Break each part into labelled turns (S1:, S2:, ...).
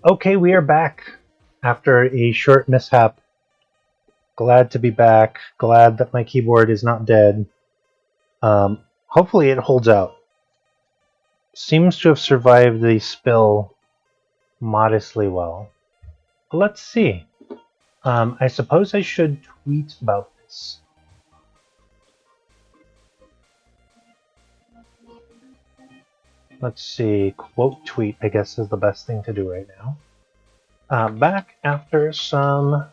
S1: Okay, we are back after a short mishap. Glad to be back. Glad that my keyboard is not dead. Hopefully it holds out. Seems to have survived the spill modestly well. Let's see. I suppose I should tweet about this. Let's see. Quote tweet, I guess, is the best thing to do right now. Back after some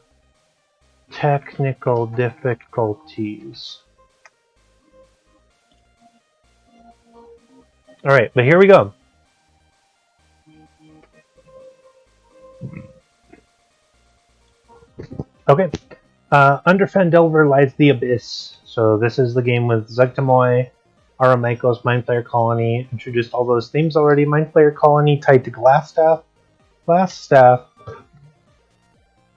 S1: technical difficulties. All right, but here we go. Okay. Under Fandelver lies the Abyss. So this is the game with Zugtamoy, Aramaico's Mind Flayer Colony. Introduced all those themes already. Mind Flayer Colony tied to Glassstaff. Glassstaff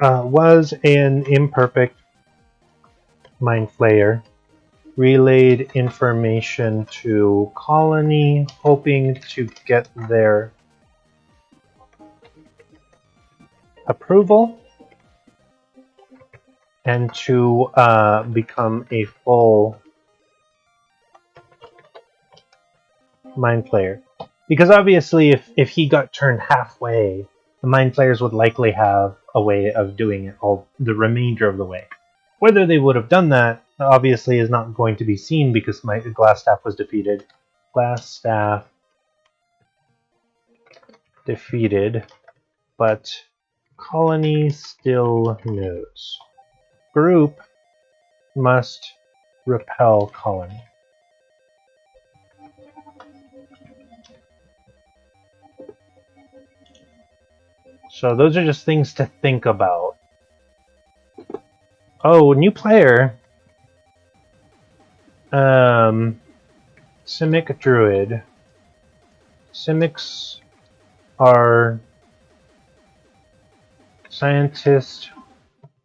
S1: was an imperfect Mind Flayer. Relayed information to Colony, hoping to get their approval and to become a full Mind Flayer. Because obviously if he got turned halfway, the Mind Flayers would likely have a way of doing it all the remainder of the way. Whether they would have done that, obviously, is not going to be seen because my Glassstaff was defeated. Glassstaff defeated, but Colony still knows. Group must repel Colony. So those are just things to think about. Oh, new player. Simic Druid. Simics are scientist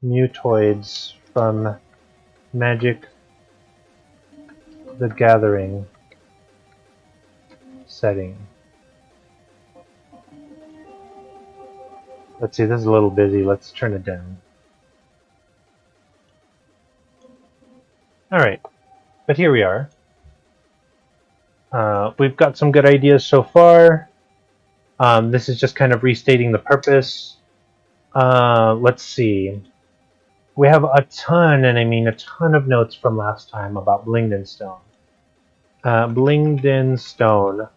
S1: mutoids from Magic the Gathering setting. Let's see, this is a little busy. Let's turn it down. Alright, but here we are. We've got some good ideas so far. This is just kind of restating the purpose. Let's see. We have a ton, and I mean a ton of notes from last time about Blingden Stone. Blingden Stone.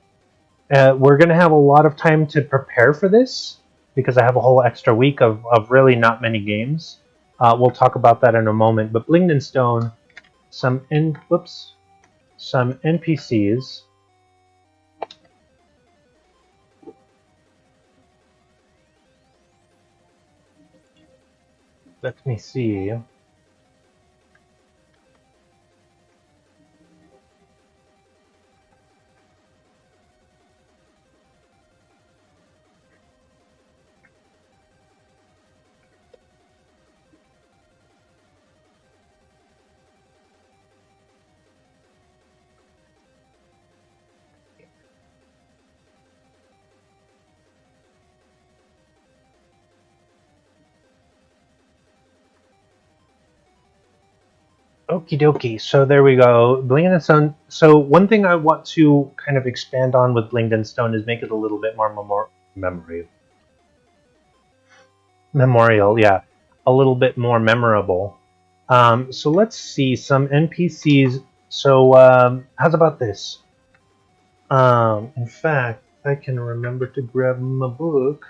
S1: We're going to have a lot of time to prepare for this because I have a whole extra week of really not many games. We'll talk about that in a moment. But Blingden Stone, some NPCs. Let me see. Okie dokie. So there we go. Blingden Stone. So one thing I want to kind of expand on with Blingden Stone is make it a little bit more memorial. Yeah, a little bit more memorable. So let's see some NPCs. So how's about this? In fact, I can remember to grab my book.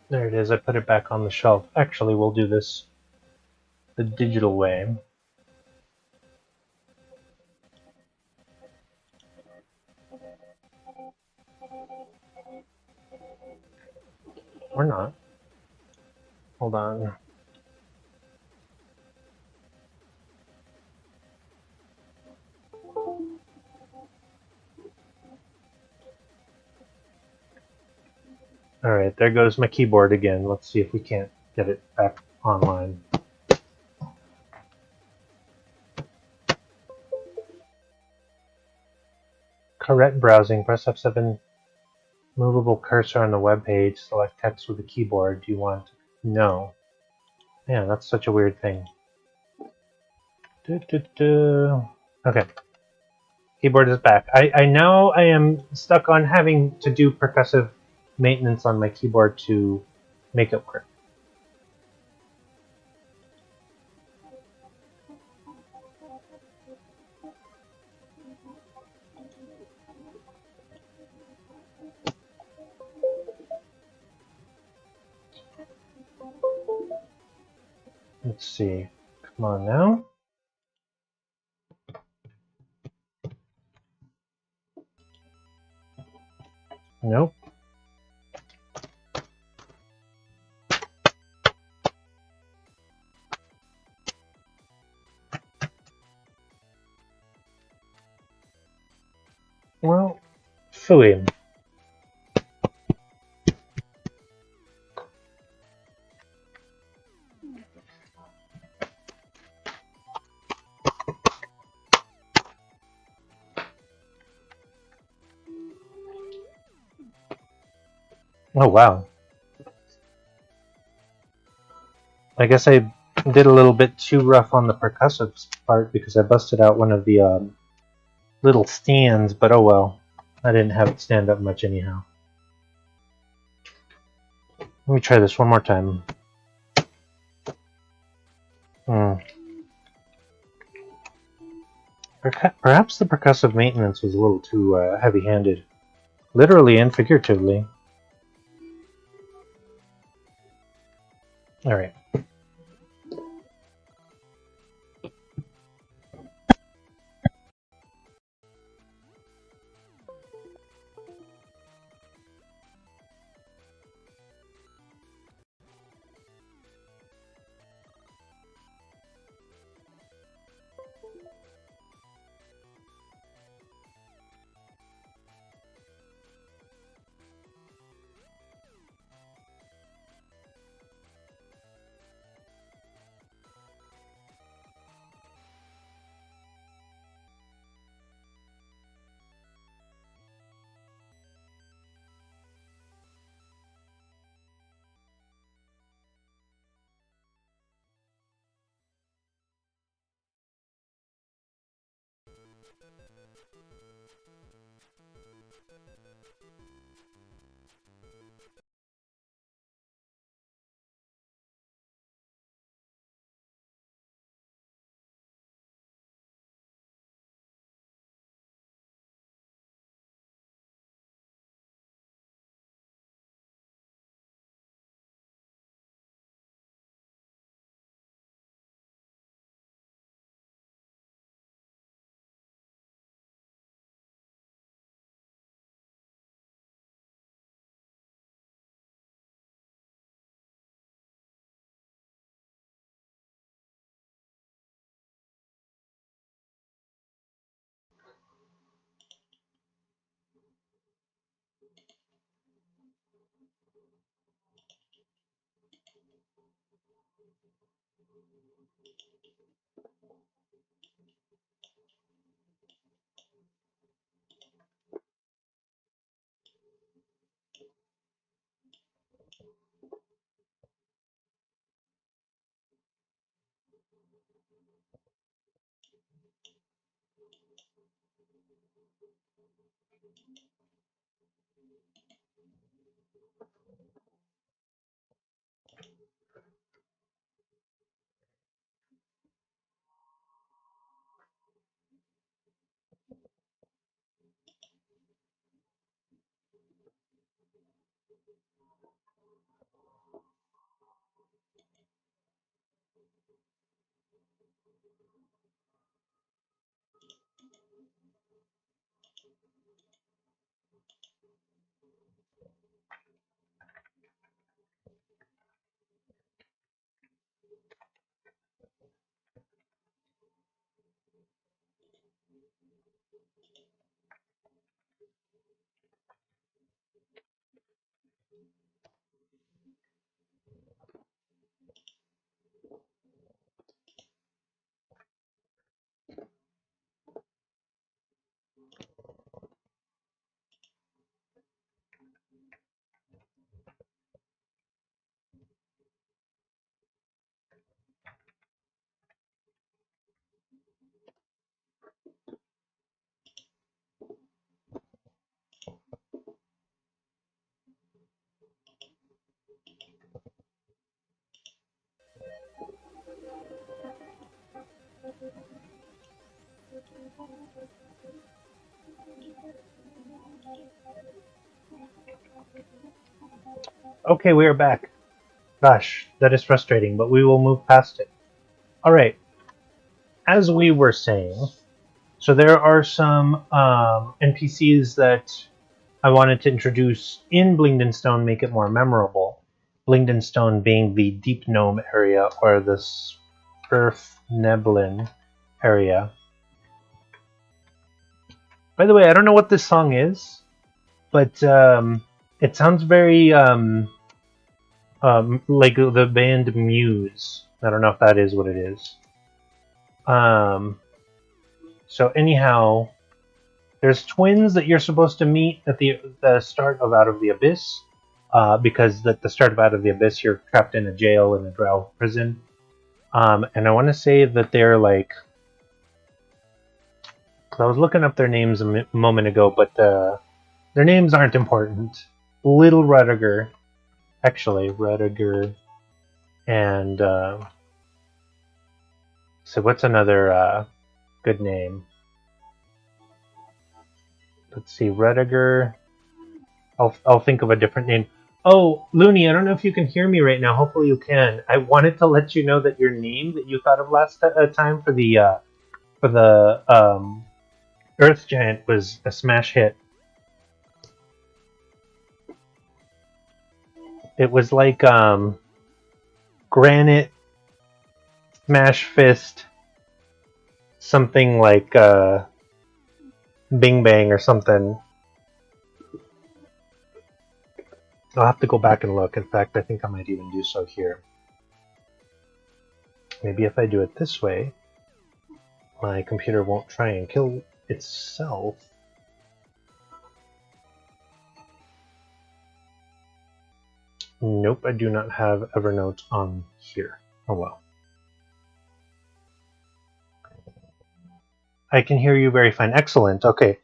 S1: There it is. I put it back on the shelf. Actually, we'll do this the digital way. Or not. Hold on. Alright, there goes my keyboard again. Let's see if we can't get it back online. Correct browsing, press F7. Movable cursor on the web page. Select text with the keyboard. Do you want? No. Yeah, that's such a weird thing. Okay. Keyboard is back. I know I am stuck on having to do percussive maintenance on my keyboard to make it work. Let's see. Come on now. Nope. Well, phooey. Oh, wow. I guess I did a little bit too rough on the percussive part because I busted out one of the little stands, but oh well. I didn't have it stand up much anyhow. Let me try this one more time. Perhaps the percussive maintenance was a little too heavy-handed. Literally and figuratively. Alright. Okay, we are back. Gosh, that is frustrating, but we will move past it. All right. As we were saying, so there are some NPCs that I wanted to introduce in Blingden Stone, make it more memorable. Blingden Stone being the Deep Gnome area or the Spurfneblin area. By the way, I don't know what this song is, but it sounds very like the band Muse. I don't know if that is what it is. So anyhow, there's twins that you're supposed to meet at the start of Out of the Abyss, because at the start of Out of the Abyss, you're trapped in a jail in a drow prison. And I want to say that they're like, I was looking up their names a moment ago, but their names aren't important. Little Rudiger, actually, Rudiger, and so what's another good name? Let's see, Rudiger. I'll think of a different name. Oh, Looney, I don't know if you can hear me right now. Hopefully you can. I wanted to let you know that your name that you thought of last time for the Earth Giant was a smash hit. It was like Granite Smash Fist, something like Bing Bang or something. I'll have to go back and look. In fact, I think I might even do so here. Maybe if I do it this way, my computer won't try and kill itself. Nope, I do not have Evernote on here. Oh well. I can hear you very fine. Excellent. Okay.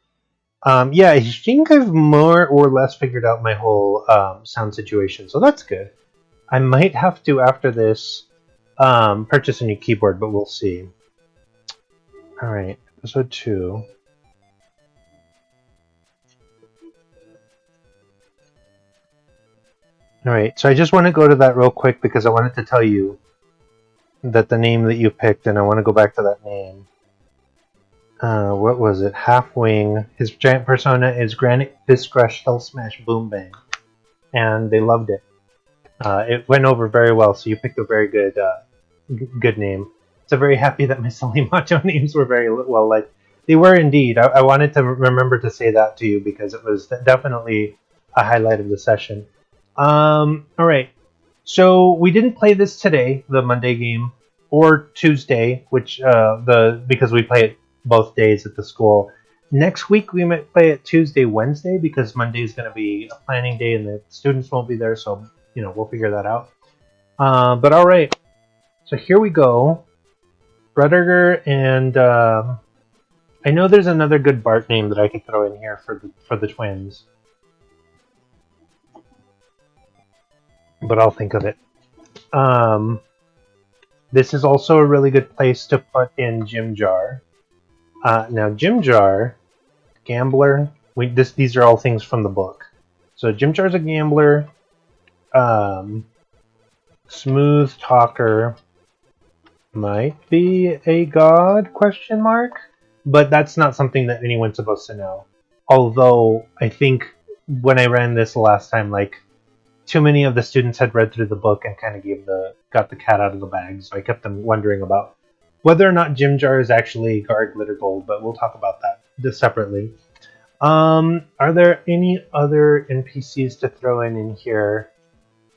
S1: Yeah, I think I've more or less figured out my whole sound situation, so that's good. I might have to, after this, purchase a new keyboard, but we'll see. Alright, episode 2. Alright, so I just want to go to that real quick because I wanted to tell you that the name that you picked, and I want to go back to that name. What was it? Halfwing. His giant persona is Granite Fist Crush Hell Smash Boom Bang. And they loved it. It went over very well, so you picked a very good good name. So very happy that my Silly Macho names were very well liked. They were indeed. I wanted to remember to say that to you because it was definitely a highlight of the session. Alright. So we didn't play this today, the Monday game, or Tuesday, which because we play it both days at the school. Next week we might play it Tuesday, Wednesday, because Monday is going to be a planning day and the students won't be there, so we'll figure that out. But all right, so here we go. Rudiger and I know there's another good Bart name that I could throw in here for the twins, but I'll think of it. This is also a really good place to put in Jim Jar. Now, Jim Jar, gambler. These are all things from the book. So Jim Jar's a gambler, smooth talker, might be a god, ? But that's not something that anyone's supposed to know. Although, I think when I ran this last time, too many of the students had read through the book and kind of got the cat out of the bag, so I kept them wondering about whether or not Jim Jar is actually Guard Glitter Gold, but we'll talk about that separately. Are there any other NPCs to throw in here?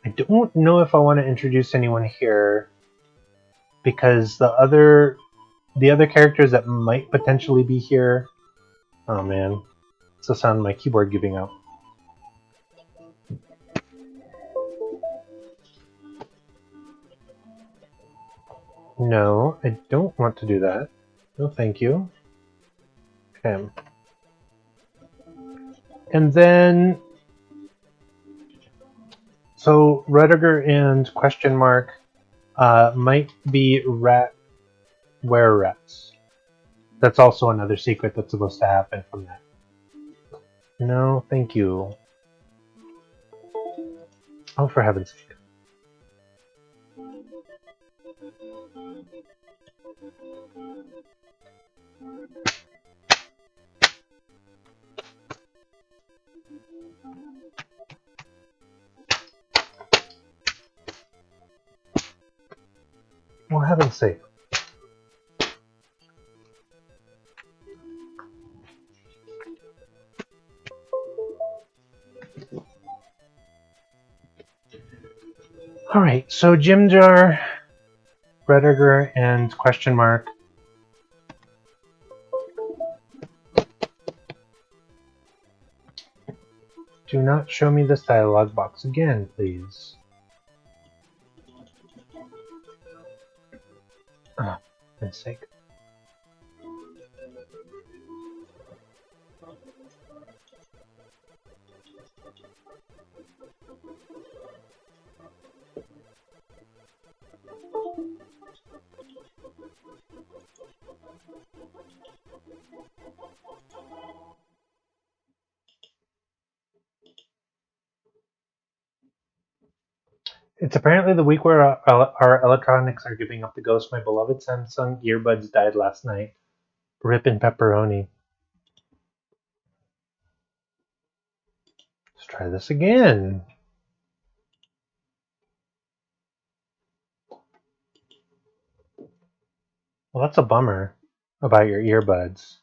S1: I don't know if I want to introduce anyone here because the other characters that might potentially be here. Oh man, it's the sound of my keyboard giving out. No, I don't want to do that. No, thank you. Okay. And then, so Rudiger and ? Might be Were-rats. That's also another secret that's supposed to happen from that. No, thank you. Oh, for heaven's sake. For heaven's sake. Alright, so Jim Jar, Rediger, and question mark. Do not show me this dialog box again, please. Ah, for heaven's sake. It's apparently the week where our electronics are giving up the ghost. My beloved Samsung earbuds died last night. Rip and pepperoni. Let's try this again. Well, that's a bummer about your earbuds.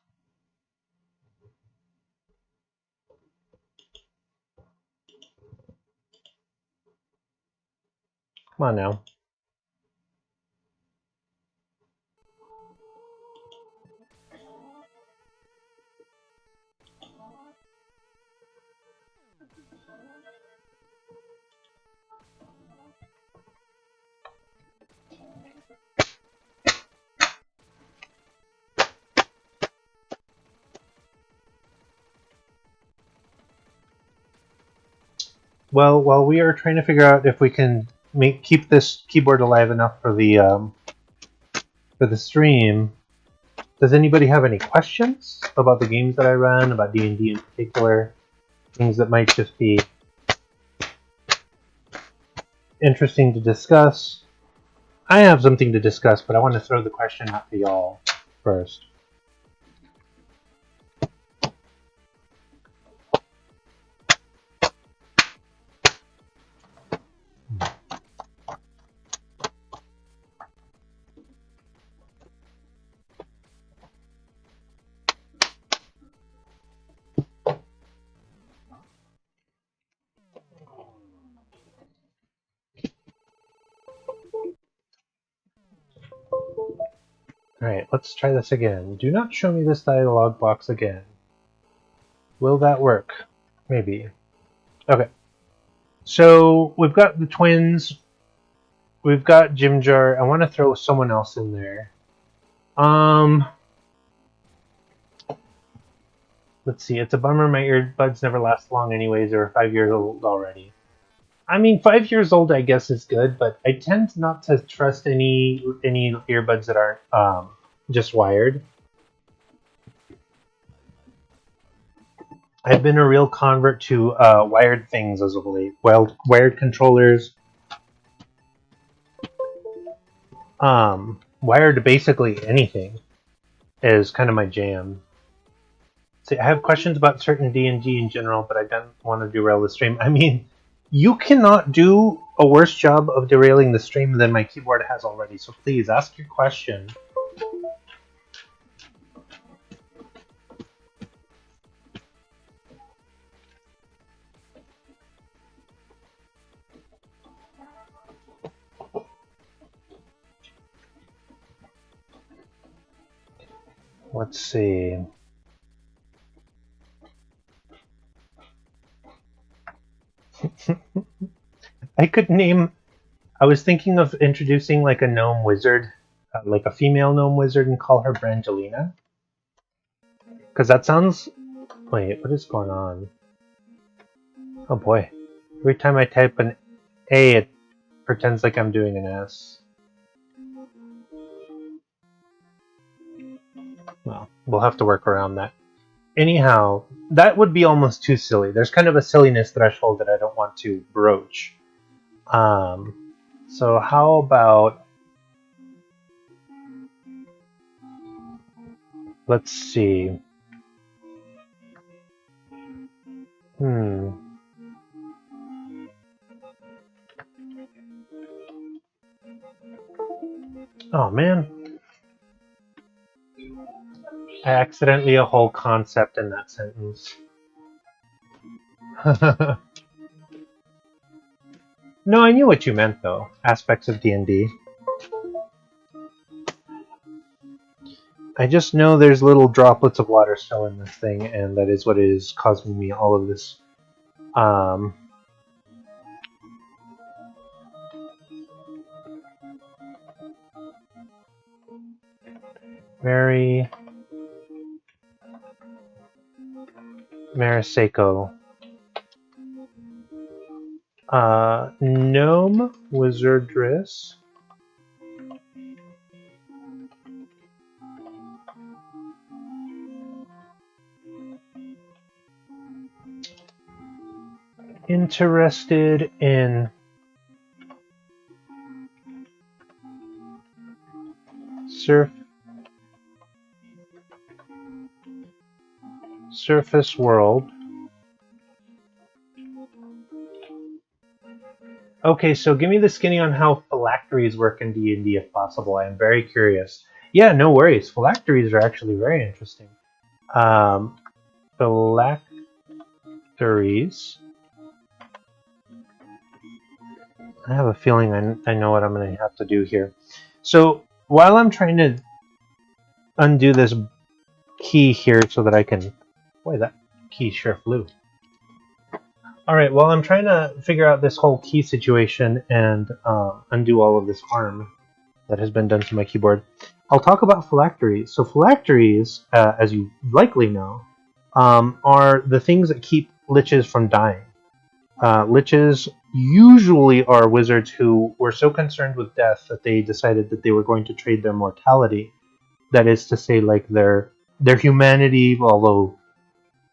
S1: Come on now. Well, while we are trying to figure out if we can keep this keyboard alive enough for the stream, does anybody have any questions about the games that I run, about D&D in particular? Things that might just be interesting to discuss? I have something to discuss, but I want to throw the question out to y'all first. Alright, let's try this again. Do not show me this dialog box again. Will that work? Maybe. Okay. So, we've got the twins. We've got Jim Jar. I want to throw someone else in there. Let's see. It's a bummer my earbuds never last long anyways. They were 5 years old already. I mean, 5 years old, I guess, is good, but I tend not to trust any earbuds that aren't just wired. I've been a real convert to wired things as of late. Well, wired controllers, wired to basically anything is kind of my jam. See, I have questions about certain D&D in general, but I don't want to derail the stream. I mean, you cannot do a worse job of derailing the stream than my keyboard has already, so please ask your question. Let's see. I was thinking of introducing like a gnome wizard, like a female gnome wizard, and call her Brangelina. Because that sounds... Wait, what is going on? Oh boy. Every time I type an A, it pretends like I'm doing an S. Well, we'll have to work around that. Anyhow, that would be almost too silly. There's kind of a silliness threshold that I don't want to broach. So how about, let's see. Oh man, I accidentally a whole concept in that sentence. No, I knew what you meant though. Aspects of D&D. I just know there's little droplets of water still in this thing, and that is what is causing me all of this. Mary Mariseco. Gnome Wizardress. Interested in surface world. Okay, so give me the skinny on how phylacteries work in D&D if possible. I am very curious. Yeah, no worries. Phylacteries are actually very interesting. Phylacteries. I have a feeling I know what I'm going to have to do here. So while I'm trying to undo this key here so that I can... Boy, that key sure flew. Alright, while I'm trying to figure out this whole key situation and undo all of this harm that has been done to my keyboard, I'll talk about phylacteries. So phylacteries, as you likely know, are the things that keep liches from dying. Liches usually are wizards who were so concerned with death that they decided that they were going to trade their mortality. That is to say, like their humanity, although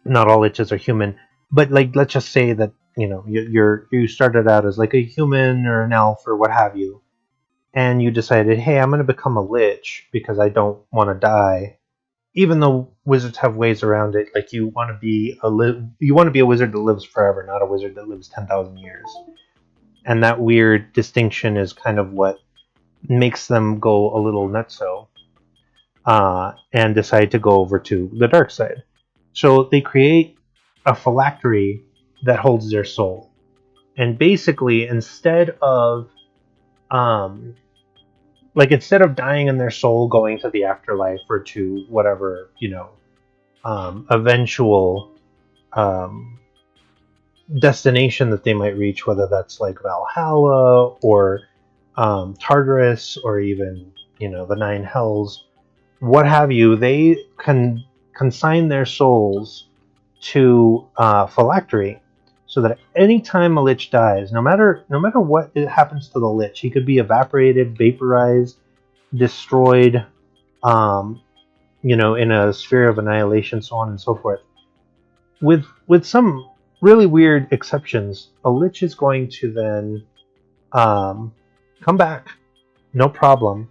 S1: not all liches are human, but like let's just say that you started out as like a human or an elf or what have you, and you decided, hey, I'm going to become a lich because I don't want to die. Even though wizards have ways around it, like you want to be a wizard that lives forever, not a wizard that lives 10,000 years. And that weird distinction is kind of what makes them go a little nutso and decide to go over to the dark side. So they create a phylactery that holds their soul. And basically, instead of dying in their soul going to the afterlife or to whatever, eventual destination that they might reach, whether that's like Valhalla or Tartarus or even, the Nine Hells, what have you, they can consign their souls to phylactery, so that any time a lich dies, no matter what happens to the lich, he could be evaporated, vaporized, destroyed, in a sphere of annihilation, so on and so forth. With some really weird exceptions, a lich is going to then come back, no problem,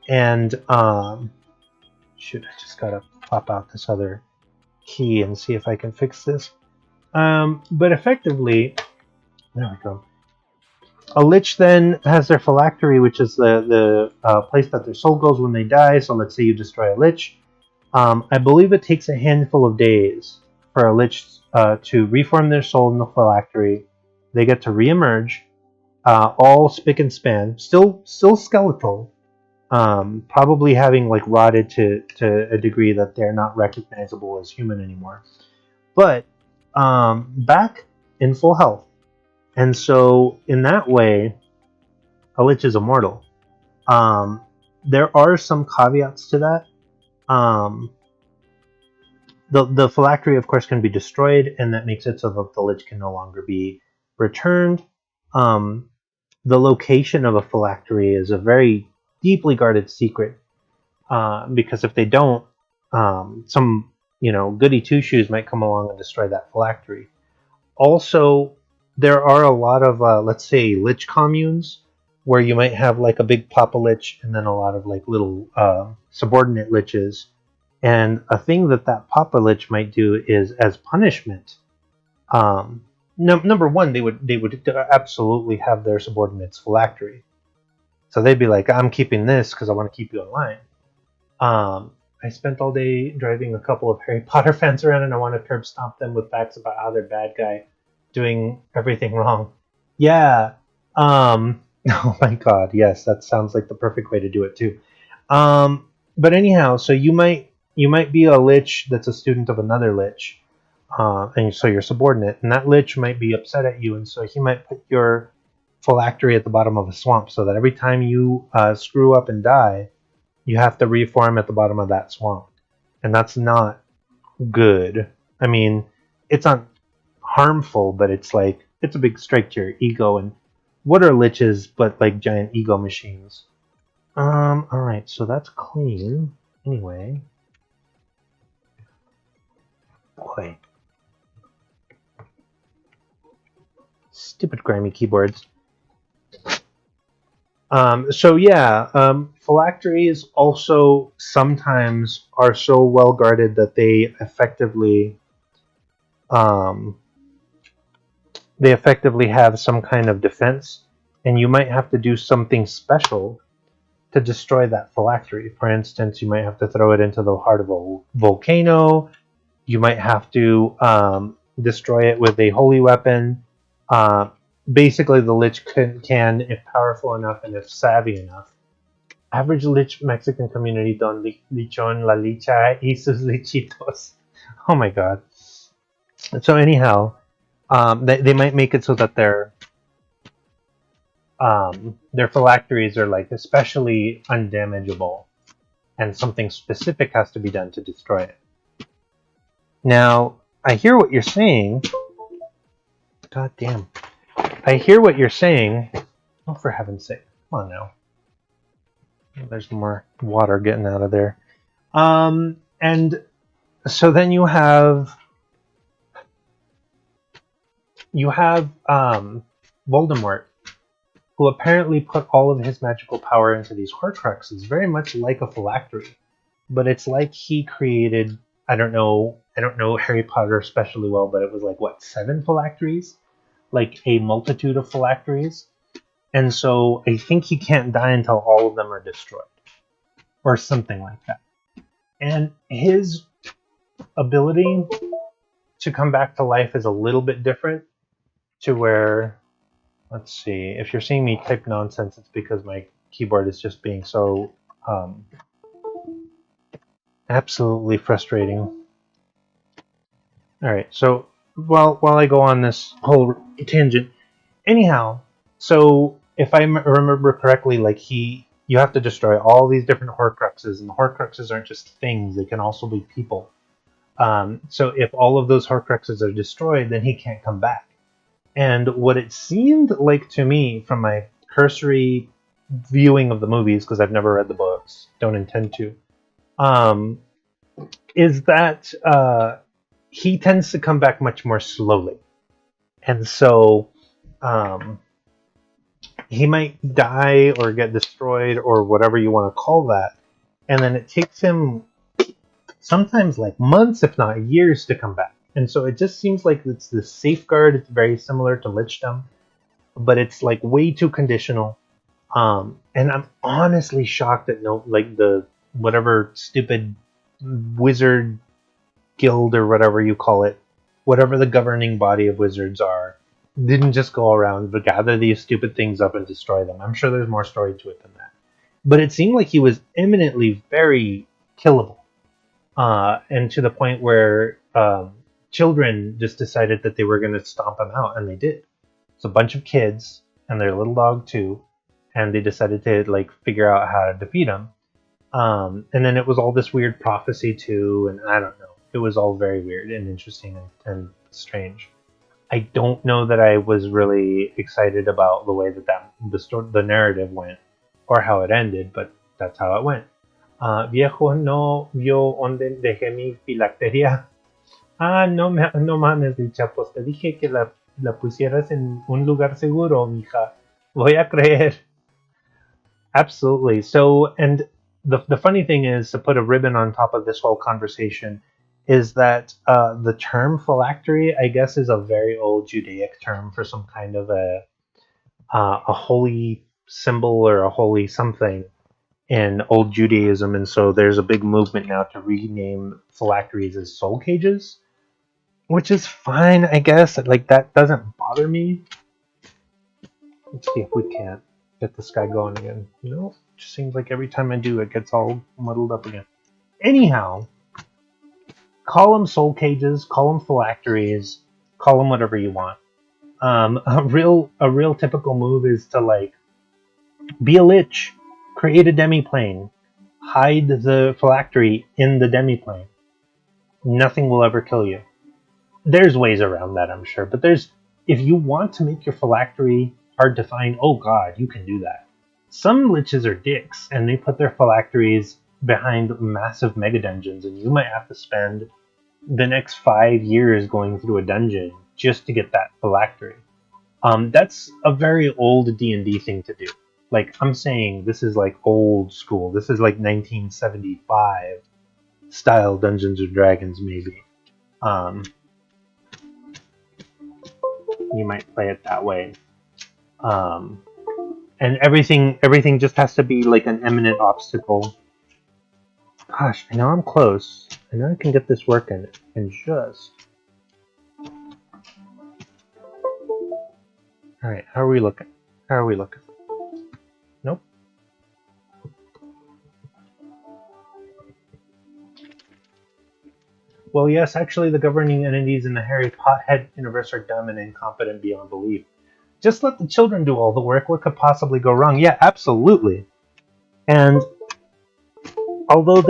S1: and shoot, I just gotta pop out this other key and see if I can fix this. But effectively, there we go. A lich then has their phylactery, which is the place that their soul goes when they die. So let's say you destroy a lich. I believe it takes a handful of days for a lich to reform their soul in the phylactery. They get to reemerge, all spick and span, still skeletal, probably having like rotted to a degree that they're not recognizable as human anymore, but back in full health. And so in that way, a lich is immortal. There are some caveats to that. The phylactery, of course, can be destroyed, and that makes it so that the lich can no longer be returned. The location of a phylactery is a very deeply guarded secret, because if they don't, some goody two shoes might come along and destroy that phylactery. Also, there are a lot of let's say lich communes where you might have like a big papa lich and then a lot of like little subordinate liches. And a thing that papa lich might do is, as punishment, number one, they would absolutely have their subordinates phylactery. So they'd be like, I'm keeping this because I want to keep you in line. I spent all day driving a couple of Harry Potter fans around, and I want to curb stomp them with facts about how they're bad guy, doing everything wrong. Yeah. Oh my God. Yes, that sounds like the perfect way to do it too. But anyhow, so you might be a lich that's a student of another lich, and so you're subordinate, and that lich might be upset at you, and so he might put your phylactery at the bottom of a swamp, so that every time you screw up and die, you have to reform at the bottom of that swamp, and that's not good. I mean, it's not harmful, but it's a big strike to your ego. And what are liches but like giant ego machines? All right, so that's clean. Anyway, boy, stupid grimy keyboards. So yeah, phylacteries also sometimes are so well guarded that um, they effectively have some kind of defense, and you might have to do something special to destroy that phylactery. For instance, you might have to throw it into the heart of a volcano. You might have to destroy it with a holy weapon. Uh, Basically, the lich can, if powerful enough and if savvy enough. Average lich Mexican community don lichon la licha y sus lichitos. Oh my God. So anyhow, they might make it so that their phylacteries are like especially undamageable, and something specific has to be done to destroy it. Now, I hear what you're saying. God damn. I hear what you're saying. Oh, for heaven's sake. Come on now. There's more water getting out of there. And so then you have Voldemort, who apparently put all of his magical power into these Horcruxes, very much like a phylactery. But it's like he created, I don't know Harry Potter especially well, but it was like, what, 7 phylacteries? Like a multitude of phylacteries? And so I think he can't die until all of them are destroyed. Or something like that. And his ability to come back to life is a little bit different, to where, let's see, if you're seeing me type nonsense, it's because my keyboard is just being so absolutely frustrating. All right, so while I go on this whole tangent, anyhow, so if I remember correctly, like you have to destroy all these different Horcruxes, and the Horcruxes aren't just things; they can also be people. So if all of those Horcruxes are destroyed, then he can't come back. And what it seemed like to me from my cursory viewing of the movies, because I've never read the books, don't intend to, is that he tends to come back much more slowly. And so he might die or get destroyed or whatever you want to call that. And then it takes him sometimes like months, if not years, to come back. And so it just seems like it's this safeguard. It's very similar to Lichdom, but it's like way too conditional. And I'm honestly shocked that the whatever stupid wizard guild or whatever you call it, whatever the governing body of wizards are, didn't just go around but gather these stupid things up and destroy them. I'm sure there's more story to it than that. But it seemed like he was eminently very killable. And to the point where children just decided that they were going to stomp him out, and they did. It's a bunch of kids and their little dog too, and they decided to like figure out how to defeat him. And then it was all this weird prophecy too, and I don't know. It was all very weird and interesting and strange. I don't know that I was really excited about the way that the narrative went or how it ended, but that's how it went. Viejo, no vio donde dejé mi filacteria. Ah, no, no mames, dicha, pues te dije que la pusieras en un lugar seguro, mija. Voy a creer. Absolutely. So, and the funny thing is, to put a ribbon on top of this whole conversation, is that the term phylactery, I guess, is a very old Judaic term for some kind of a holy symbol or a holy something in old Judaism, and so there's a big movement now to rename phylacteries as soul cages, which is fine, I guess. Like, that doesn't bother me. Let's see if we can't get this guy going again. You know, it just seems like every time I do, it gets all muddled up again. Anyhow, call them soul cages, call them phylacteries, call them whatever you want. A real typical move is to, like, be a lich, create a demiplane, hide the phylactery in the demiplane. Nothing will ever kill you. There's ways around that, I'm sure, but if you want to make your phylactery hard to find, oh god, you can do that. Some liches are dicks, and they put their phylacteries behind massive mega dungeons, and you might have to spend the next 5 years going through a dungeon just to get that phylactery. That's a very old D&D thing to do. Like, I'm saying this is like old school. This is like 1975 style Dungeons and Dragons, maybe. You might play it that way. And everything just has to be like an imminent obstacle. Gosh, I know I'm close. I know I can get this working. And just... Alright, how are we looking? Nope. Well, yes, actually, the governing entities in the Harry Pothead universe are dumb and incompetent beyond belief. Just let the children do all the work. What could possibly go wrong? Yeah, absolutely. And although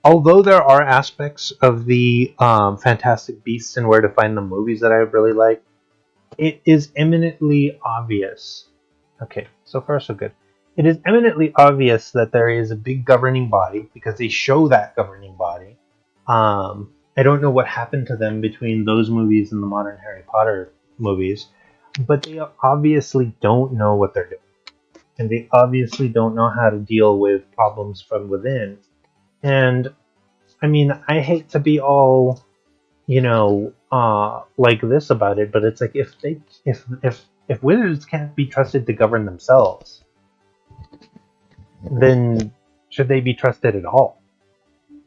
S1: although there are aspects of the Fantastic Beasts and Where to Find the movies that I really like, it is eminently obvious. Okay, so far so good. It is eminently obvious that there is a big governing body because they show that governing body. I don't know what happened to them between those movies and the modern Harry Potter movies, but they obviously don't know what they're doing. And they obviously don't know how to deal with problems from within. And I mean, I hate to be all, like this about it, but it's like if wizards can't be trusted to govern themselves, then should they be trusted at all?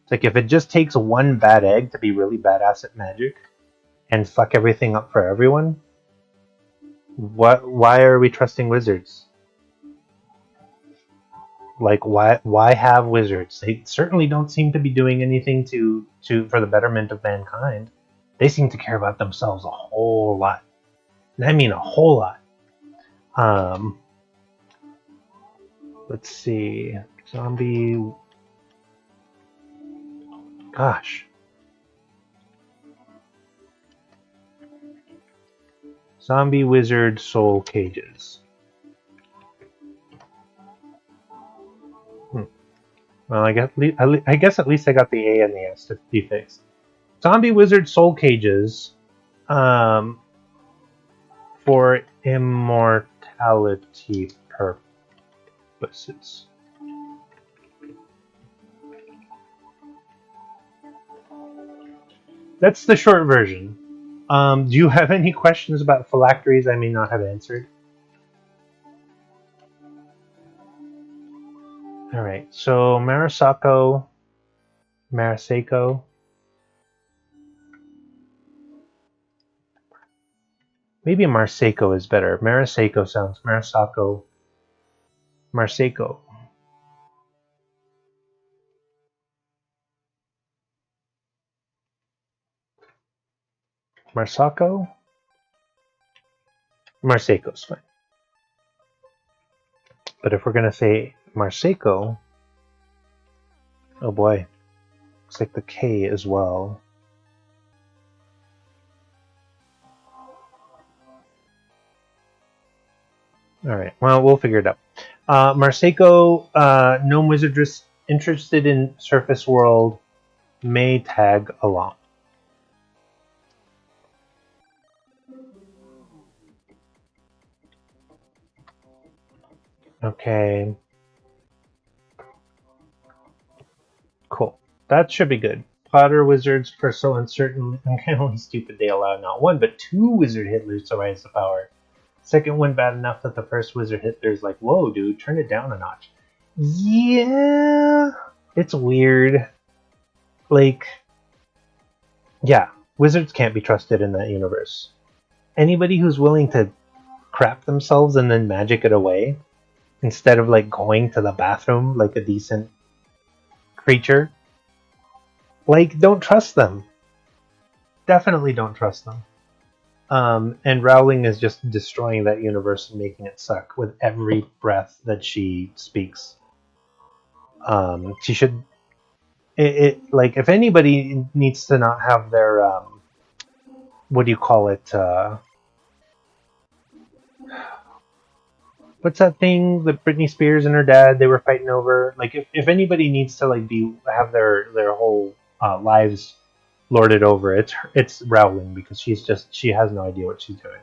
S1: It's like, if it just takes one bad egg to be really badass at magic and fuck everything up for everyone, why are we trusting wizards? Like, why have wizards? They certainly don't seem to be doing anything to for the betterment of mankind. They seem to care about themselves a whole lot. And I mean a whole lot. Let's see. Zombie. Gosh. Zombie wizard soul cages. Well, I guess at least I got the A and the S to be fixed. Zombie wizard soul cages, for immortality purposes. That's the short version. Do you have any questions about phylacteries I may not have answered? Alright, so Marasako. Maybe Marsako is better. Marasako sounds. Marasako. Marsako. Marsako? Marsako's fine. But if we're going to say Marsako, oh boy, looks like the K as well. Alright, well, we'll figure it out. Marseco, gnome wizardress interested in surface world, may tag along. Okay. Cool. That should be good. Potter wizards for so uncertain and only stupid they allow not one but two wizard Hitlers to rise to power. Second one bad enough that the first wizard Hitler's like, whoa, dude, turn it down a notch. Yeah, it's weird. Like, yeah, wizards can't be trusted in that universe. Anybody who's willing to crap themselves and then magic it away instead of like going to the bathroom like a decent creature, like, don't trust them. Definitely don't trust them. And Rowling is just destroying that universe and making it suck with every breath that she speaks. She should. Like, if anybody needs to not have their what do you call it? What's that thing that Britney Spears and her dad they were fighting over? Like, if anybody needs to like have their whole lives lorded over, it's Rowling, because she has no idea what she's doing.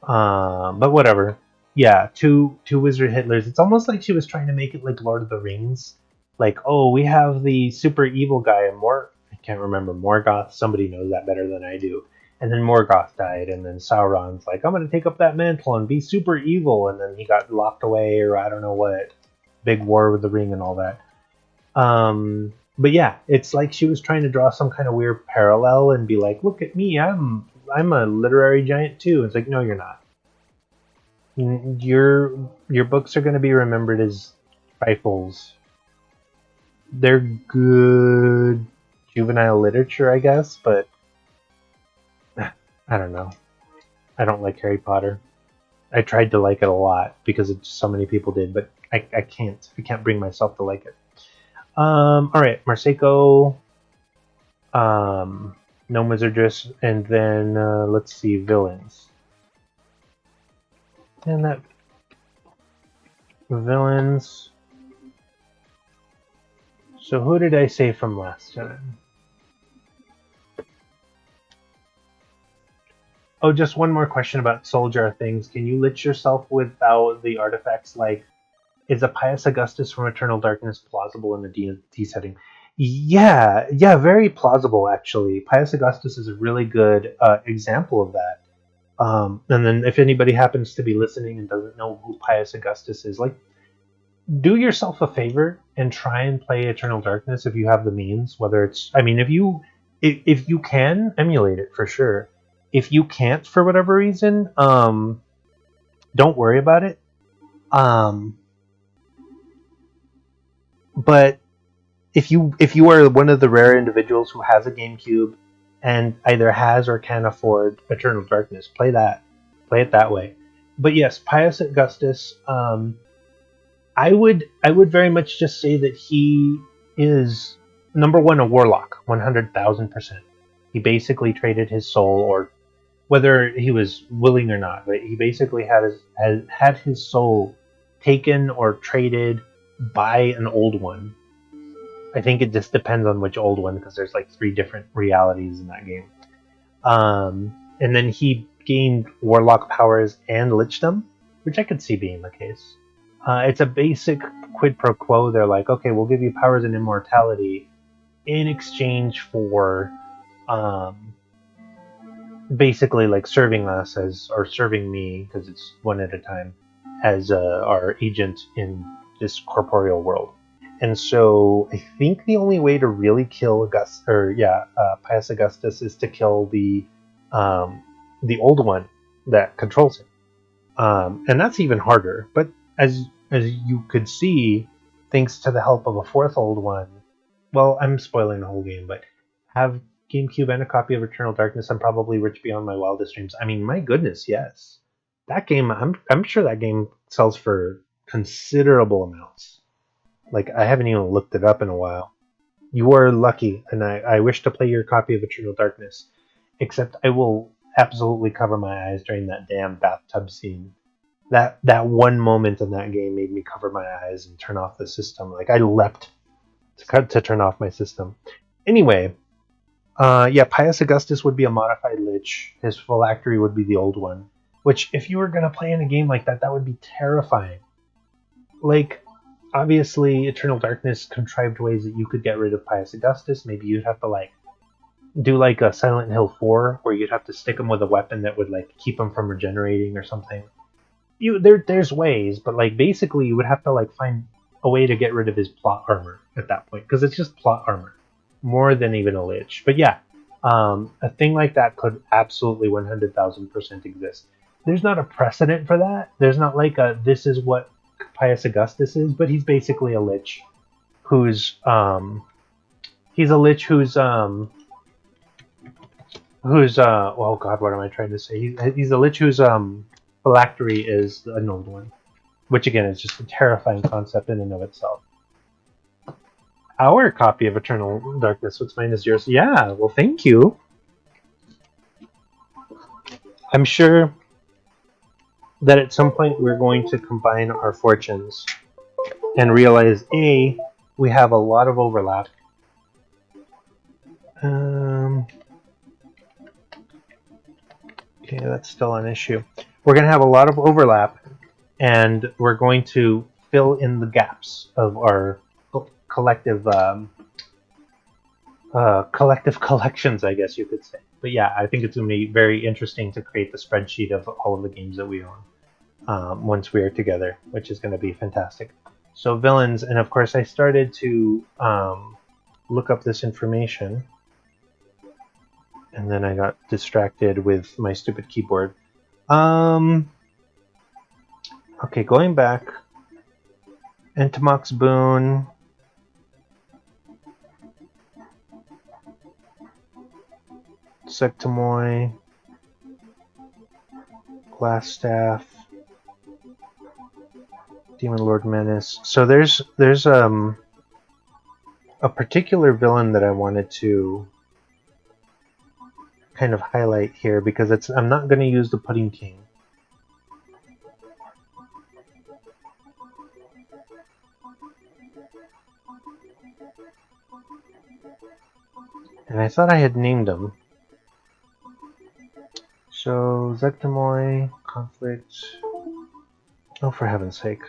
S1: But whatever. Yeah, two wizard Hitlers. It's almost like she was trying to make it like Lord of the Rings. Like, oh, we have the super evil guy and I can't remember, Morgoth. Somebody knows that better than I do. And then Morgoth died, and then Sauron's like, I'm gonna take up that mantle and be super evil, and then he got locked away, or I don't know what. Big war with the ring and all that. But yeah, it's like she was trying to draw some kind of weird parallel and be like, look at me, I'm a literary giant too. It's like, no, you're not. Your books are going to be remembered as trifles. They're good juvenile literature, I guess, but I don't know. I don't like Harry Potter. I tried to like it a lot because so many people did, but I can't. I can't bring myself to like it. All right, Marseco, no Wizardress, and then let's see, villains. And that villains. So who did I say from last time? Oh, just one more question about Soul Jar things. Can you lich yourself without the artifacts? Like, is a Pious Augustus from Eternal Darkness plausible in the D setting? Yeah, very plausible actually. Pious Augustus is a really good example of that. And then if anybody happens to be listening and doesn't know who Pious Augustus is, like, do yourself a favor and try and play Eternal Darkness if you have the means. Whether it's, I mean, if you can emulate it for sure. If you can't for whatever reason, don't worry about it. But if you are one of the rare individuals who has a GameCube and either has or can afford Eternal Darkness, play it that way. But yes, Pious Augustus. I would very much just say that he is number one a warlock, 100,000%. He basically traded his soul, or whether he was willing or not, but he basically had his soul taken or traded by an old one. I think it just depends on which old one, because there's like 3 different realities in that game. And then he gained warlock powers and lichdom, which I could see being the case. It's a basic quid pro quo. They're like, okay, we'll give you powers and immortality in exchange for basically like serving us or serving me, because it's one at a time, as our agent in this corporeal world. And so I think the only way to really kill Pious Augustus is to kill the old one that controls him. And that's even harder. But as you could see, thanks to the help of a 4th old one, well, I'm spoiling the whole game, but have GameCube and a copy of Eternal Darkness, I'm probably rich beyond my wildest dreams. I mean, my goodness, yes. That game, I'm sure that game sells for considerable amounts. Like, I haven't even looked it up in a while. You are lucky, and I wish to play your copy of Eternal Darkness. Except I will absolutely cover my eyes during that damn bathtub scene. That one moment in that game made me cover my eyes and turn off the system. Like I leapt to turn off my system. Anyway, yeah, Pius Augustus would be a modified Lich. His phylactery would be the old one. Which, if you were gonna play in a game like that, that would be terrifying. Like, obviously, Eternal Darkness contrived ways that you could get rid of Pius Augustus. Maybe you'd have to like do like a Silent Hill 4, where you'd have to stick him with a weapon that would like keep him from regenerating or something. There's ways, but like basically you would have to like find a way to get rid of his plot armor at that point, because it's just plot armor more than even a Lich. But yeah, a thing like that could absolutely 100,000% exist. There's not a precedent for that. There's not like a this is what Pius Augustus is, but he's basically a Lich who's he's a Lich who's oh god, what am I trying to say? He's a Lich whose phylactery is an old one, which again is just a terrifying concept in and of itself. Our copy of Eternal Darkness, what's mine is yours. Yeah, well, thank you. I'm sure that at some point we're going to combine our fortunes and realize, A, we have a lot of overlap. Okay, that's still an issue. We're going to have a lot of overlap, and we're going to fill in the gaps of our collective collections, I guess you could say. But yeah, I think it's going to be very interesting to create the spreadsheet of all of the games that we own once we are together, which is going to be fantastic. So villains, and of course I started to look up this information, and then I got distracted with my stupid keyboard. Okay, going back. Entomox Boon. Sectamoy. Glassstaff. Demon Lord Menace. So there's a particular villain that I wanted to kind of highlight here, because I'm not going to use the Pudding King. And I thought I had named him. So, Zektamoy, Conflict. Oh, for heaven's sake.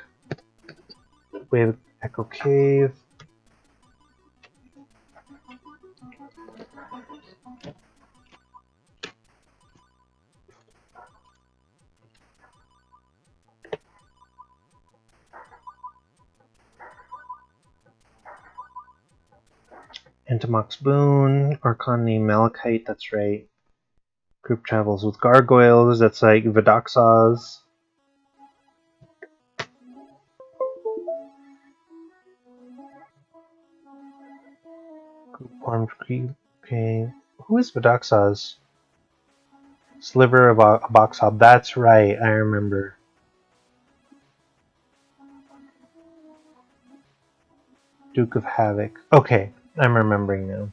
S1: Wave Echo Cave. Entomox Boon, Archon named Malachite, that's right. Group travels with gargoyles, that's like Vidoxaz. Group formed creep. Okay. Who is Vidoxaz? Sliver of a box hob, that's right, I remember. Duke of Havoc. Okay, I'm remembering now.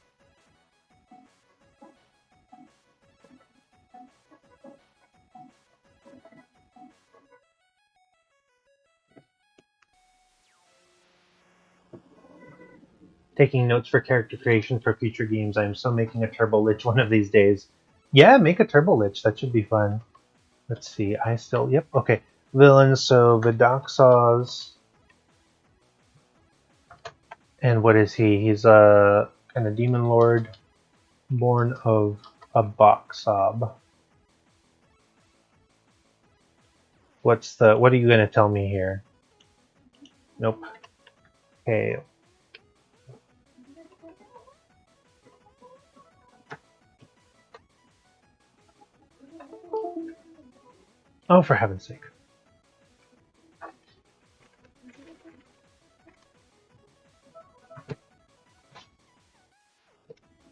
S1: Taking notes for character creation for future games. I am still making a Turbo Lich one of these days. Yeah, make a Turbo Lich. That should be fun. Let's see. Yep. Okay. Villains. So Vidoxaz. And what is he? He's a kind of demon lord, born of a Boxob. What are you gonna tell me here? Nope. Okay. Oh, for heaven's sake.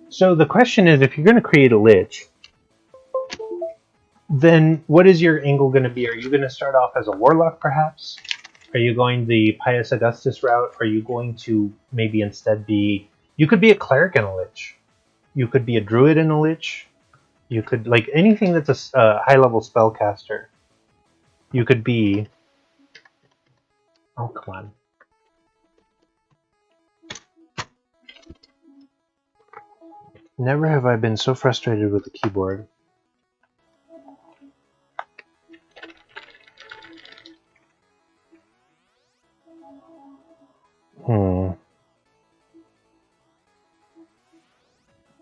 S1: So the question is, if you're going to create a Lich, then what is your angle going to be? Are you going to start off as a Warlock, perhaps? Are you going the Pius Augustus route? Are you going to maybe instead be... You could be a Cleric in a Lich. You could be a Druid in a Lich. You could, like, anything that's a high-level spellcaster. you could be... Oh, come on. Never have I been so frustrated with the keyboard.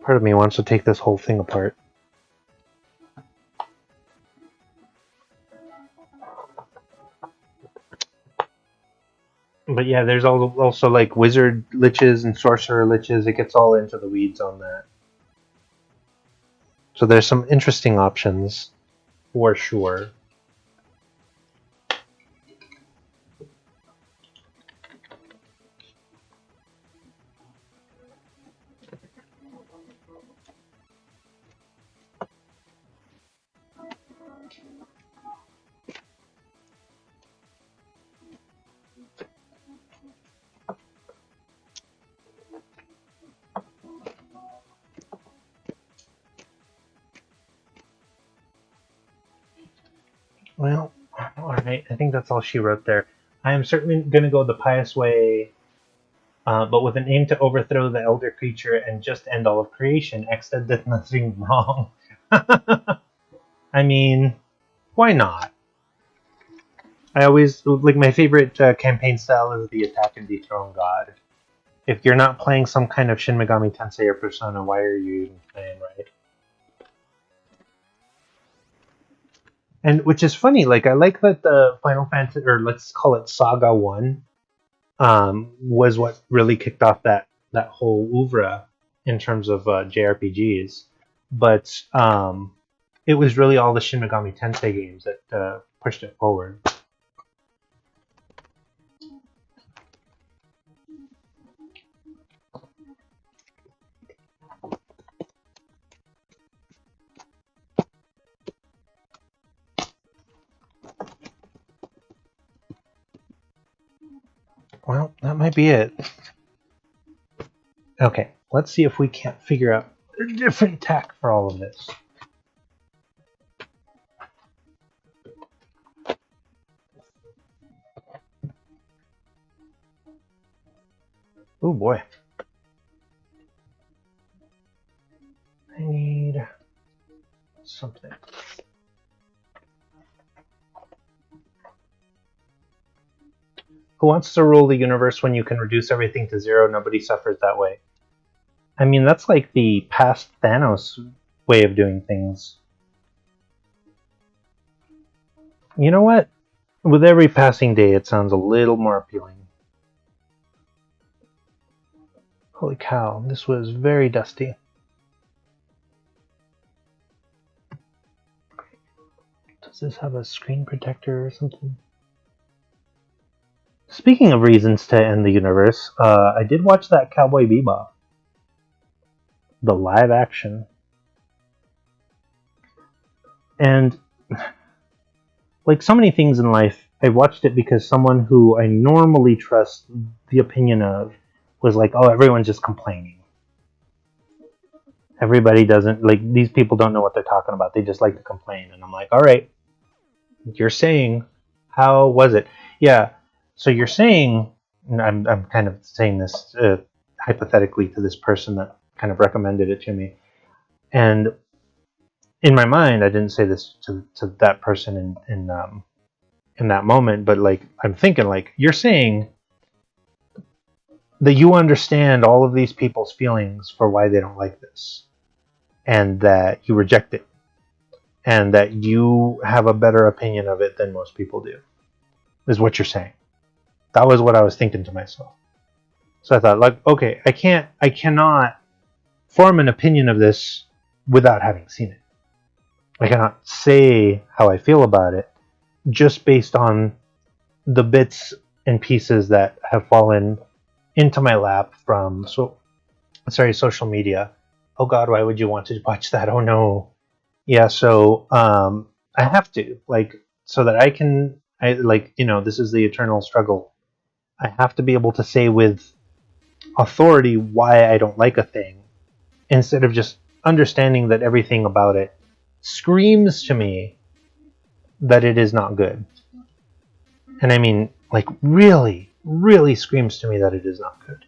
S1: Part of me wants to take this whole thing apart. But yeah, there's also like wizard liches and sorcerer liches. It gets all into the weeds on that. So there's some interesting options, for sure. Well, alright, I think that's all she wrote there. I am certainly going to go the pious way, but with an aim to overthrow the elder creature and just end all of creation. Exted did nothing wrong. I mean, why not? I always, like, my favorite campaign style is the attack and dethrone god. If you're not playing some kind of Shin Megami Tensei or Persona, why are you even playing, right? And which is funny, like, I like that the Final Fantasy, or let's call it Saga 1, was what really kicked off that whole oeuvre in terms of JRPGs. But it was really all the Shin Megami Tensei games that pushed it forward. Well, that might be it. Okay, let's see if we can't figure out a different tack for all of this. Oh boy. I need something. Who wants to rule the universe when you can reduce everything to zero? Nobody suffers that way. I mean, that's like the past Thanos way of doing things. You know what? With every passing day, it sounds a little more appealing. Holy cow, this was very dusty. Does this have a screen protector or something? Speaking of reasons to end the universe, I did watch that Cowboy Bebop. The live action. And like so many things in life, I watched it because someone who I normally trust the opinion of was like, oh, everyone's just complaining. Everybody doesn't, like, these people don't know what they're talking about. They just like to complain. And I'm like, all right, you're saying, how was it? Yeah, so you're saying, and I'm kind of saying this hypothetically to this person that kind of recommended it to me. And in my mind, I didn't say this to that person in that moment, but like I'm thinking, like, you're saying that you understand all of these people's feelings for why they don't like this, and that you reject it, and that you have a better opinion of it than most people do, is what you're saying. That was what I was thinking to myself. So I thought, like, okay, I cannot form an opinion of this without having seen it. I cannot say how I feel about it just based on the bits and pieces that have fallen into my lap from social media. Oh God, why would you want to watch that? Oh no. Yeah, so I have to, like, so that this is the eternal struggle. I have to be able to say with authority why I don't like a thing, instead of just understanding that everything about it screams to me that it is not good. And I mean, like, really, really screams to me that it is not good.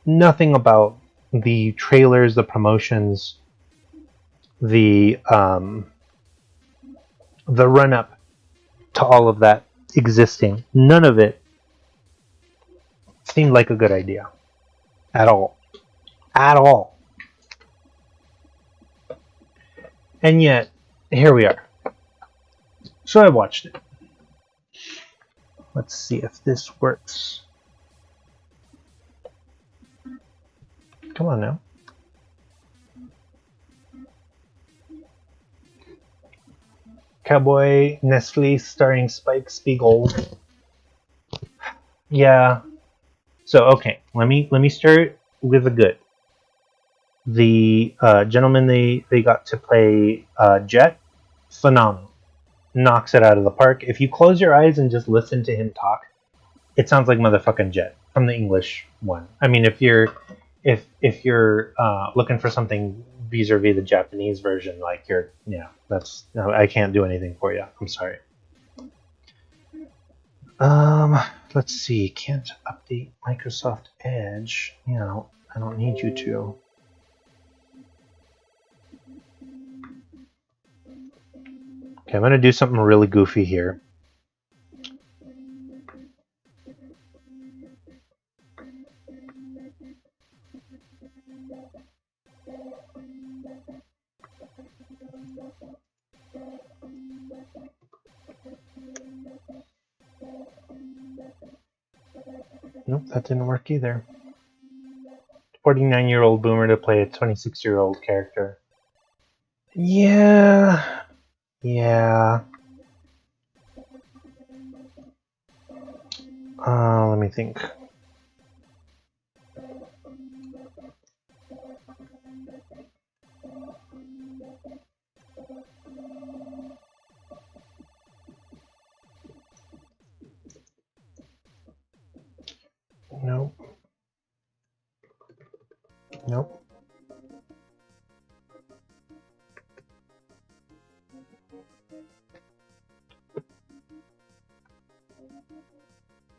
S1: Nothing about the trailers, the promotions, the run up to all of that existing, none of it seemed like a good idea at all. At all. And yet, here we are. So I watched it. Let's see if this works. Come on now. Cowboy Nestle starring Spike Spiegel. Yeah. So okay, let me start with the good. The gentleman they got to play Jet, phenomenal. Knocks it out of the park. If you close your eyes and just listen to him talk, it sounds like motherfucking Jet from the English one. I mean, if you're looking for something vis-a-vis the Japanese version, like I can't do anything for you. I'm sorry. Let's see. Can't update Microsoft Edge. I don't need you to. Okay, I'm gonna do something really goofy here. Nope, that didn't work either. 49-year-old boomer to play a 26-year-old character. Yeah. Let me think. Nope.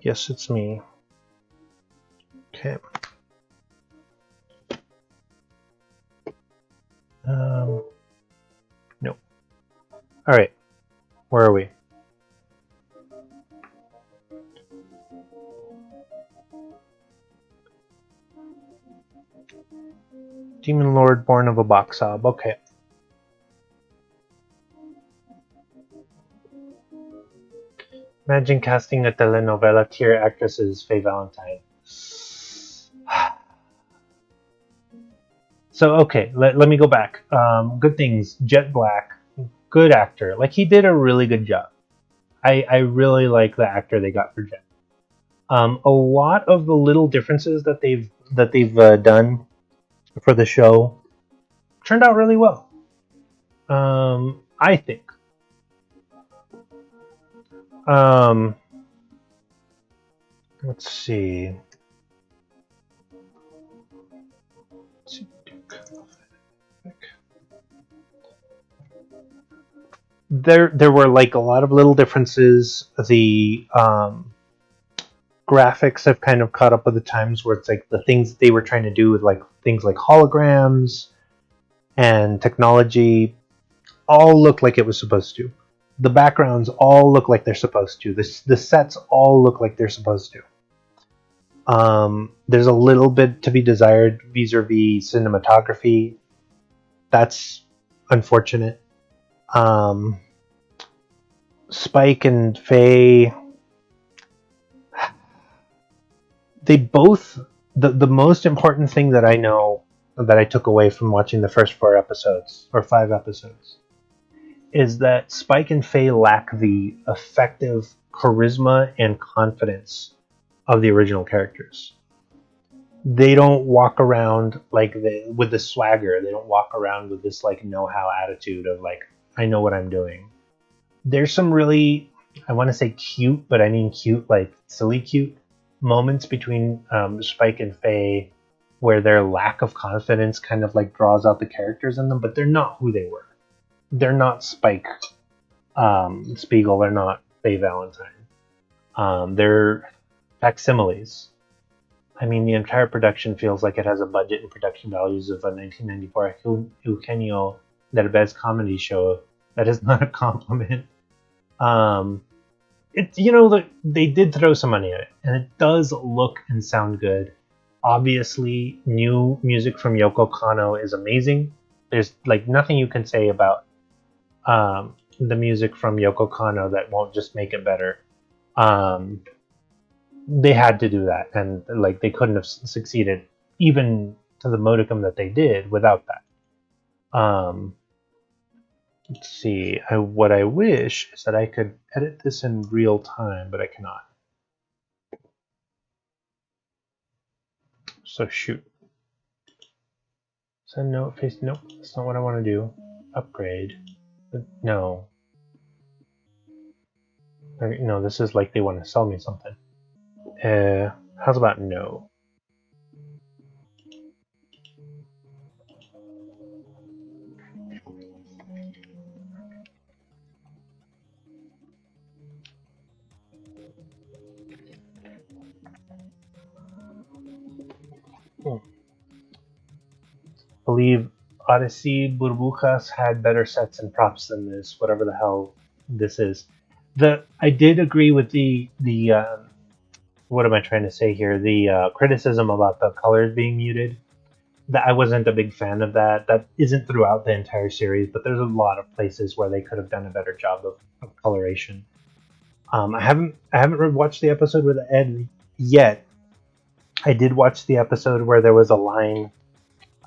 S1: Yes, it's me. Okay. Nope. All right. Where are we? Demon Lord born of a box sob. Okay. Imagine casting a telenovela tier actress as Faye Valentine. So, okay, let me go back. Good things. Jet Black, good actor. Like, he did a really good job. I really like the actor they got for Jet. A lot of the little differences that they've done for the show turned out really well. I think. Let's see. There were like a lot of little differences. The graphics have kind of caught up with the times where it's like the things they were trying to do with like things like holograms and technology all look like it was supposed to. The backgrounds all look like they're supposed to. The sets all look like they're supposed to. There's a little bit to be desired vis-a-vis cinematography. That's unfortunate. Spike and Faye, they both, the most important thing that I know that I took away from watching the first 4 episodes or 5 episodes is that Spike and Faye lack the effective charisma and confidence of the original characters. They don't walk around with the swagger. They don't walk around with this like know-how attitude of like, I know what I'm doing. There's some really, I want to say cute, but I mean cute, like silly cute moments between Spike and Faye where their lack of confidence kind of like draws out the characters in them, but they're not who they were. They're not Spike Spiegel. They're not Faye Valentine. They're facsimiles. I mean, the entire production feels like it has a budget and production values of a 1994 Eugenio Derbez comedy show. That is not a compliment. It's, you know, they did throw some money at it, and it does look and sound good. Obviously, new music from Yoko Kanno is amazing. There's like nothing you can say about the music from Yoko Kanno that won't just make it better. They had to do that, and like they couldn't have succeeded even to the modicum that they did without that. Let's see. What I wish is that I could edit this in real time, but I cannot. So shoot. Send note face. Nope, that's not what I want to do. Upgrade. No. No, this is like they want to sell me something. How's about no? Believe Odyssey Burbujas had better sets and props than this, whatever the hell this is. I did agree with the what am I trying to say here? The criticism about the colors being muted. That I wasn't a big fan of that. That isn't throughout the entire series, but there's a lot of places where they could have done a better job of coloration. I haven't watched the episode with Ed yet. I did watch the episode where there was a line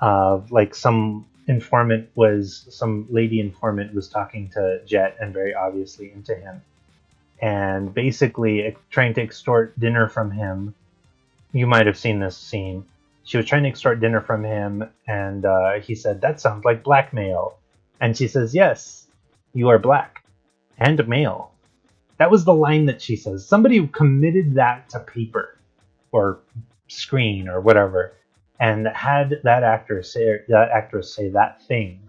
S1: of like some lady informant was talking to Jet and very obviously into him, and basically trying to extort dinner from him. You might have seen this scene. She was trying to extort dinner from him, and he said, "That sounds like blackmail." And she says, "Yes, you are black and male." That was the line that she says. Somebody committed that to paper or screen or whatever, and had that actress say that thing,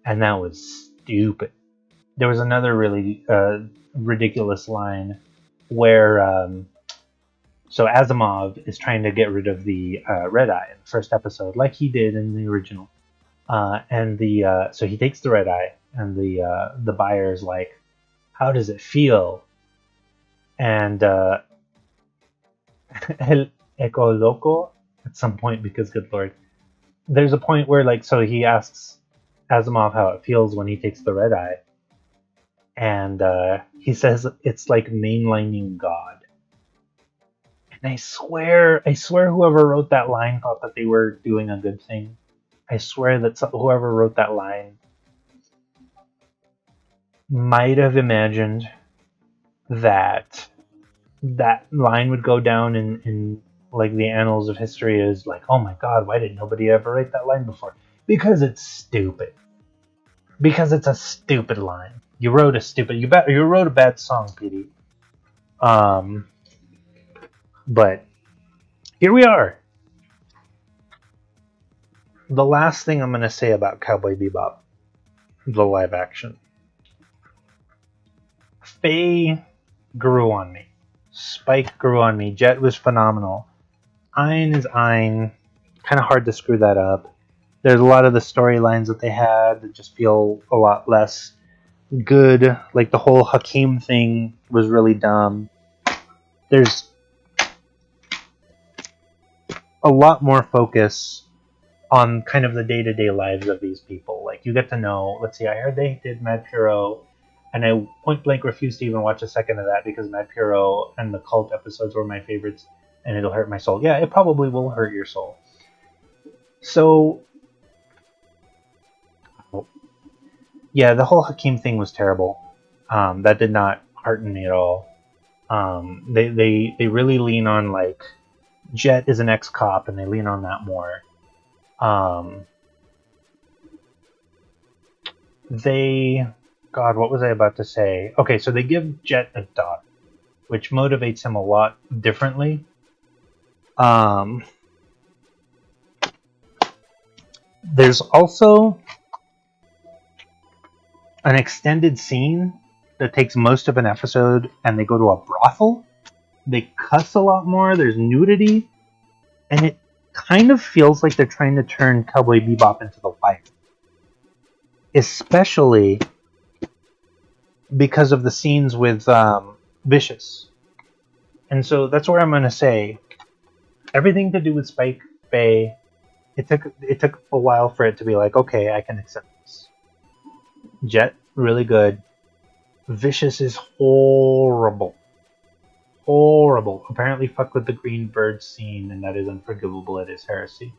S1: and that was stupid. There was another really ridiculous line where so Asimov is trying to get rid of the red eye in the first episode, like he did in the original, and so he takes the red eye, and the buyer's like, "How does it feel?" And El Eco Loco at some point, because good lord, there's a point where like, so he asks Asimov how it feels when he takes the red eye, and he says it's like mainlining God. And I swear whoever wrote that line thought that they were doing a good thing. I swear that whoever wrote that line might have imagined that that line would go down in like the annals of history as like, oh my god, why did nobody ever write that line before? Because it's stupid. Because it's a stupid line. You wrote a bad song, Petey. But here we are. The last thing I'm going to say about Cowboy Bebop, the live action. Faye grew on me. Spike grew on me. Jet was phenomenal. Ein is Ein. Kind of hard to screw that up. There's a lot of the storylines that they had that just feel a lot less good. Like the whole Hakim thing was really dumb. There's a lot more focus on kind of the day-to-day lives of these people. Like you get to know, let's see, I heard they did Mad Puro, and I point blank refused to even watch a second of that because Mad Puro and the cult episodes were my favorites, and it'll hurt my soul. Yeah, it probably will hurt your soul. So, yeah, the whole Hakim thing was terrible. That did not hearten me at all. They really lean on like Jet is an ex-cop, and they lean on that more. God, what was I about to say? Okay, so they give Jet a daughter, which motivates him a lot differently. There's also an extended scene that takes most of an episode, and they go to a brothel. They cuss a lot more. There's nudity, and it kind of feels like they're trying to turn Cowboy Bebop into The Wire, especially because of the scenes with Vicious. And so that's where I'm going to say everything to do with Spike Bay. It took a while for it to be like, okay, I can accept this. Jet, really good. Vicious is horrible. Horrible. Apparently fucked with the green bird scene, and that is unforgivable. It is heresy.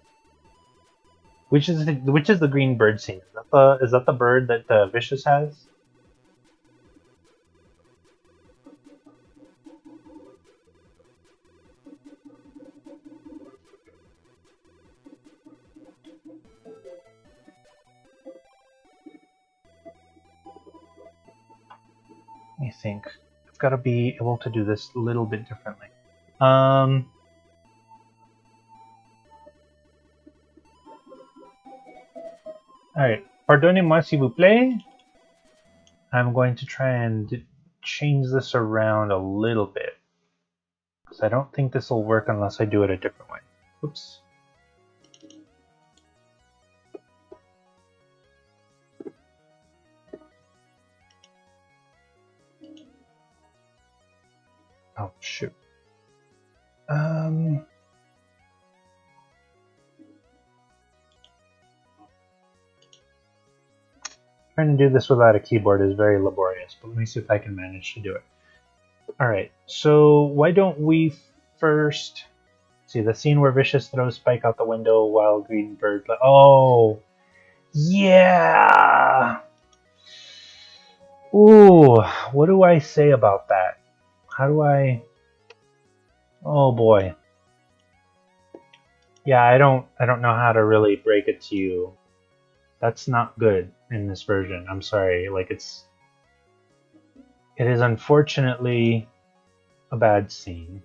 S1: Which is the green bird scene? Is that the bird that Vicious has? I think I've got to be able to do this a little bit differently. Alright, pardonnez-moi s'il vous plaît. I'm going to try and change this around a little bit, because I don't think this will work unless I do it a different way. Oops. Oh, shoot. Trying to do this without a keyboard is very laborious, but let me see if I can manage to do it. Alright, so why don't we first see the scene where Vicious throws Spike out the window while Green Bird... Oh! Yeah! Ooh, what do I say about that? How do I... Oh boy. Yeah, I don't know how to really break it to you. That's not good in this version. I'm sorry. Like, it is unfortunately a bad scene.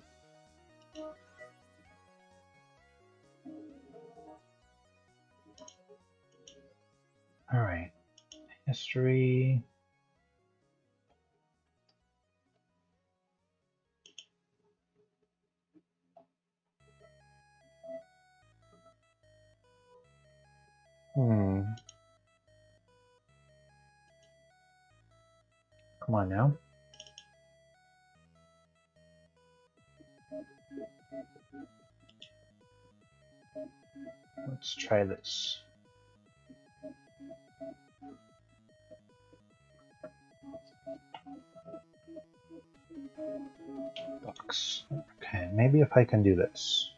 S1: All right. History. Come on now. Let's try this. Books. Okay, maybe if I can do this.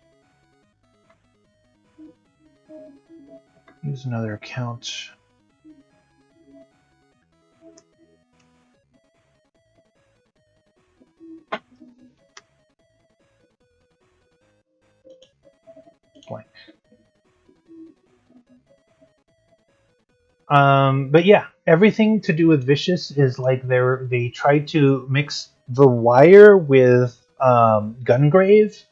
S1: Use another account. Blank. But yeah, everything to do with Vicious is like they tried to mix The Wire with Gungrave,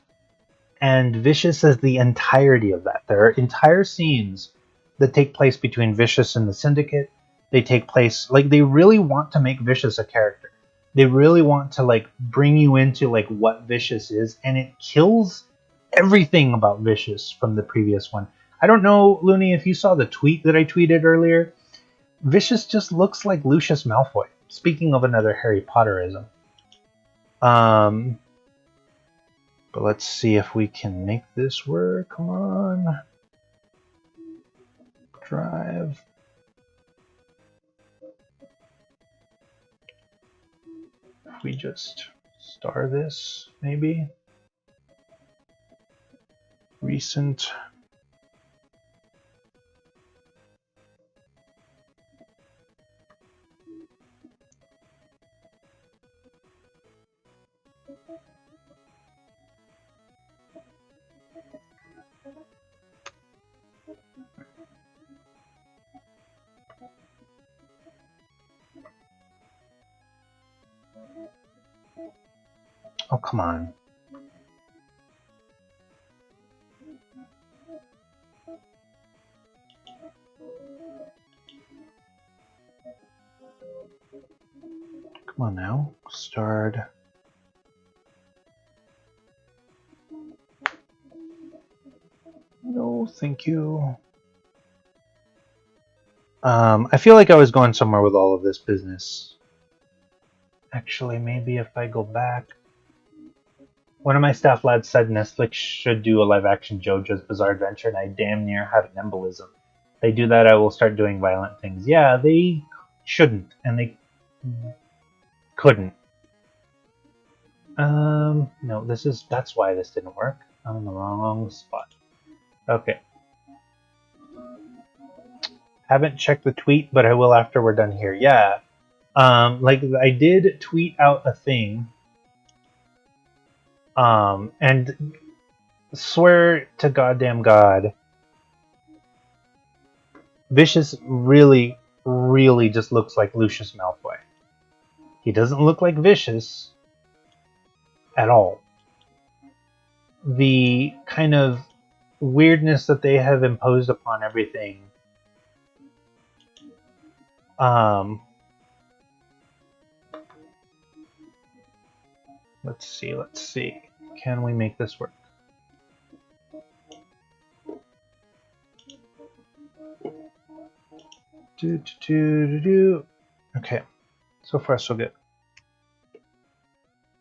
S1: and Vicious is the entirety of that. There are entire scenes that take place between Vicious and the Syndicate. They take place like they really want to make Vicious a character. They really want to like bring you into like what Vicious is, and it kills everything about Vicious from the previous one. I don't know, Looney, if you saw the tweet that I tweeted earlier. Vicious just looks like Lucius Malfoy. Speaking of another Harry Potterism. But let's see if we can make this work. Come on. Drive. If we just star this, maybe. Recent. Oh, come on. Come on now. Start. thank you. I feel like I was going somewhere with all of this business. Actually, maybe if I go back. One of my staff lads said Netflix should do a live-action JoJo's Bizarre Adventure, and I damn near had an embolism. If they do that, I will start doing violent things. Yeah, they shouldn't, and they couldn't. No, that's why this didn't work. I'm in the wrong spot. Okay. Haven't checked the tweet, but I will after we're done here. Yeah. Like I did tweet out a thing. And swear to goddamn God, Vicious really, really just looks like Lucius Malfoy. He doesn't look like Vicious at all. The kind of weirdness that they have imposed upon everything. Let's see. Can we make this work? Okay, so far so good.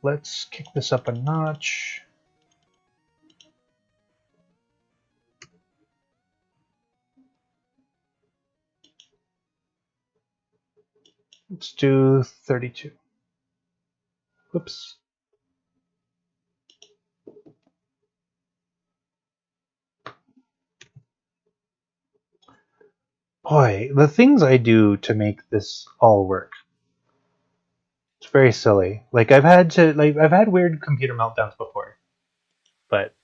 S1: Let's kick this up a notch. Let's do 32. Whoops. Boy, the things I do to make this all work. It's very silly. Like I've had weird computer meltdowns before. But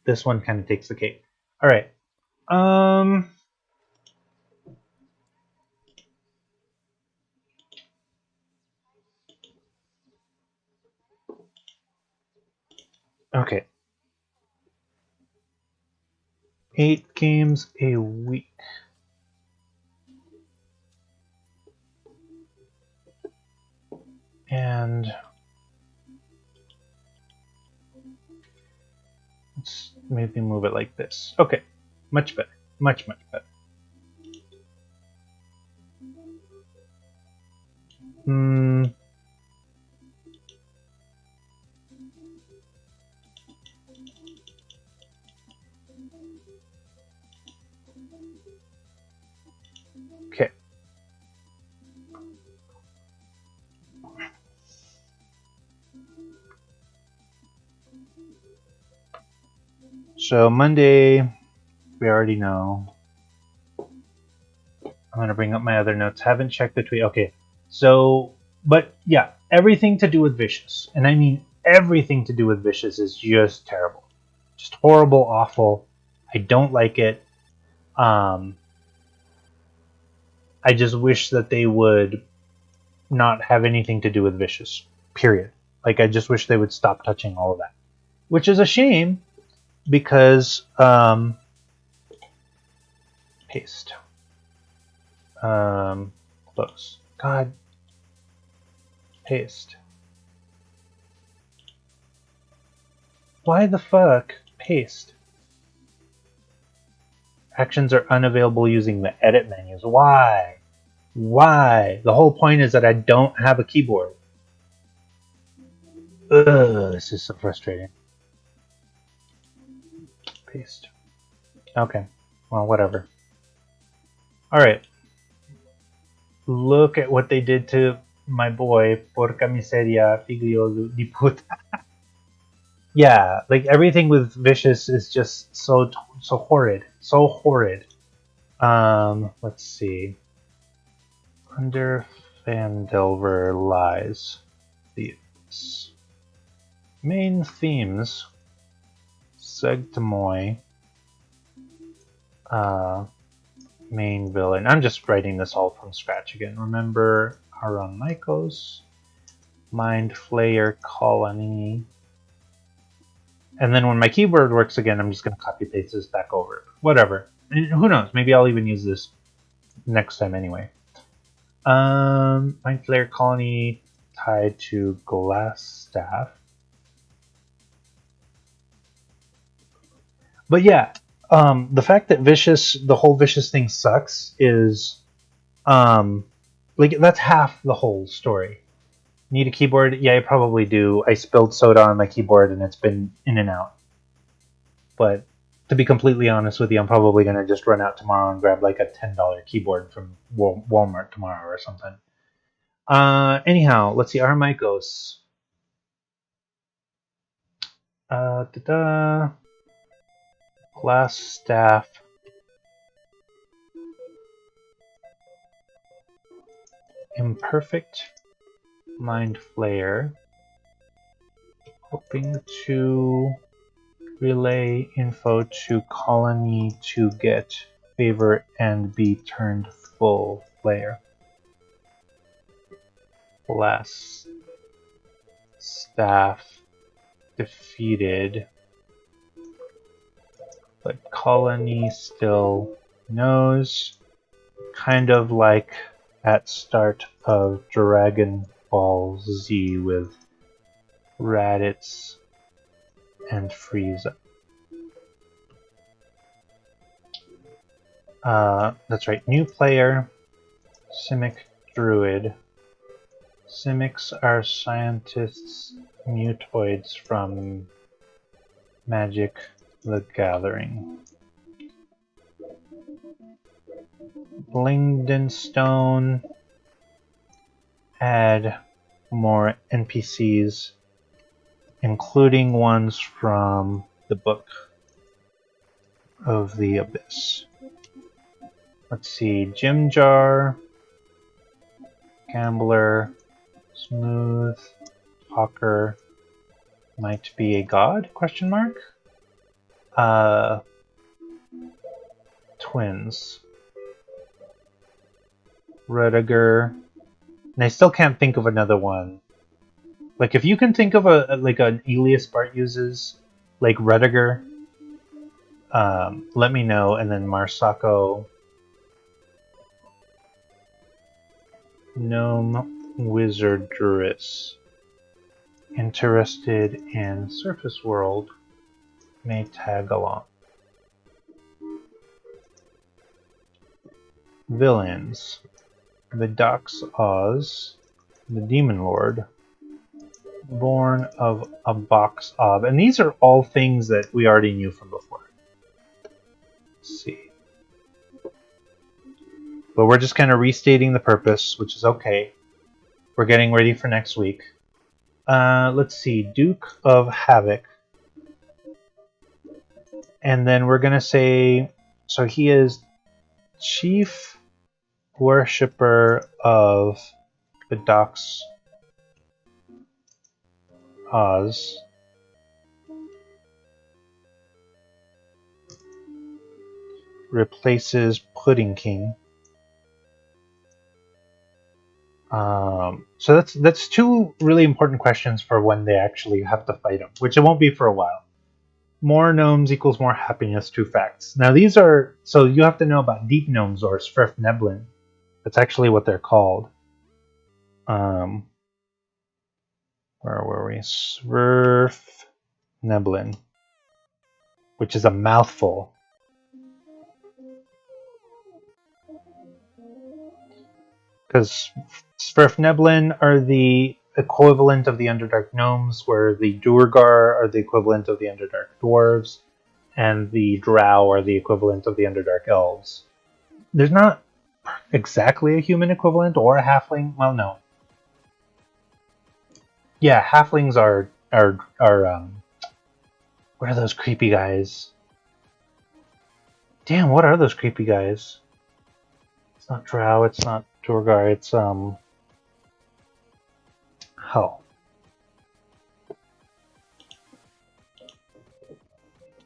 S1: this one kind of takes the cake. All right. Okay. 8 games a week. And let's maybe move it like this. Okay. Much better. Much better. Okay. So Monday, we already know. I'm going to bring up my other notes. Haven't checked the tweet. Okay. So, but yeah, everything to do with Vicious. And I mean everything to do with Vicious is just terrible. Just horrible, awful. I don't like it. I just wish that they would not have anything to do with Vicious. Period. Like, I just wish they would stop touching all of that. Which is a shame because, paste. Close. God. Paste. Why the fuck? Paste. Actions are unavailable using the edit menus. Why? Why? The whole point is that I don't have a keyboard. Ugh, this is so frustrating. Paste. Okay. Well, whatever. Alright. Look at what they did to my boy, Porca Miseria, Figlio di Puta. Yeah, like everything with Vicious is just so horrid. So horrid. Let's see. Under Fandelver lies. Thieves. Main themes. Segtamoy. Main villain. I'm just writing this all from scratch again. Remember Aron Mycos. Mind Flayer Colony. And then when my keyboard works again, I'm just going to copy paste this back over. Whatever. And who knows? Maybe I'll even use this next time anyway. Mind Flayer Colony tied to Glassstaff. But yeah, The fact that the whole vicious thing sucks is, like that's half the whole story. Need a keyboard? Yeah, I probably do. I spilled soda on my keyboard and it's been in and out. But to be completely honest with you, I'm probably gonna just run out tomorrow and grab like a $10 keyboard from Walmart tomorrow or something. Anyhow, let's see. Armicos. Glass staff. Imperfect mind flayer. Hoping to relay info to colony to get favor and be turned full flare. Glass staff defeated, but colony still knows, kind of like at start of Dragon Ball Z with Raditz and Frieza. That's right, new player, Simic Druid. Simics are scientists, mutoids from Magic the Gathering. Blingdenstone. Add more NPCs, including ones from the Book of the Abyss. Let's see, Jim Jar, Gambler, Smooth, Talker, might be a god? Question mark. Twins. Rudiger. And I still can't think of another one. Like, if you can think of an alias Bart uses, like Rudiger, let me know. And then Marsako, Gnome Wizardress. Interested in Surface World, may tag along. Villains. The Dox Oz, the Demon Lord, born of a box ob. And these are all things that we already knew from before. Let's see. But we're just kind of restating the purpose, which is okay. We're getting ready for next week. Let's see. Duke of Havoc. And then we're going to say, so he is Chief Worshipper of the Dox Oz. Replaces Pudding King. So that's two really important questions for when they actually have to fight him, which it won't be for a while. More gnomes equals more happiness, two facts. Now these are, so you have to know about deep gnomes or Sverfneblin. That's actually what they're called. Where were we? Sverfneblin, which is a mouthful. Because Sverfneblin are the equivalent of the Underdark Gnomes, where the Duergar are the equivalent of the Underdark Dwarves, and the Drow are the equivalent of the Underdark Elves. There's not exactly a human equivalent or a halfling. Well, no. Yeah, halflings are what are those creepy guys? Damn, what are those creepy guys? It's not Drow, it's not Duergar, it's hell.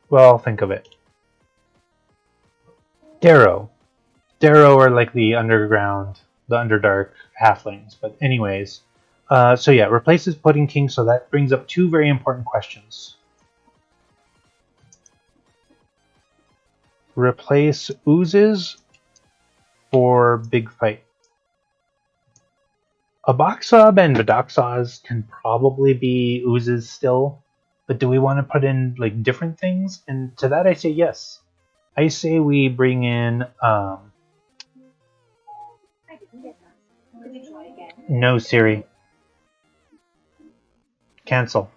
S1: Well, I'll think of it. Darrow. Darrow are like the underground, the Underdark halflings. But anyways, so yeah, replaces Pudding King, so that brings up two very important questions. Replace oozes for big fight. A Boxob and Vidoxoz can probably be oozes still, but do we want to put in like different things? And to that I say yes. I say we bring in no, Siri. Cancel.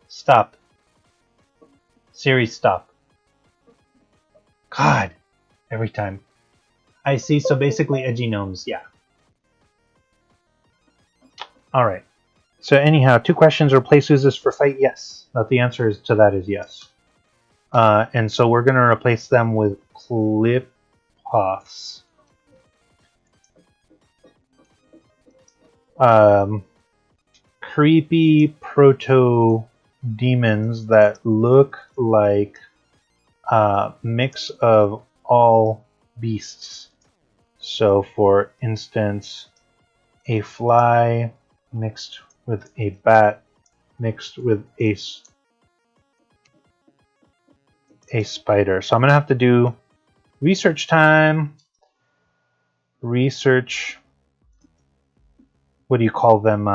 S1: Stop. Siri, stop. God, every time. I see, so basically edgy gnomes, yeah. Alright. So anyhow, 2 questions. Replace Uzis for fight? Yes. The answer to that is yes. And so we're going to replace them with Clipoths. Creepy proto-demons that look like a mix of all beasts. So for instance, a fly mixed with a bat mixed with a spider. So I'm going to have to do research time. Research, what do you call them?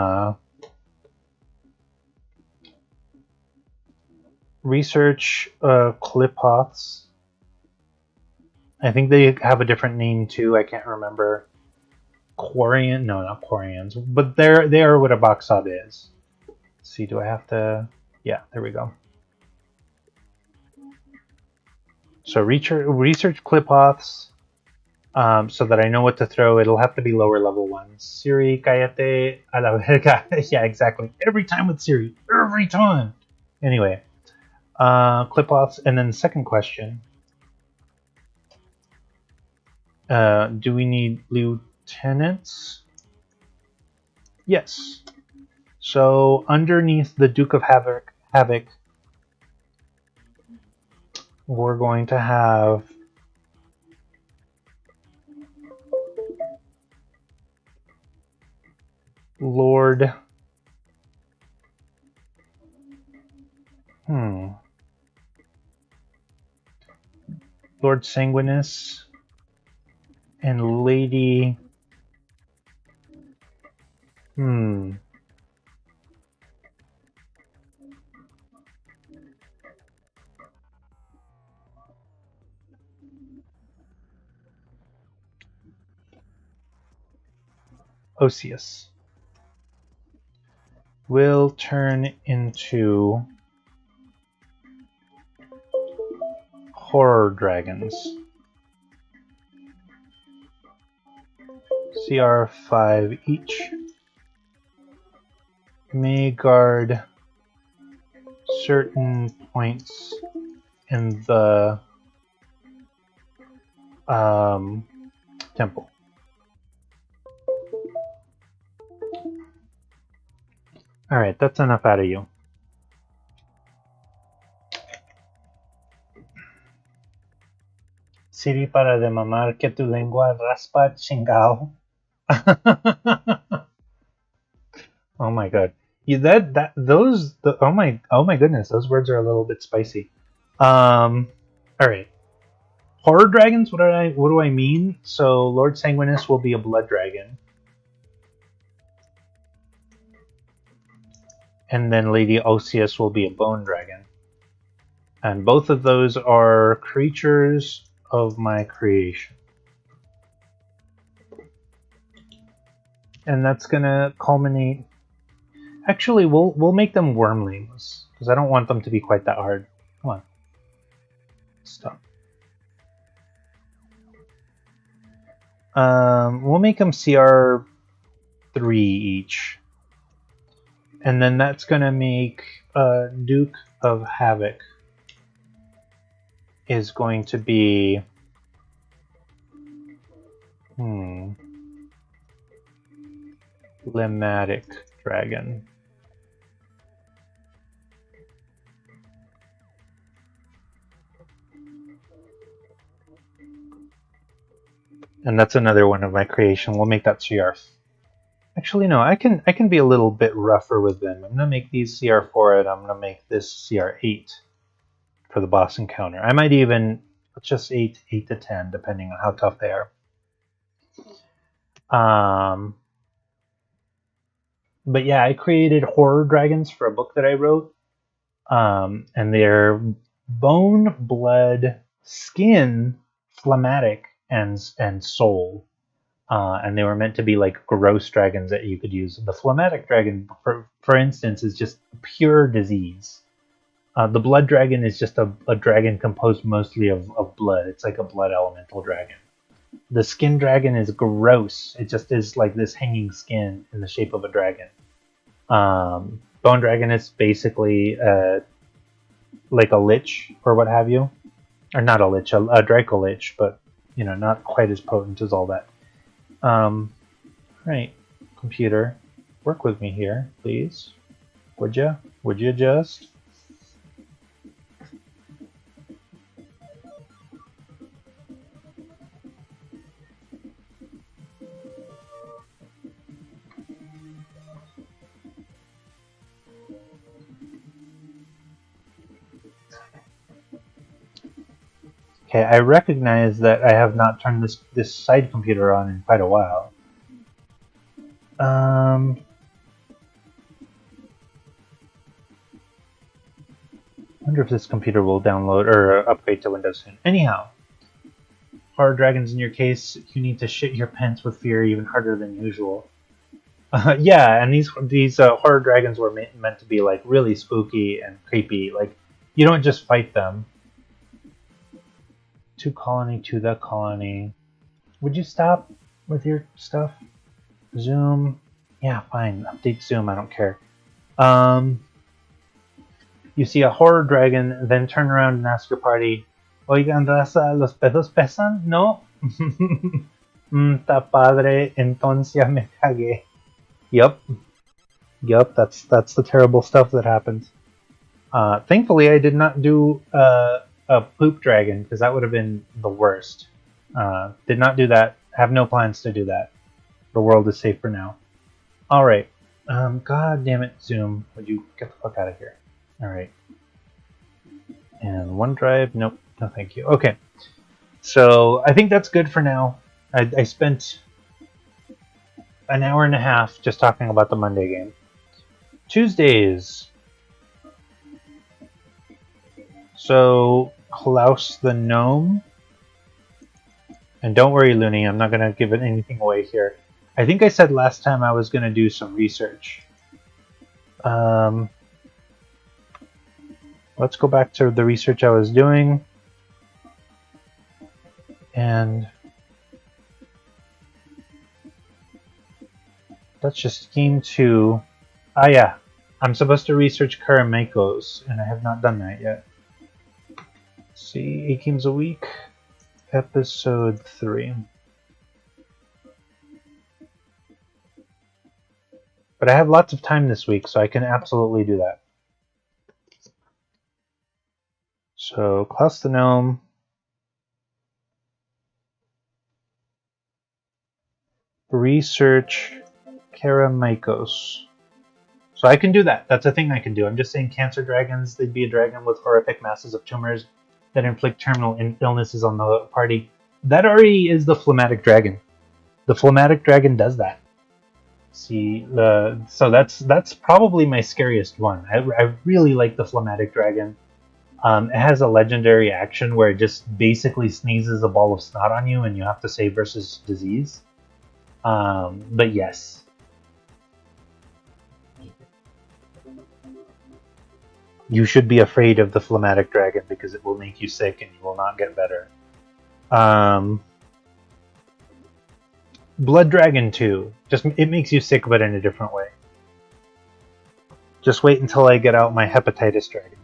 S1: Research Clipoths. I think they have a different name too. I can't remember. Quarian? No, not Quarians. But they are what a boxod is. Let's see, do I have to? Yeah, there we go. So research Clipoths, so that I know what to throw. It'll have to be lower level ones. Siri, cállate a la verga. Yeah, exactly. Every time with Siri. Every time. Anyway, Clipoths, and then the second question. Do we need lieutenants? Yes. So underneath the Duke of Havoc, we're going to have Lord. Lord Sanguinus and Lady. Osius will turn into horror dragons. CR5 each. May guard certain points in the temple. Alright, that's enough out of you. Siri, para de mamar que tu lengua raspa chingao. Oh my god. Oh my goodness, those words are a little bit spicy. Alright. Horror dragons, what do I mean? So Lord Sanguinus will be a blood dragon. And then Lady Osius will be a bone dragon. And both of those are creatures of my creation. And that's gonna culminate. Actually, we'll make them wormlings, because I don't want them to be quite that hard. Come on. Stop. We'll make them CR3 each. And then that's gonna make Duke of Havoc is going to be Limmatic Dragon. And that's another one of my creation. We'll make that CR. Actually, no, I can be a little bit rougher with them. I'm gonna make these CR4 and I'm gonna make this CR8 for the boss encounter. I might even just 8 to 10, depending on how tough they are. But yeah, I created horror dragons for a book that I wrote. And they're bone, blood, skin, phlegmatic, and soul. And they were meant to be like gross dragons that you could use. The phlegmatic dragon, for instance, is just pure disease. The blood dragon is just a dragon composed mostly of blood. It's like a blood elemental dragon. The skin dragon is gross. It just is like this hanging skin in the shape of a dragon. Bone dragon is basically like a lich or what have you, or not a lich, a Draco lich, but not quite as potent as all that. Right, computer, work with me here, please. Would you? Would you just? Okay, I recognize that I have not turned this side computer on in quite a while. Wonder if this computer will download or upgrade to Windows soon. Anyhow, horror dragons in your case, you need to shit your pants with fear even harder than usual. Yeah, and these horror dragons were meant to be like really spooky and creepy. Like you don't just fight them. To colony, to the colony. Would you stop with your stuff? Zoom. Yeah, fine. Update Zoom. I don't care. You see a horror dragon, then turn around and ask your party, Oigan, raza, ¿los pedos pesan? No? Ta padre, entonces me cagué. Yup, that's the terrible stuff that happens. Thankfully, I did not do a poop dragon, because that would have been the worst. Did not do that. Have no plans to do that. The world is safe for now. Alright. God damn it, Zoom. Would you get the fuck out of here? Alright. And OneDrive, nope, no thank you. Okay. So, I think that's good for now. I spent an hour and a half just talking about the Monday game. Tuesdays. So, Klaus the Gnome. And don't worry, Looney, I'm not going to give anything away here. I think I said last time I was going to do some research. Let's go back to the research I was doing. And let's just scheme to... Ah, yeah. I'm supposed to research Karameikos, and I have not done that yet. Let's see, 8 games a week. Episode 3. But I have lots of time this week, so I can absolutely do that. So, Klaus the Gnome. Research Karameikos. So I can do that. That's a thing I can do. I'm just saying cancer dragons, they'd be a dragon with horrific masses of tumors that inflict terminal illnesses on the party. That already is the phlegmatic dragon. The phlegmatic dragon does that. See, so that's probably my scariest one. I really like the phlegmatic dragon. It has a legendary action where it just basically sneezes a ball of snot on you and you have to save versus disease. But yes. You should be afraid of the phlegmatic dragon because it will make you sick and you will not get better. Blood Dragon 2. It makes you sick, but in a different way. Just wait until I get out my hepatitis dragon.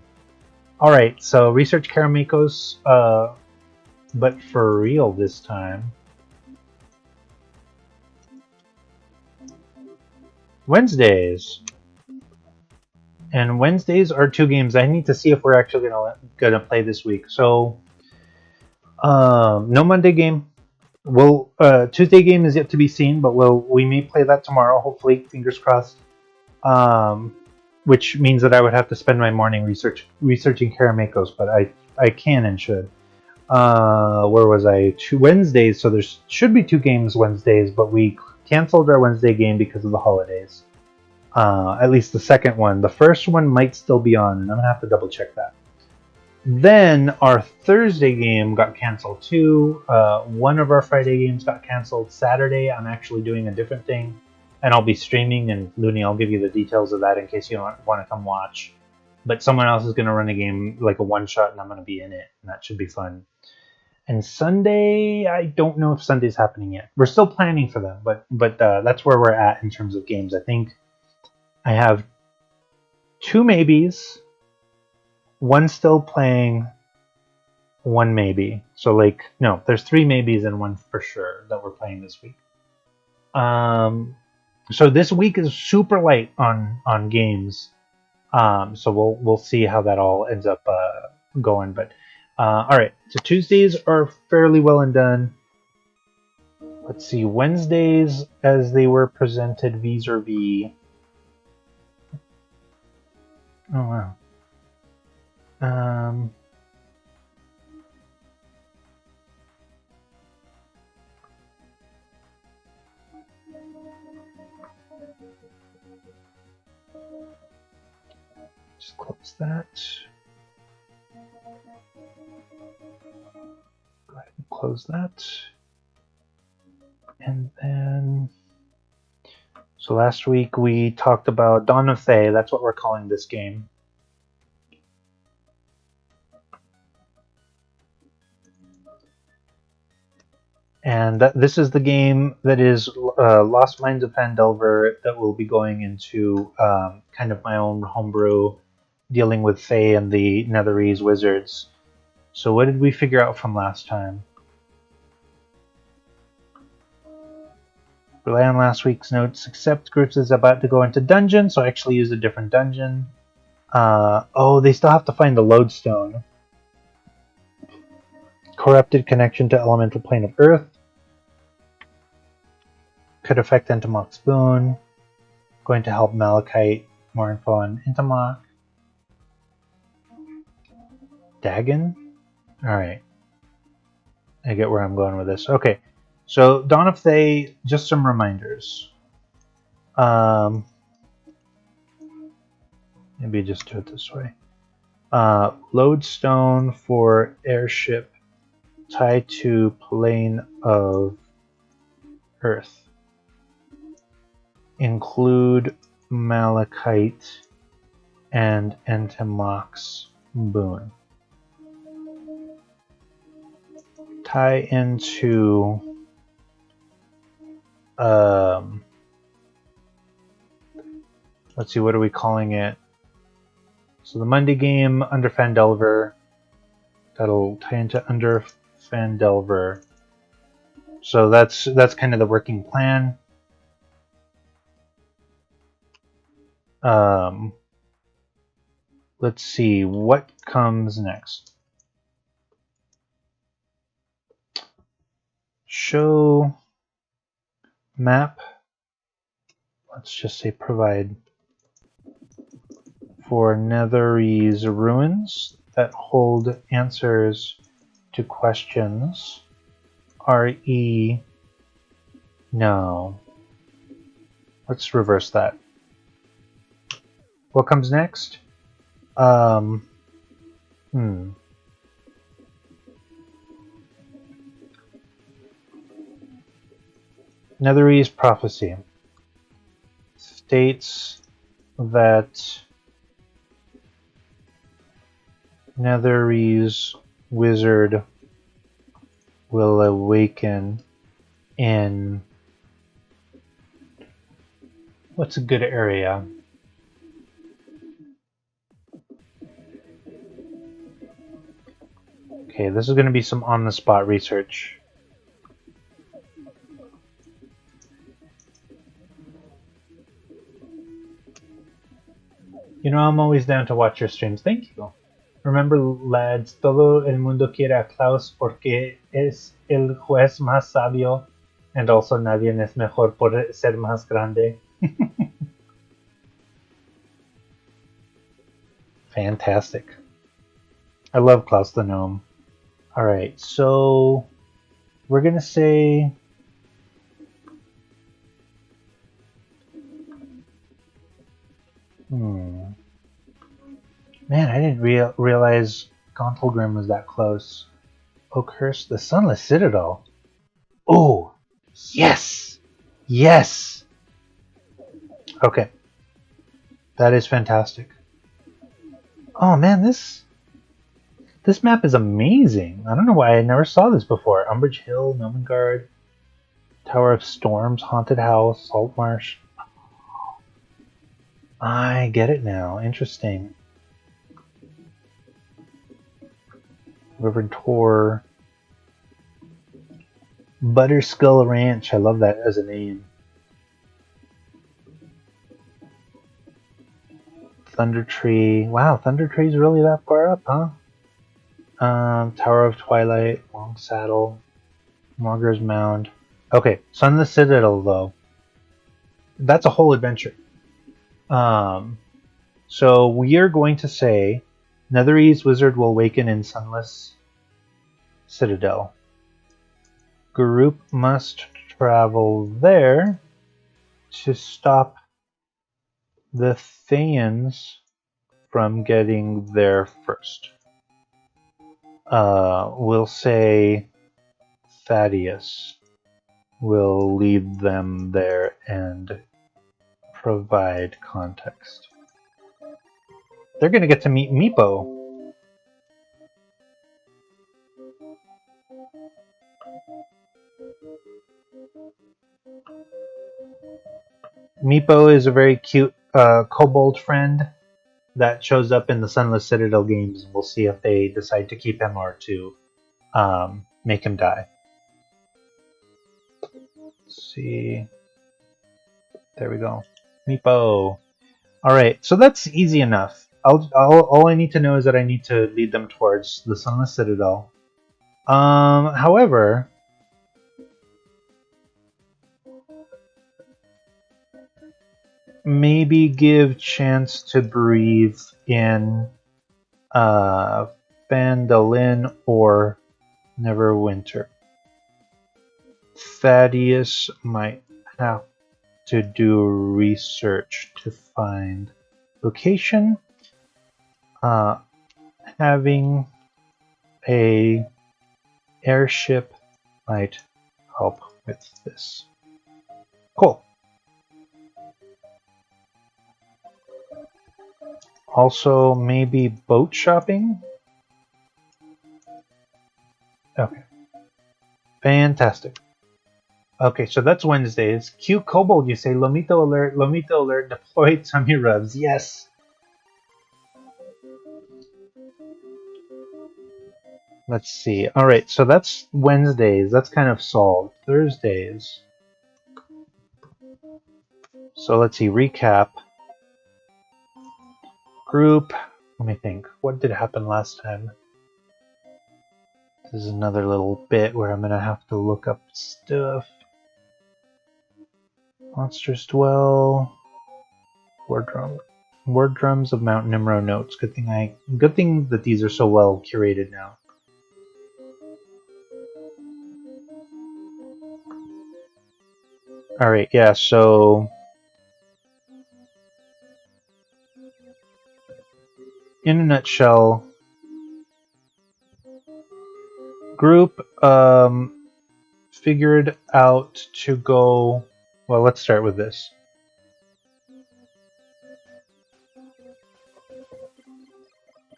S1: Alright, so research Karameikos, but for real this time. Wednesdays. And Wednesdays are 2 games. I need to see if we're actually gonna play this week. So, no Monday game. Tuesday game is yet to be seen, but we may play that tomorrow. Hopefully, fingers crossed. Which means that I would have to spend my morning researching Karameikos, but I can and should. Where was I? 2 Wednesdays. So there should be 2 games Wednesdays, but we canceled our Wednesday game because of the holidays. At least the second one. The first one might still be on, and I'm gonna have to double check that. Then our Thursday game got canceled too. One of our Friday games got canceled. Saturday, I'm actually doing a different thing, and I'll be streaming. And Looney, I'll give you the details of that in case you want to come watch. But someone else is going to run a game, like a one-shot, and I'm going to be in it, and that should be fun. And Sunday, I don't know if Sunday's happening yet. We're still planning for them, but that's where we're at in terms of games. I think I have 2 maybes, 1 still playing, 1 maybe. So like, no, there's 3 maybes and 1 for sure that we're playing this week. So this week is super light on games. So we'll see how that all ends up going. But all right, so Tuesdays are fairly well and done. Let's see, Wednesdays as they were presented vis-a-vis. Oh wow. Just close that. Go ahead and close that. And then, so last week we talked about Dawn of Thay. That's what we're calling this game. And this is the game that is Lost Mines of Phandelver that will be going into kind of my own homebrew, dealing with Thay and the Netherese wizards. So what did we figure out from last time? Rely on last week's notes. Except Grips is about to go into dungeon, so I actually use a different dungeon. Oh, they still have to find the lodestone. Corrupted connection to elemental plane of Earth. Could affect Entomoc's boon. Going to help Malachite. More info on Entomoc. Dagon? Alright. I get where I'm going with this. Okay. So, Dawn of Thay, just some reminders. Maybe just do it this way. Lodestone for airship tied to plane of Earth. Include Malachite and Entomoc's boon. Tie into let's see, what are we calling it? So the Monday game under Phandelver, that'll tie into under Phandelver. So that's kind of the working plan. Let's see what comes next. Show map. Let's just say provide for Netherese ruins that hold answers to questions. RE. No. Let's reverse that. What comes next? Netherese prophecy states that Netherese wizard will awaken in what's a good area? Okay, this is going to be some on-the-spot research. You know, I'm always down to watch your streams. Thank you. Remember, lads, todo el mundo quiere a Klaus porque es el juez más sabio, and also nadie es mejor por ser más grande. Fantastic. I love Klaus the Gnome. Alright, so we're going to say Man, I didn't realize Gauntlgrim was that close. Oakhurst, the Sunless Citadel. Oh, yes! Yes! Okay, that is fantastic. Oh man, this map is amazing. I don't know why I never saw this before. Umbridge Hill, Gnomengard, Tower of Storms, Haunted House, Saltmarsh. I get it now. Interesting. River Tor. Butterskull Ranch. I love that as a name. Thunder Tree. Wow, Thunder Tree's really that far up, huh? Tower of Twilight, Long Saddle, Mogger's Mound. Okay, Sunless Citadel though. That's a whole adventure. So we are going to say Netherese Wizard will awaken in Sunless Citadel. Group must travel there to stop the Thayans from getting there first. We'll say Thaddeus will lead them there and provide context. They're going to get to meet Meepo. Meepo is a very cute kobold friend that shows up in the Sunless Citadel games. We'll see if they decide to keep him or to make him die. Let's see. There we go. Meepo. Alright, so that's easy enough. All I need to know is that I need to lead them towards the Sunless Citadel. However, maybe give chance to breathe in Phandalin or Neverwinter. Thaddeus might have to do research to find location. Having a airship might help with this. Cool. Also, maybe boat shopping? Okay. Fantastic. Okay, so that's Wednesdays. Cute Kobold, you say, Lomito alert, deploy tummy rubs. Yes! Let's see. Alright, so that's Wednesdays. That's kind of solved. Thursdays. So let's see, recap. Group. Let me think. What did happen last time? This is another little bit where I'm gonna have to look up stuff. Monsters Dwell. Word drums of Mount Nimro notes. Good thing that these are so well curated now. Alright, yeah, so in a nutshell, group figured out to go. Well, let's start with this.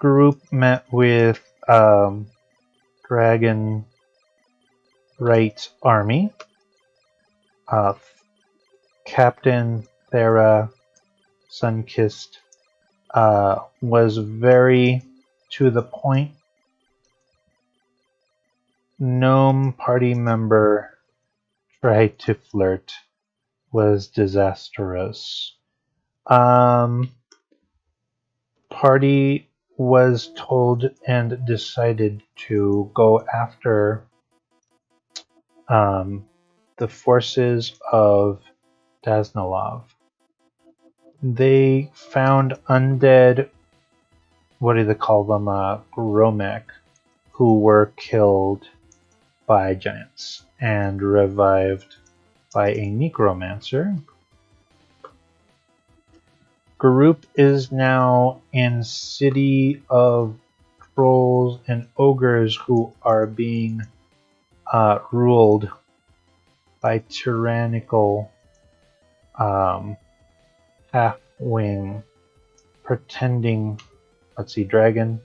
S1: Group met with Dragon Right Army. Captain Thera Sunkissed was very to the point. Gnome party member tried to flirt, was disastrous. Party was told and decided to go after the forces of Daznalov. They found undead, what do they call them, Gromek, who were killed by giants and revived by a necromancer. Group is now in City of Trolls and Ogres who are being ruled by tyrannical half-wing pretending, let's see, dragon,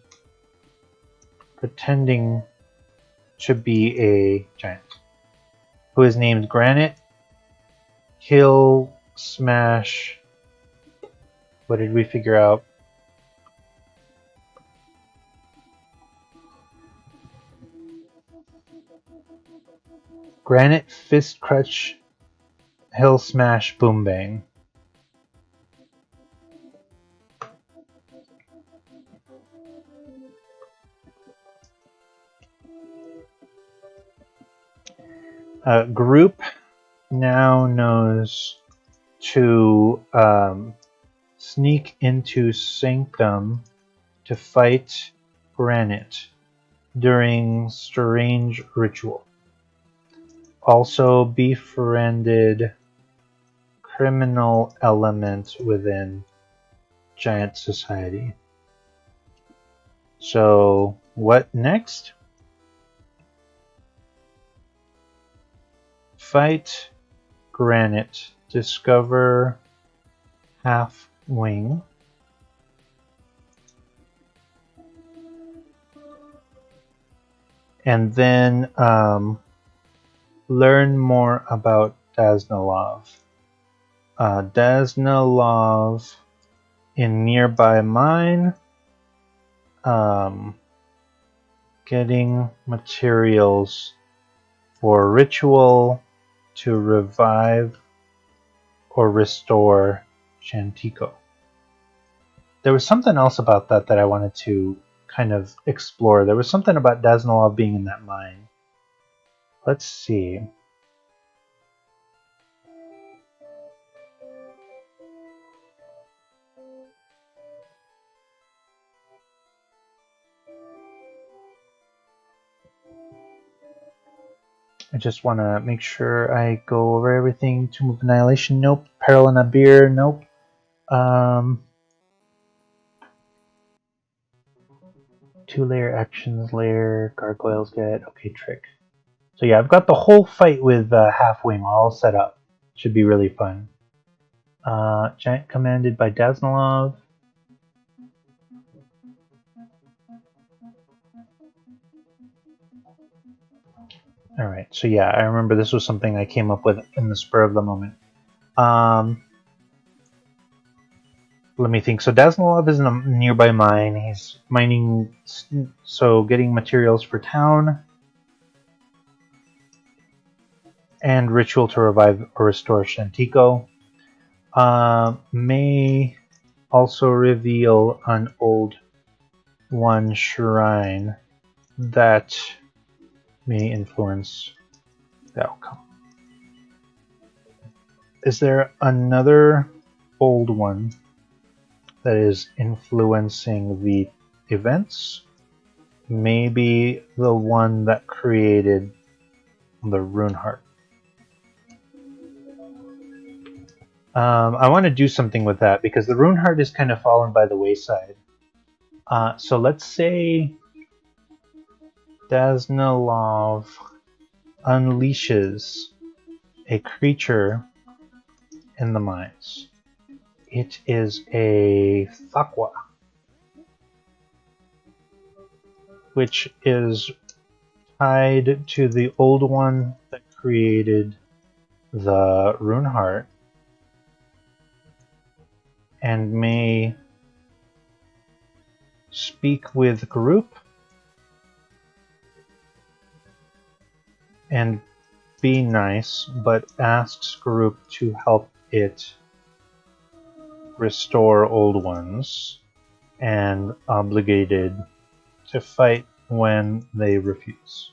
S1: pretending to be a giant, who is named Granite, Kill, Smash, what did we figure out? Granite, Fist Crutch, Hill Smash, Boom Bang. Group now knows to sneak into Sanctum to fight Granite during Strange Ritual. Also befriended criminal element within Giant Society. So what next? Fight Granite, discover Half-Wing, and then learn more about Daznalov. Daznalov in nearby mine, getting materials for ritual to revive or restore Shantico. There was something else about that I wanted to kind of explore. There was something about Daznalov being in that mine. Let's see. I just want to make sure I go over everything. Tomb of Annihilation, nope. Peril in a Beer, nope. Two-layer actions layer, gargoyles get, okay, trick. So yeah, I've got the whole fight with Half-Wing all set up. Should be really fun. Giant commanded by Daznalov. Alright, so yeah, I remember this was something I came up with in the spur of the moment. Let me think. So Daznalov is in a nearby mine. He's mining, so getting materials for town. And ritual to revive or restore Shantico. May also reveal an old one shrine that may influence the outcome. Is there another old one that is influencing the events? Maybe the one that created the Rune Heart. I want to do something with that because the Rune Heart is kind of fallen by the wayside. So let's say Daznalov unleashes a creature in the mines. It is a Thakwa, which is tied to the old one that created the Rune Heart and may speak with group and be nice, but asks group to help it restore old ones and obligated to fight when they refuse.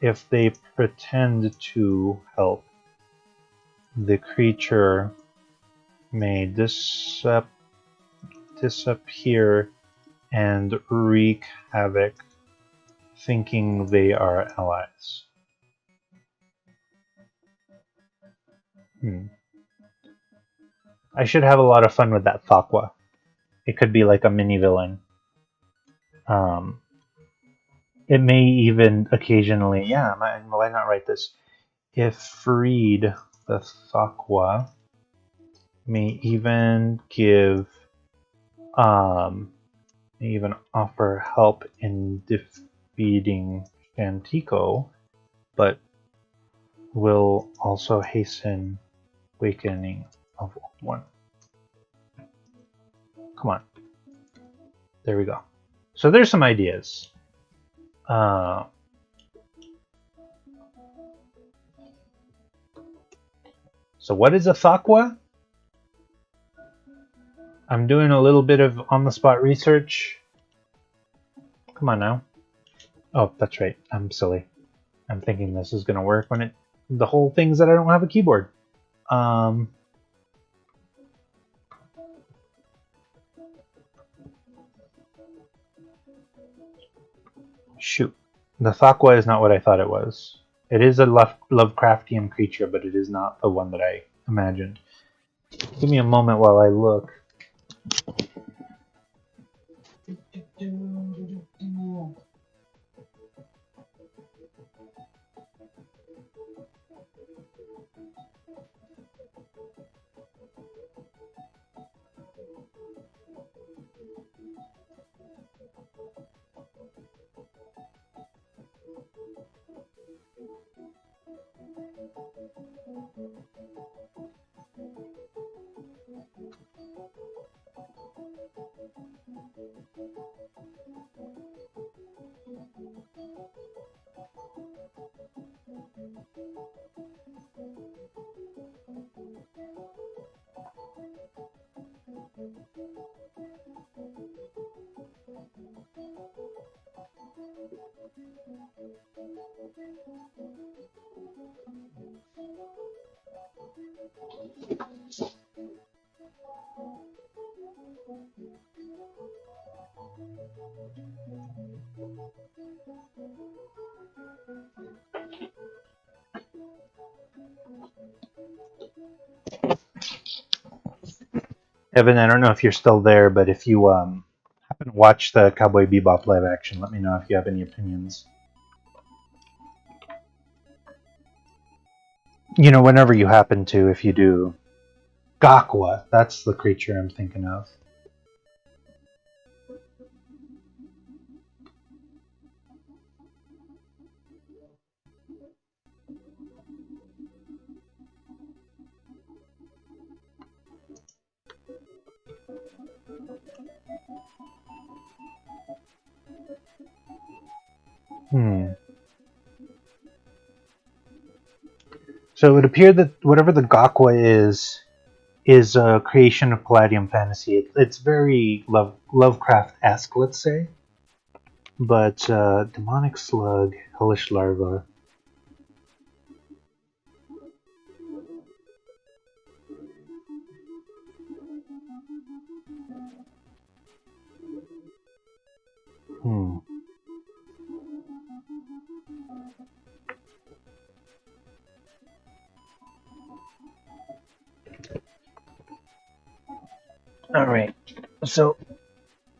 S1: If they pretend to help, the creature may disappear and wreak havoc, thinking they are allies. I should have a lot of fun with that Thakwa. It could be like a mini villain. It may even occasionally, yeah, why not write this? If freed, the Thakwa may even give, may even offer help in defeating Shantico, but will also hasten awakening of one. Come on. There we go. So there's some ideas. So what is a Thakwa? I'm doing a little bit of on-the-spot research. Come on now. Oh, that's right. I'm silly. I'm thinking this is going to work when the whole thing's that I don't have a keyboard. Shoot. The Thakwa is not what I thought it was. It is a Lovecraftian creature, but it is not the one that I imagined. Give me a moment while I look. Evan, I don't know if you're still there, but if you happen to watch the Cowboy Bebop live action, let me know if you have any opinions. You know, whenever you happen to, if you do. Gakwa, that's the creature I'm thinking of. So it would appear that whatever the Gakwa is a creation of Palladium fantasy. It's very Lovecraft-esque, let's say. But demonic slug, hellish larva. All right, so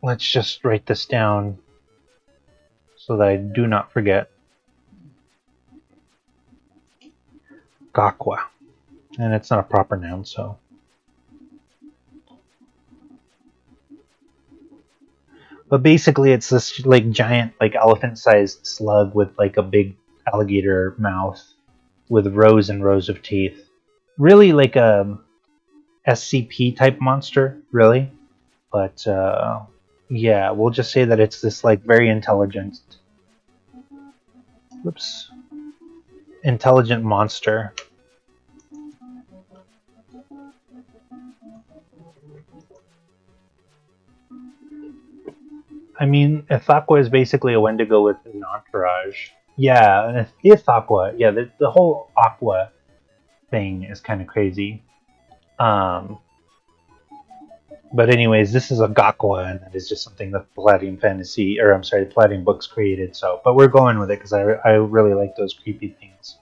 S1: let's just write this down so that I do not forget. Gakwa, and it's not a proper noun, so. But basically, it's this like giant, like elephant-sized slug with like a big alligator mouth with rows and rows of teeth. Really like a SCP type monster, really. But yeah, we'll just say that it's this like very intelligent, intelligent monster. I mean, Ithaqua is basically a Wendigo with an entourage. Yeah, Ithaqua. Yeah, the whole Aqua thing is kind of crazy. But anyways, this is a Gakwa, and that is just something that Palladium Fantasy, or I'm sorry, Palladium Books created. So, but we're going with it because I really like those creepy things.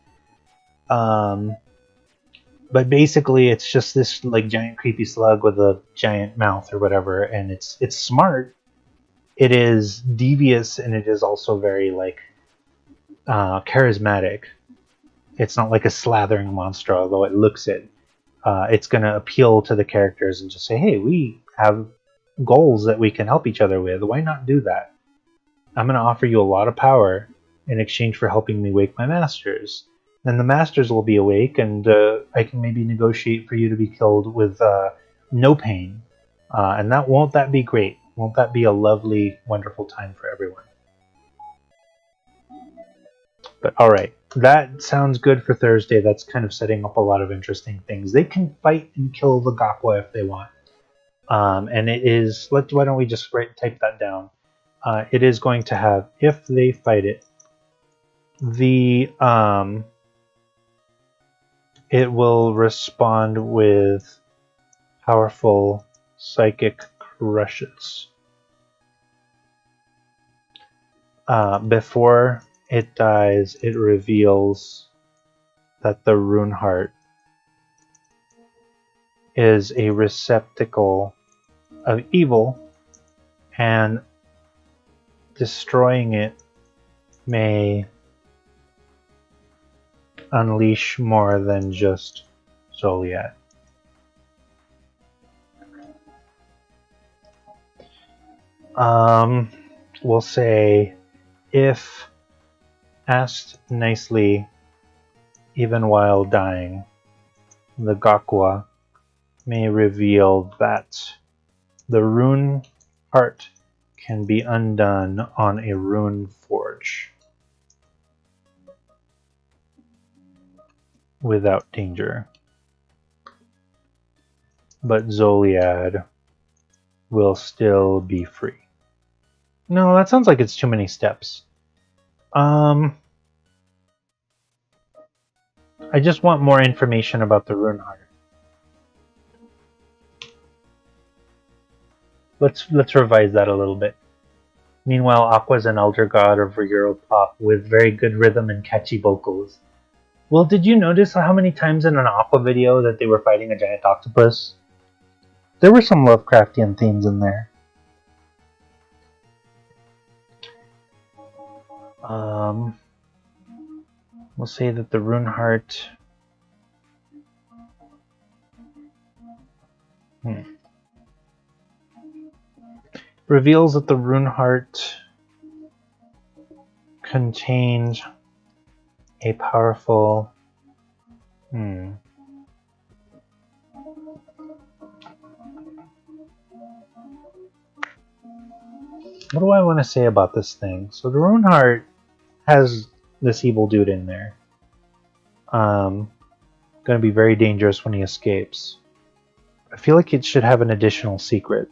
S1: But basically, it's just this like giant creepy slug with a giant mouth or whatever, and it's smart. It is devious, and it is also very like charismatic. It's not like a slathering monster, although it looks it. It's going to appeal to the characters and just say, "Hey, we have goals that we can help each other with. Why not do that? I'm going to offer you a lot of power in exchange for helping me wake my masters. Then the masters will be awake, and I can maybe negotiate for you to be killed with no pain. And won't that be great? Won't that be a lovely, wonderful time for everyone?" But all right, that sounds good for Thursday. That's kind of setting up a lot of interesting things. They can fight and kill the Gakwa if they want. And it is. Why don't we just type that down? It is going to have, if they fight it, the it will respond with powerful psychic crushes. Before it dies, it reveals that the rune heart is a receptacle of evil, and destroying it may unleash more than just Zoliat. We'll say, if asked nicely, even while dying, the Gakwa may reveal that the rune heart can be undone on a rune forge without danger. But Zoliad will still be free. No, that sounds like it's too many steps. I just want more information about the rune heart. Let's revise that a little bit. Meanwhile, Aqua's an elder god of Euro pop with very good rhythm and catchy vocals. Well, did you notice how many times in an Aqua video that they were fighting a giant octopus? There were some Lovecraftian themes in there. We'll say that the rune heart reveals that the rune heart contains a powerful What do I want to say about this thing? So the rune heart has this evil dude in there. Going to be very dangerous when he escapes. I feel like it should have an additional secret.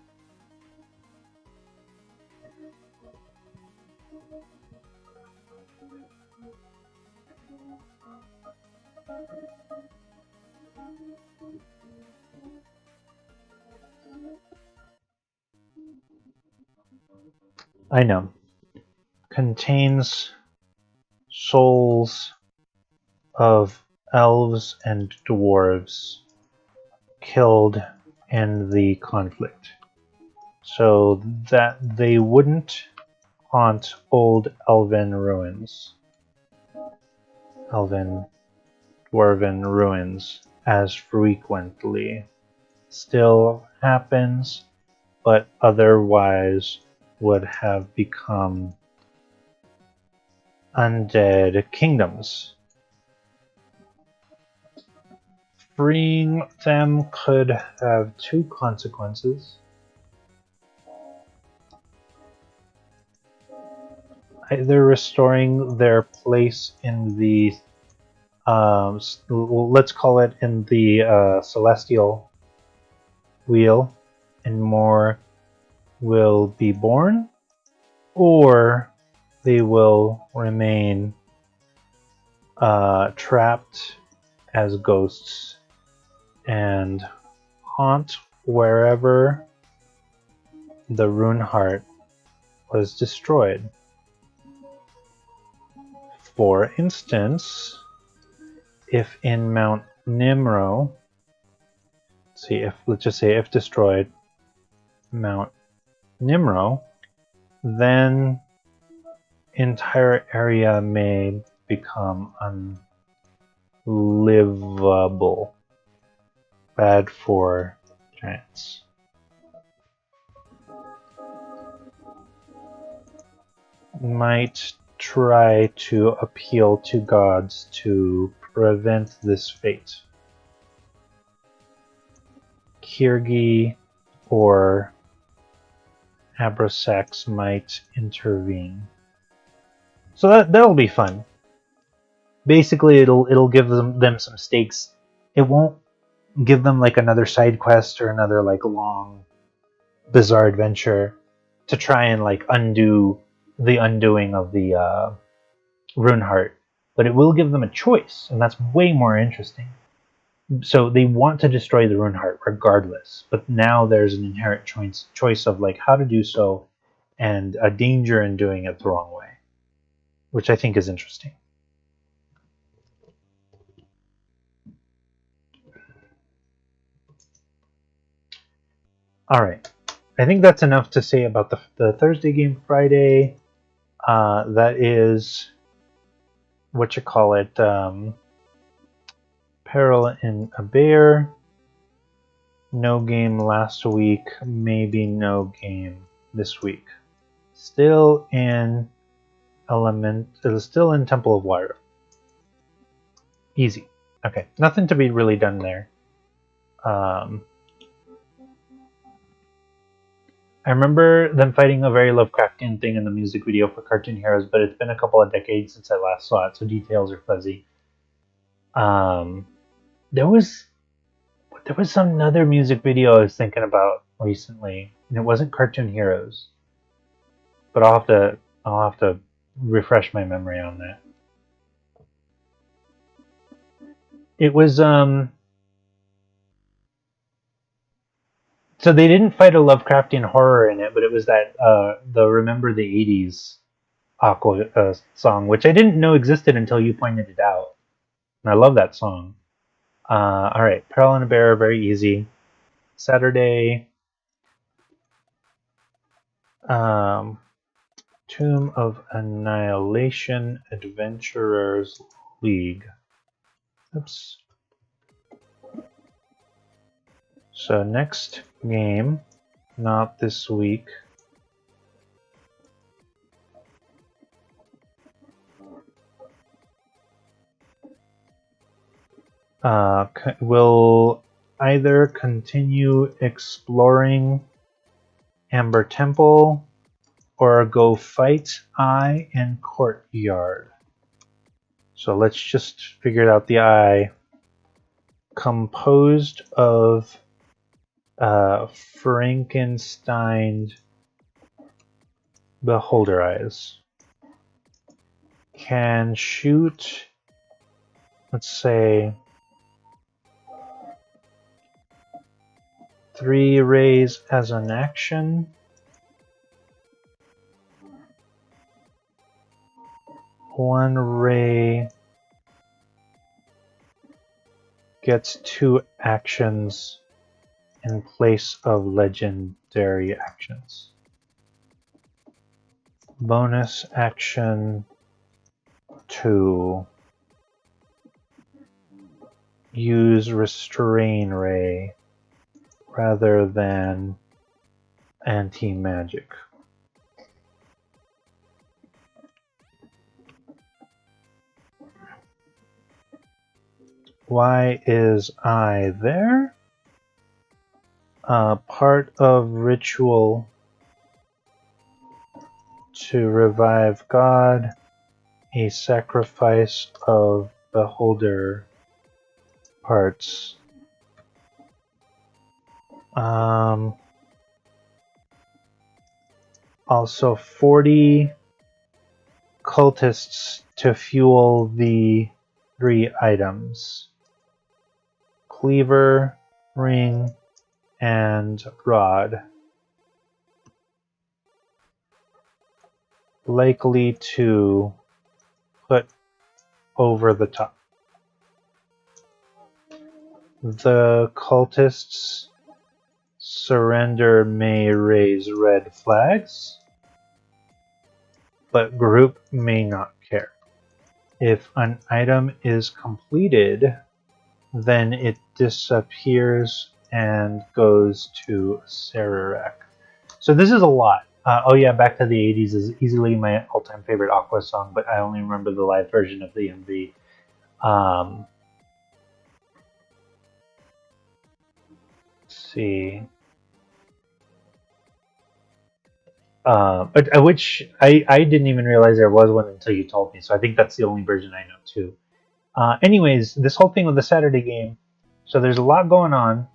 S1: I know. Contains souls of elves and dwarves killed in the conflict, so that they wouldn't haunt old elven ruins, elven dwarven ruins as frequently. Still happens, but otherwise would have become undead kingdoms. Freeing them could have two consequences. Either restoring their place in the, let's call it in the celestial wheel, and more will be born, or they will remain trapped as ghosts and haunt wherever the rune heart was destroyed. For instance, if in Mount Nimro. Let's just say if destroyed, Mount Nimro, then entire area may become unlivable. Bad for giants. Might try to appeal to gods to prevent this fate. Kirgi or Abrasax might intervene. So that'll be fun. Basically, it'll give them some stakes. It won't give them like another side quest or another like long bizarre adventure to try and like undo the undoing of the rune heart, but it will give them a choice, and that's way more interesting. So they want to destroy the rune heart regardless, but now there's an inherent choice of like how to do so and a danger in doing it the wrong way, which I think is interesting. All right, I think that's enough to say about the Thursday game. Friday, that is what you call it, Peril in a Bear. No game last week, maybe no game this week. Still in still in Temple of Water. Easy. Okay, nothing to be really done there. I remember them fighting a very Lovecraftian thing in the music video for Cartoon Heroes, but it's been a couple of decades since I last saw it, so details are fuzzy. There was some other music video I was thinking about recently, and it wasn't Cartoon Heroes, but I'll have to refresh my memory on that. It was so they didn't fight a Lovecraftian horror in it, but it was that the Remember the 80s Aqua song, which I didn't know existed until you pointed it out. And I love that song. All right, Peril and a Bear, very easy. Saturday, Tomb of Annihilation Adventurers League. Oops. So next game, not this week. We'll either continue exploring Amber Temple or go fight Eye and Courtyard. So let's just figure out the Eye. Composed of Frankenstein Beholder Eyes. Can shoot, let's say, 3 rays as an action. One ray gets 2 actions in place of legendary actions. Bonus action to use Restrain Ray rather than Anti-Magic. Why is I there? Part of ritual to revive God, a sacrifice of beholder parts. Also 40 cultists to fuel the 3 items. Cleaver, ring, and rod. Likely to put over the top. The cultists surrender may raise red flags, but group may not care. If an item is completed, then it disappears and goes to Sararak. So this is a lot. Oh yeah, Back to the 80s is easily my all-time favorite Aqua song, but I only remember the live version of the MV. Let's see. Which I didn't even realize there was one until you told me, so I think that's the only version I know too. Anyways, this whole thing with the Saturday game, so there's a lot going on.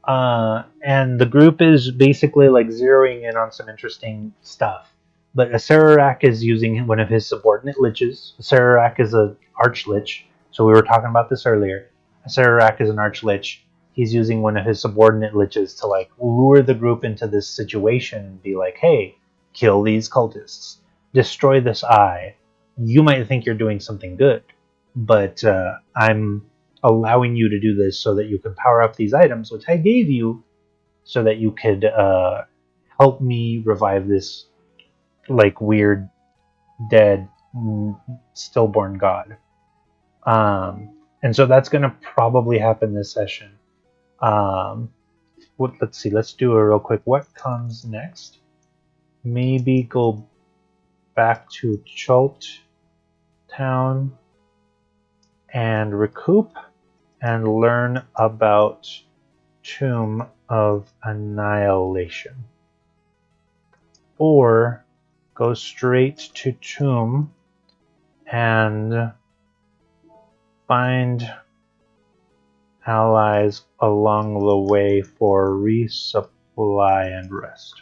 S1: And the group is basically like zeroing in on some interesting stuff. But Sararak is using one of his subordinate liches. Sararak is an arch lich, so we were talking about this earlier. Sararak is an arch lich. He's using one of his subordinate liches to like lure the group into this situation and be like, "Hey, kill these cultists, destroy this eye. You might think you're doing something good, but I'm allowing you to do this so that you can power up these items, which I gave you so that you could help me revive this like weird dead stillborn god." And so that's going to probably happen this session. Let's see. Let's do a real quick. What comes next? Maybe go back to Chult Town and recoup and learn about Tomb of Annihilation. Or go straight to Tomb and find allies along the way for resupply and rest.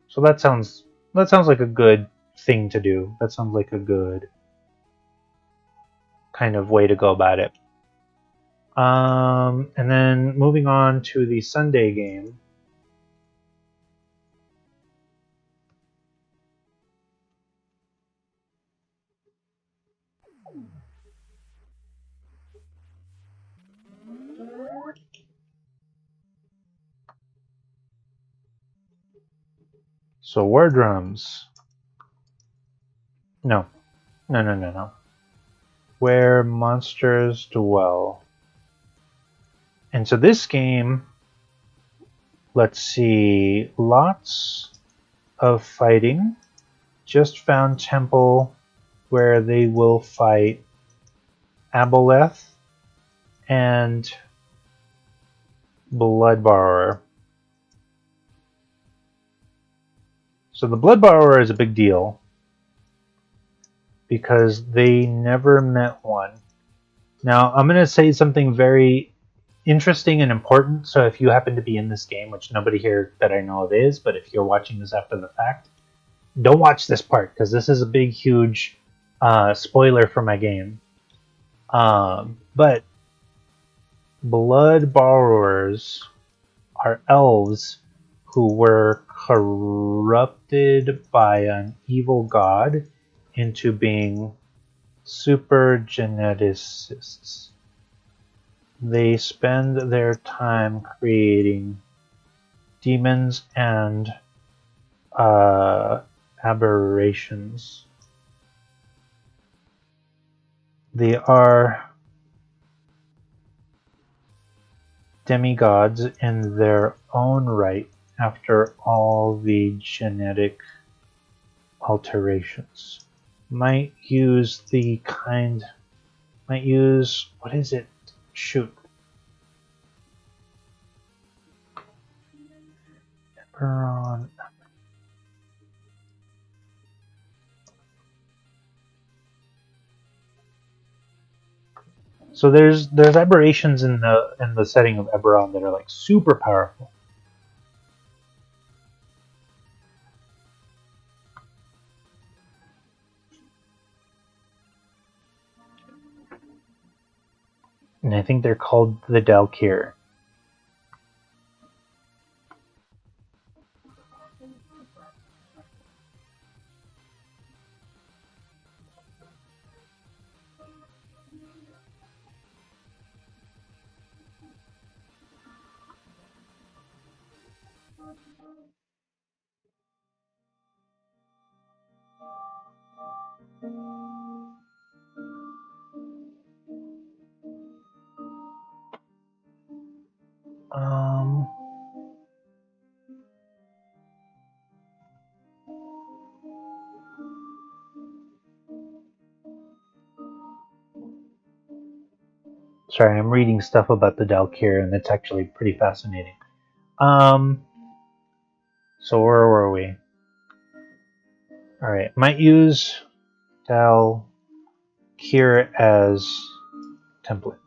S1: So that sounds like a good thing to do. That sounds like a good kind of way to go about it. And then moving on to the Sunday game. So war drums. No. Where monsters dwell. And so this game, let's see, lots of fighting. Just found temple where they will fight Aboleth and Bloodborrower. So the Bloodborrower is a big deal because they never met one. Now I'm going to say something very interesting and important, so if you happen to be in this game, which nobody here that I know of is, but if you're watching this after the fact, don't watch this part because this is a big, huge spoiler for my game. But blood borrowers are elves who were corrupted by an evil god into being super geneticists. They spend their time creating demons and aberrations. They are demigods in their own right after all the genetic alterations. Might use what is it? Shoot. Eberron. So there's aberrations in the setting of Eberron that are like super powerful. And I think they're called the Dalkir. Um, sorry, I'm reading stuff about the Dalkir, and it's actually pretty fascinating. So where were we? All right, might use Dalkir as template.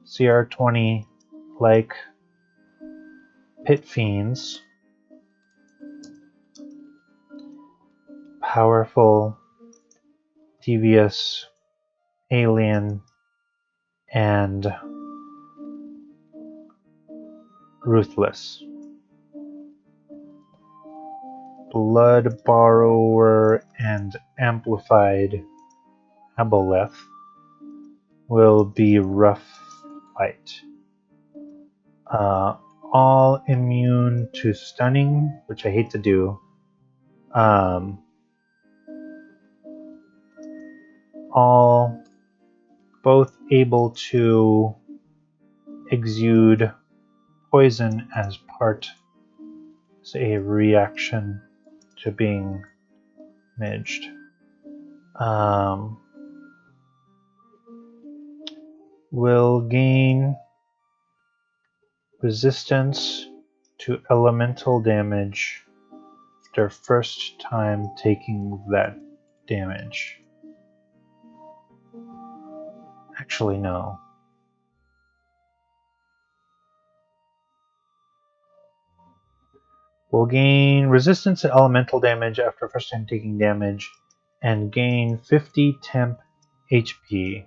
S1: CR20, like Pit Fiends, powerful, devious, alien, and ruthless. Blood Borrower and Amplified Aboleth will be rough fight. All immune to stunning, which I hate to do. All both able to exude poison as part as a reaction to being midged. Will gain resistance to elemental damage their first time taking that damage. Actually, no. Will gain resistance to elemental damage after first time taking damage and gain 50 temp HP.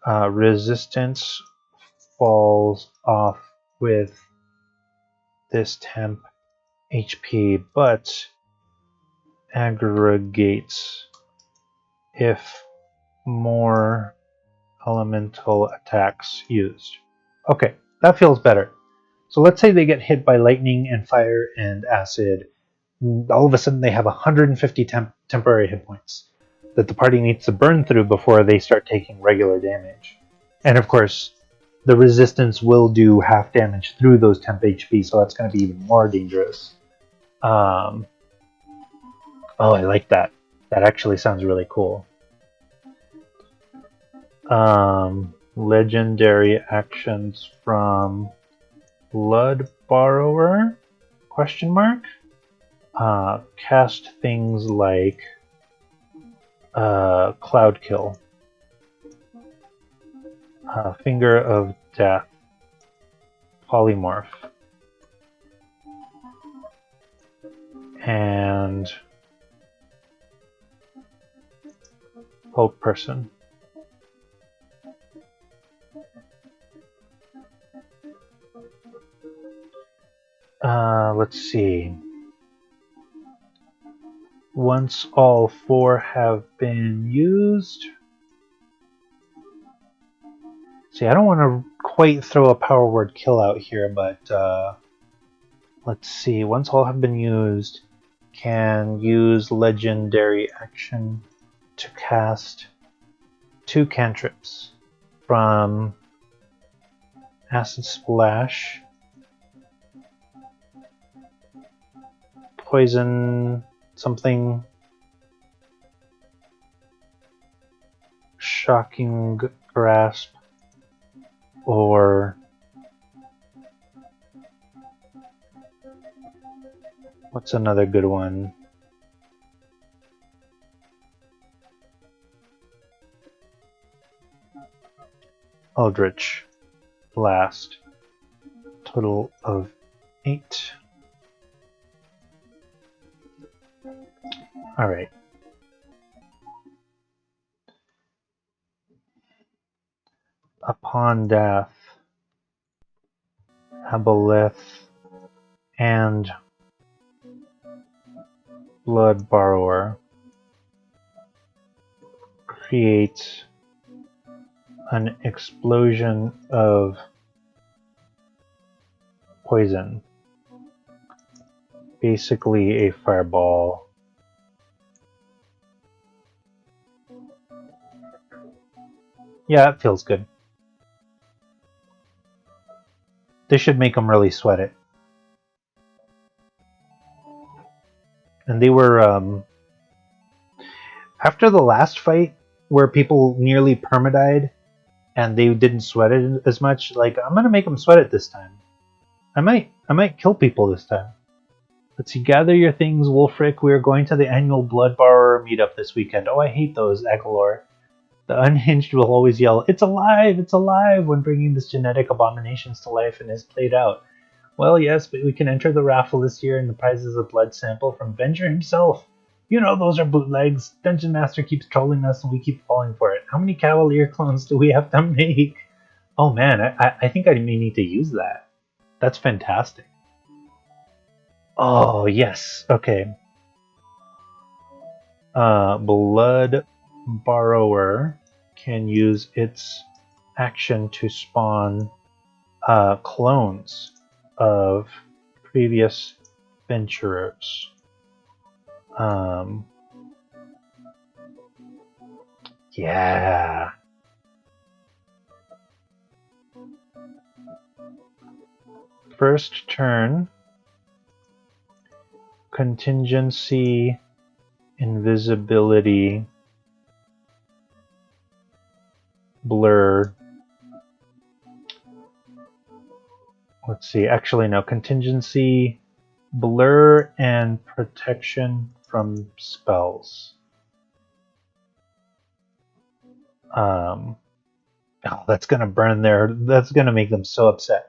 S1: Resistance falls off with this temp HP, but aggregates if more elemental attacks used. Okay, that feels better. So let's say they get hit by lightning and fire and acid. All of a sudden they have 150 temporary hit points that the party needs to burn through before they start taking regular damage. And of course, the resistance will do half damage through those temp HP, so that's going to be even more dangerous. Oh, I like that. That actually sounds really cool. Legendary actions from Blood Borrower? Question mark? Cast things like Cloud Kill, Finger of Death, Polymorph, and Hope Person. Let's see. Once all 4 have been used. See, I don't want to quite throw a power word kill out here, but let's see. Once all have been used, can use legendary action to cast 2 cantrips from Acid Splash, Poison something, Shocking Grasp, or what's another good one? Eldritch Blast. Total of 8. Alright. Upon death, Aboleth and Blood Borrower create an explosion of poison. Basically a fireball. Yeah, it feels good. This should make them really sweat it. And they were after the last fight where people nearly permadied and they didn't sweat it as much. Like, I'm gonna make them sweat it this time. I might kill people this time. Let's see. Gather your things, Wolfric. We are going to the annual Blood Borrower meetup this weekend. Oh, I hate those, Agalor. The unhinged will always yell, "It's alive! It's alive!" when bringing this genetic abominations to life and is played out. Well, yes, but we can enter the raffle this year, and the prize is a blood sample from Venger himself. You know those are bootlegs. Dungeon Master keeps trolling us, and we keep falling for it. How many Cavalier clones do we have to make? Oh man, I think I may need to use that. That's fantastic. Oh yes, okay. Blood Borrower can use its action to spawn clones of previous venturers. Yeah. First turn, contingency, invisibility, blur. Let's see, actually no, contingency, blur, and protection from spells. Oh, that's gonna burn their, that's gonna make them so upset.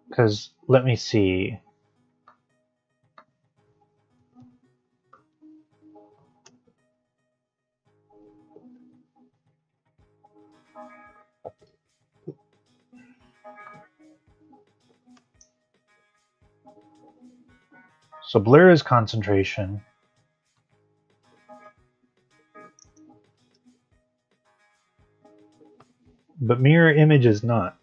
S1: Because, let me see. So blur is concentration. But mirror image is not.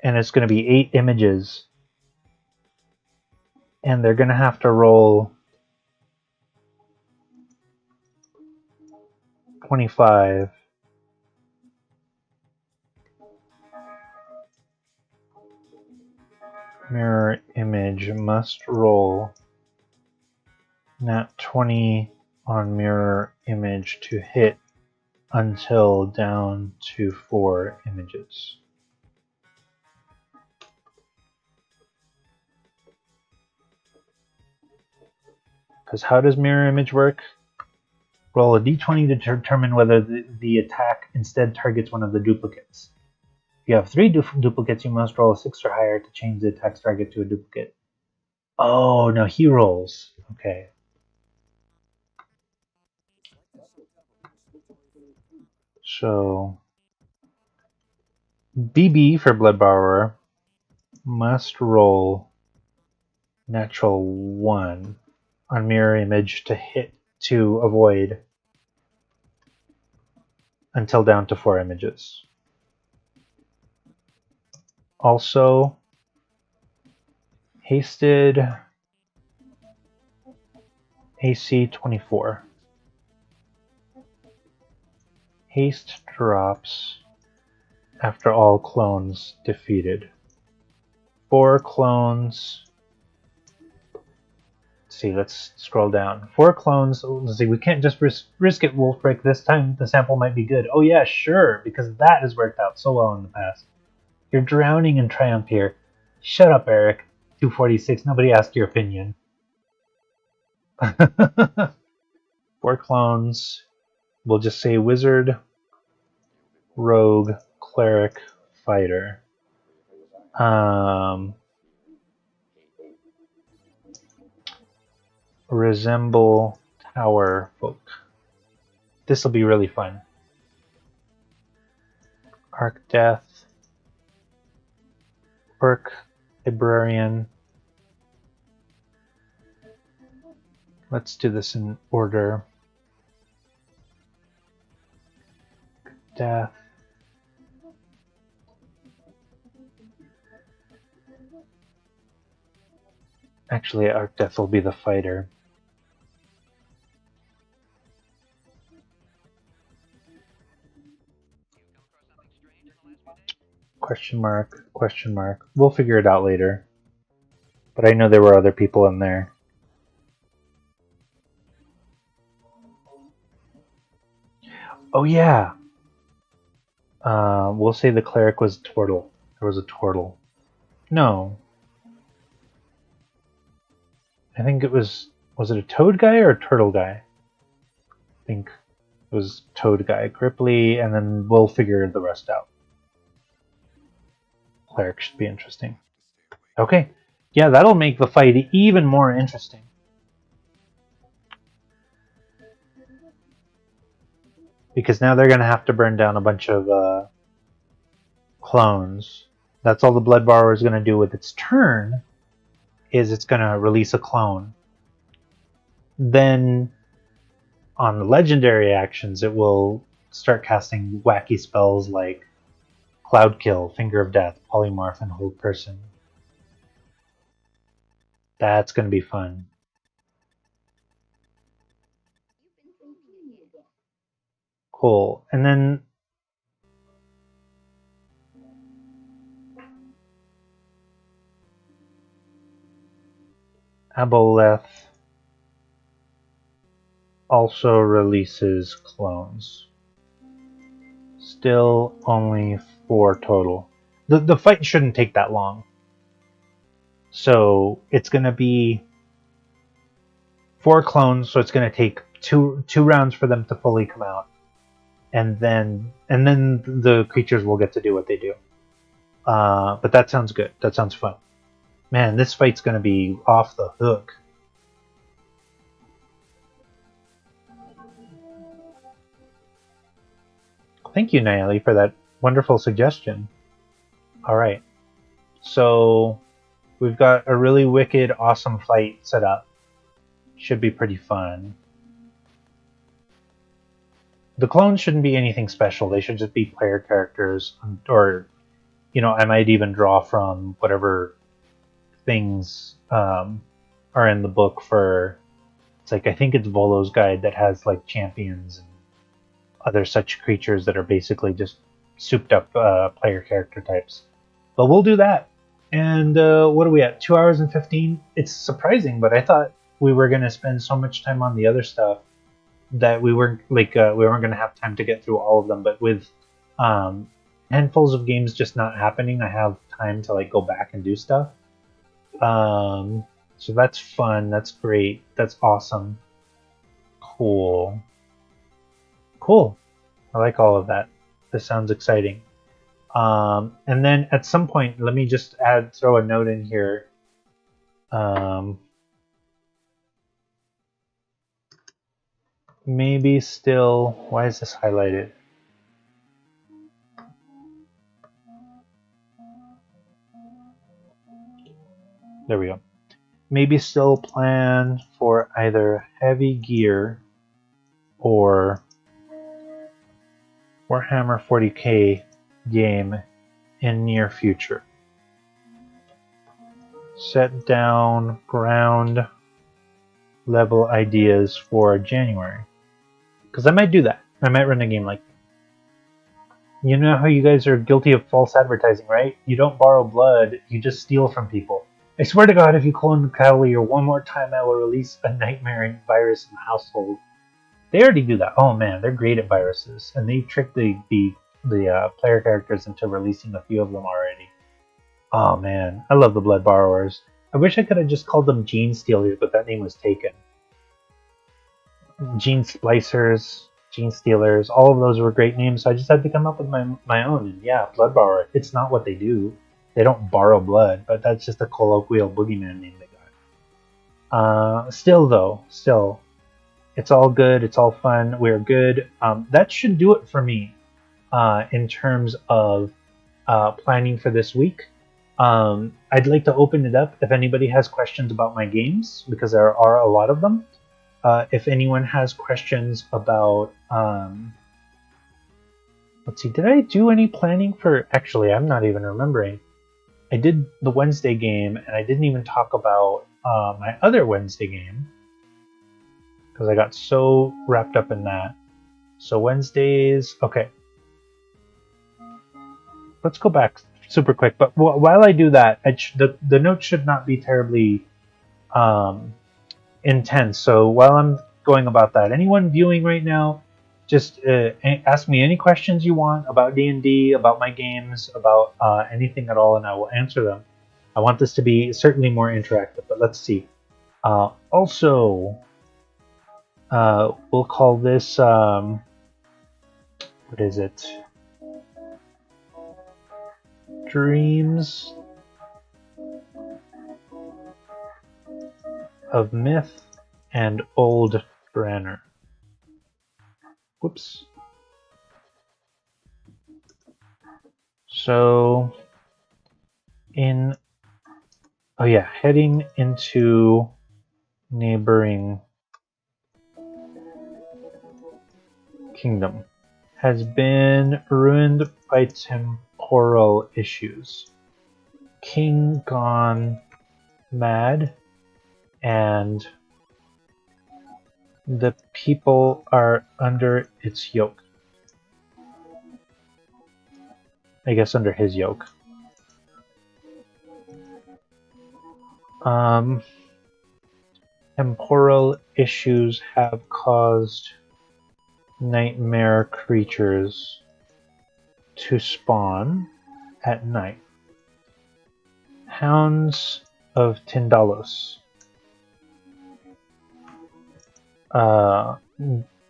S1: And it's going to be 8 images. And they're going to have to roll 25. Mirror image must roll nat 20 on mirror image to hit until down to 4 images. Because how does mirror image work? Roll a d20 to determine whether the attack instead targets one of the duplicates. If you have 3 duplicates, you must roll a 6 or higher to change the attack's target to a duplicate. Oh, no, he rolls. Okay. So, BB for Blood Borrower must roll natural 1 on mirror image to hit to avoid until down to 4 images. Also, hasted AC 24. Haste drops after all clones defeated. 4 clones. Let's see, let's scroll down. 4 clones. Let's see, we can't just risk it, Wolfbreak. This time the sample might be good. Oh yeah, sure, because that has worked out so well in the past. You're drowning in triumph here. Shut up, Eric. 246. Nobody asked your opinion. 4 clones. We'll just say wizard, rogue, cleric, fighter. Resemble tower folk. This will be really fun. Arc Death, Orc, Librarian, Let's do this in order. Death. Actually, Arc Death will be the fighter. Question mark, question mark. We'll figure it out later. But I know there were other people in there. Oh yeah. We'll say the cleric was Tortle. There was a Tortle. No. I think it was it a Toad guy or a Turtle guy? I think it was Toad guy. Gripply, and then we'll figure the rest out. Cleric should be interesting. Okay. Yeah, that'll make the fight even more interesting. Because now they're going to have to burn down a bunch of clones. That's all the Blood Borrower is going to do with its turn, is it's going to release a clone. Then on the legendary actions, it will start casting wacky spells like Cloud Kill, Finger of Death, Polymorph, and Hold Person. That's going to be fun. Cool. And then Aboleth also releases clones. Still only 4 total. The fight shouldn't take that long. So it's going to be 4 clones, so it's going to take two rounds for them to fully come out. And then the creatures will get to do what they do. But that sounds good. That sounds fun. Man, this fight's going to be off the hook. Thank you, Nayeli, for that wonderful suggestion. All right. So we've got a really wicked, awesome fight set up. Should be pretty fun. The clones shouldn't be anything special. They should just be player characters, or, I might even draw from whatever things are in the book for. It's like, I think it's Volo's Guide that has like champions and other such creatures that are basically just souped up player character types. But we'll do that. And what are we at? 2 hours and 15? It's surprising, but I thought we were going to spend so much time on the other stuff that we weren't going to have time to get through all of them. But with handfuls of games just not happening, I have time to like go back and do stuff. So that's fun. That's great. That's awesome. Cool. I like all of that. This sounds exciting. And then at some point, let me just throw a note in here. Maybe still, why is this highlighted? There we go. Maybe still plan for either heavy gear or Warhammer 40k game in near future. Set down ground level ideas for January. Because I might do that. I might run a game like that. You know how you guys are guilty of false advertising, right? You don't borrow blood, you just steal from people. I swear to God, if you clone the Cavalier one more time, I will release a nightmare virus in the household. They already do that. Oh man, they're great at viruses, and they tricked the player characters into releasing a few of them already. Oh man, I love the Blood Borrowers. I wish I could have just called them Gene Stealers, but that name was taken. Gene Splicers, Gene Stealers, all of those were great names, so I just had to come up with my own. And yeah, Blood Borrower, it's not what they do. They don't borrow blood, but that's just a colloquial boogeyman name they got. Still, it's all good. It's all fun. We're good. That should do it for me in terms of planning for this week. I'd like to open it up if anybody has questions about my games, because there are a lot of them. if anyone has questions about, let's see, did I do any planning for? Actually, I'm not even remembering. I did the Wednesday game, and I didn't even talk about my other Wednesday game because I got so wrapped up in that. So Wednesdays, okay. Let's go back super quick. But while I do that, the note should not be terribly intense. So while I'm going about that, anyone viewing right now, just ask me any questions you want about D&D, about my games, about anything at all, and I will answer them. I want this to be certainly more interactive, but let's see. Also, we'll call this, what is it? Dreams of Myth and Old Branner. Whoops. So, heading into neighboring kingdom has been ruined by temporal issues. King gone mad, and the people are under its yoke. I guess under his yoke. Temporal issues have caused nightmare creatures to spawn at night. Hounds of Tindalos.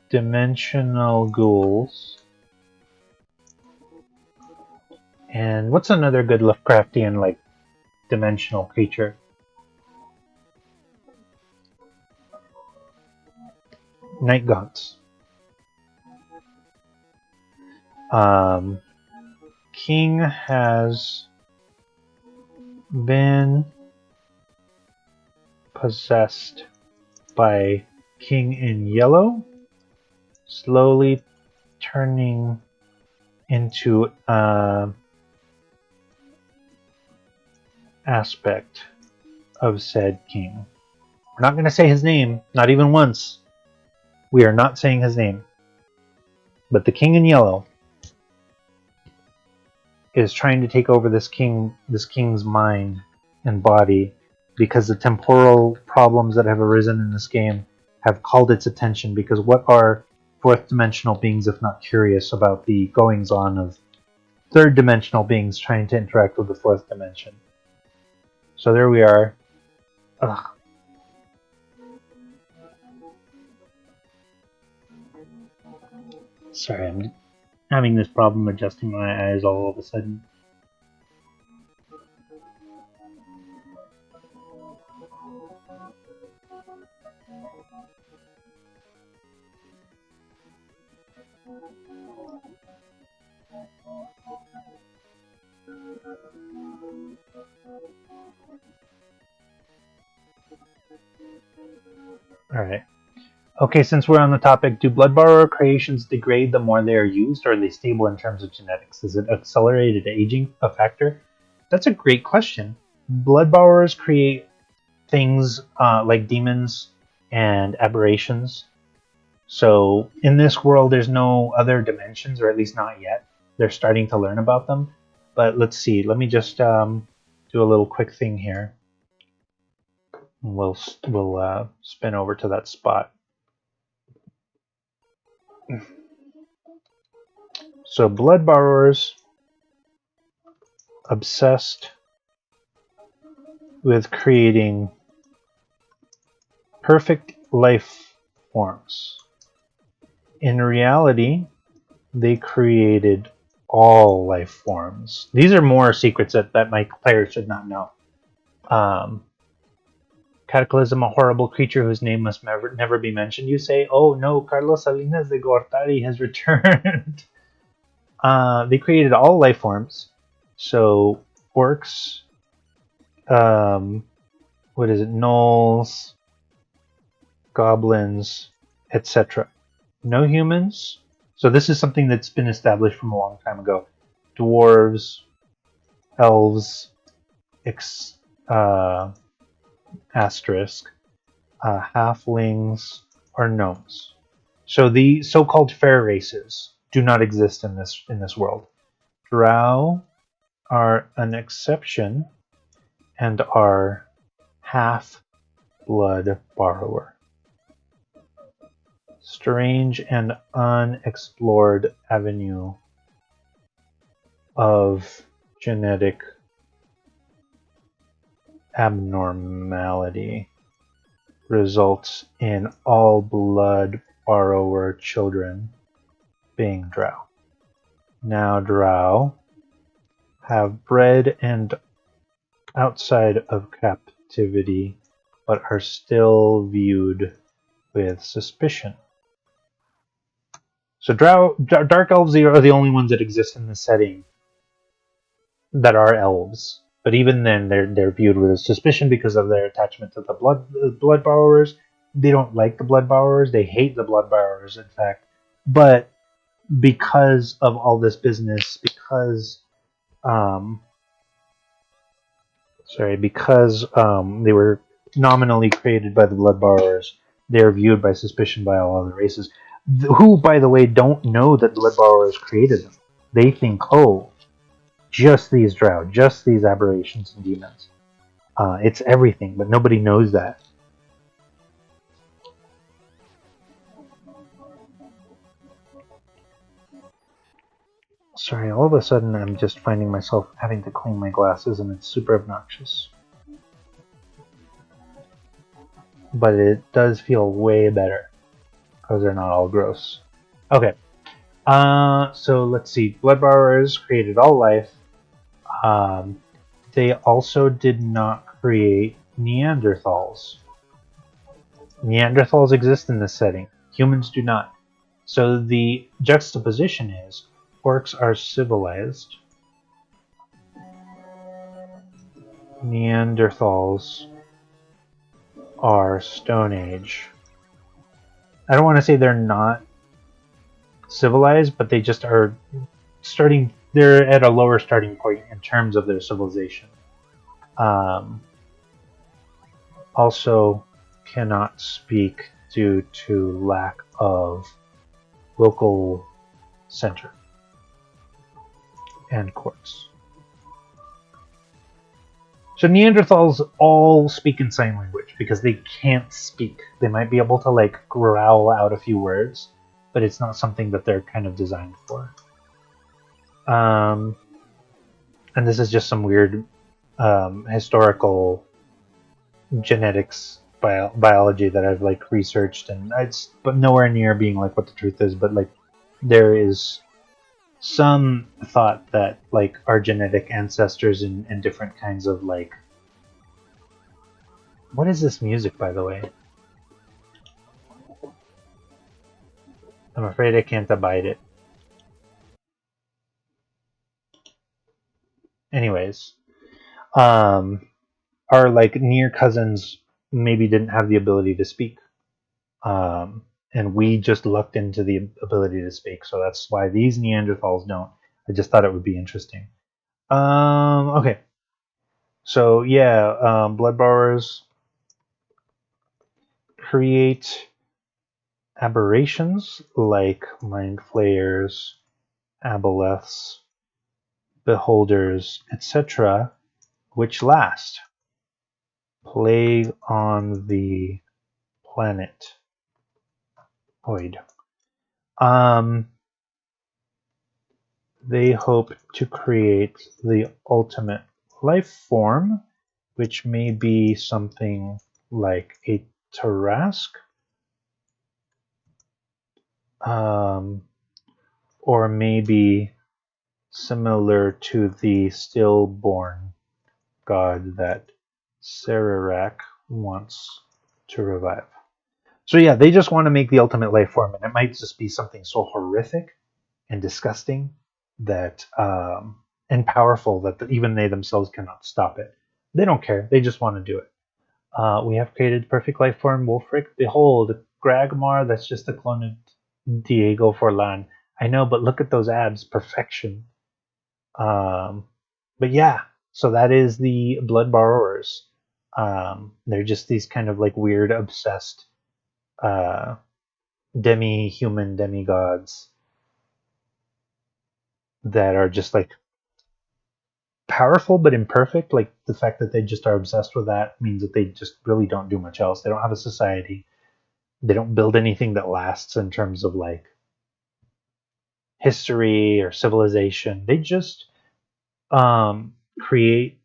S1: Dimensional ghouls. And what's another good Lovecraftian, like, dimensional creature? Night gaunts. King has been possessed by King in Yellow, slowly turning into aspect of said king. We're not going to say his name, not even once. We are not saying his name. But the King in Yellow is trying to take over this king's mind and body, because the temporal problems that have arisen in this game have called its attention, because what are fourth dimensional beings if not curious about the goings on of third dimensional beings trying to interact with the fourth dimension? So there we are. Ugh. Sorry, I'm having this problem adjusting my eyes all of a sudden. Alright. Okay, since we're on the topic, do blood borrower creations degrade the more they are used, or are they stable in terms of genetics? Is it accelerated aging a factor? That's a great question. Blood borrowers create things like demons and aberrations. So in this world, there's no other dimensions, or at least not yet. They're starting to learn about them. But let's see. Let me just do a little quick thing here. We'll spin over to that spot. So blood borrowers obsessed with creating perfect life forms. In reality, they created all life forms. These are more secrets that my players should not know. Cataclysm, a horrible creature whose name must never be mentioned. You say, oh no, Carlos Salinas de Gortari has returned. They created all life forms. So orcs, gnolls, goblins, etc. No humans. So this is something that's been established from a long time ago. Dwarves, elves, uh, asterisk, halflings, or gnomes. So the so-called fair races do not exist in this world. Drow are an exception and are half blood borrower. Strange and unexplored avenue of genetic abnormality results in all blood borrower children being drow. Now drow have bred and outside of captivity, but are still viewed with suspicion. So dark elves are the only ones that exist in the setting that are elves. But even then, they're viewed with suspicion because of their attachment to the blood borrowers. They don't like the blood borrowers. They hate the blood borrowers, in fact. But because of all this business, because they were nominally created by the blood borrowers, they are viewed by suspicion by all other races, who, by the way, don't know that the blood borrowers created them. They think, oh, just these drow, just these aberrations and demons. It's everything, but nobody knows that. Sorry, all of a sudden I'm just finding myself having to clean my glasses, and it's super obnoxious. But it does feel way better because they're not all gross. Okay, so let's see. Blood borrowers created all life. They also did not create Neanderthals. Neanderthals exist in this setting. Humans do not. So the juxtaposition is orcs are civilized. Neanderthals are Stone Age. I don't want to say they're not civilized, but they just are starting. They're at a lower starting point in terms of their civilization. Also, cannot speak due to lack of local center and courts. So Neanderthals all speak in sign language because they can't speak. They might be able to like growl out a few words, but it's not something that they're kind of designed for. And this is just some weird historical genetics biology that I've like researched, and it's but nowhere near being like what the truth is. But like there is some thought that like our genetic ancestors and different kinds of like, what is this music, by the way? I'm afraid I can't abide it. Anyways, our like near cousins maybe didn't have the ability to speak, and we just lucked into the ability to speak. So that's why these Neanderthals don't. I just thought it would be interesting. Okay. So yeah, blood borrowers create aberrations like mind flayers, aboleths, beholders, etc., which last. Plague on the planet. Void. They hope to create the ultimate life form, which may be something like a Tarask, or maybe similar to the stillborn god that Sararak wants to revive. So yeah, they just want to make the ultimate life form, and it might just be something so horrific and disgusting that and powerful that even they themselves cannot stop it. They don't care. They just want to do it. We have created perfect life form Wolfric. Behold, Gragmar, that's just a clone of Diego Forlan. I know, but look at those abs. Perfection. But yeah, so that is the Blood Borrowers. They're just these kind of like weird, obsessed demi-human demigods that are just like powerful but imperfect. Like the fact that they just are obsessed with that means that they just really don't do much else. They don't have a society. They don't build anything that lasts in terms of like history or civilization. They just create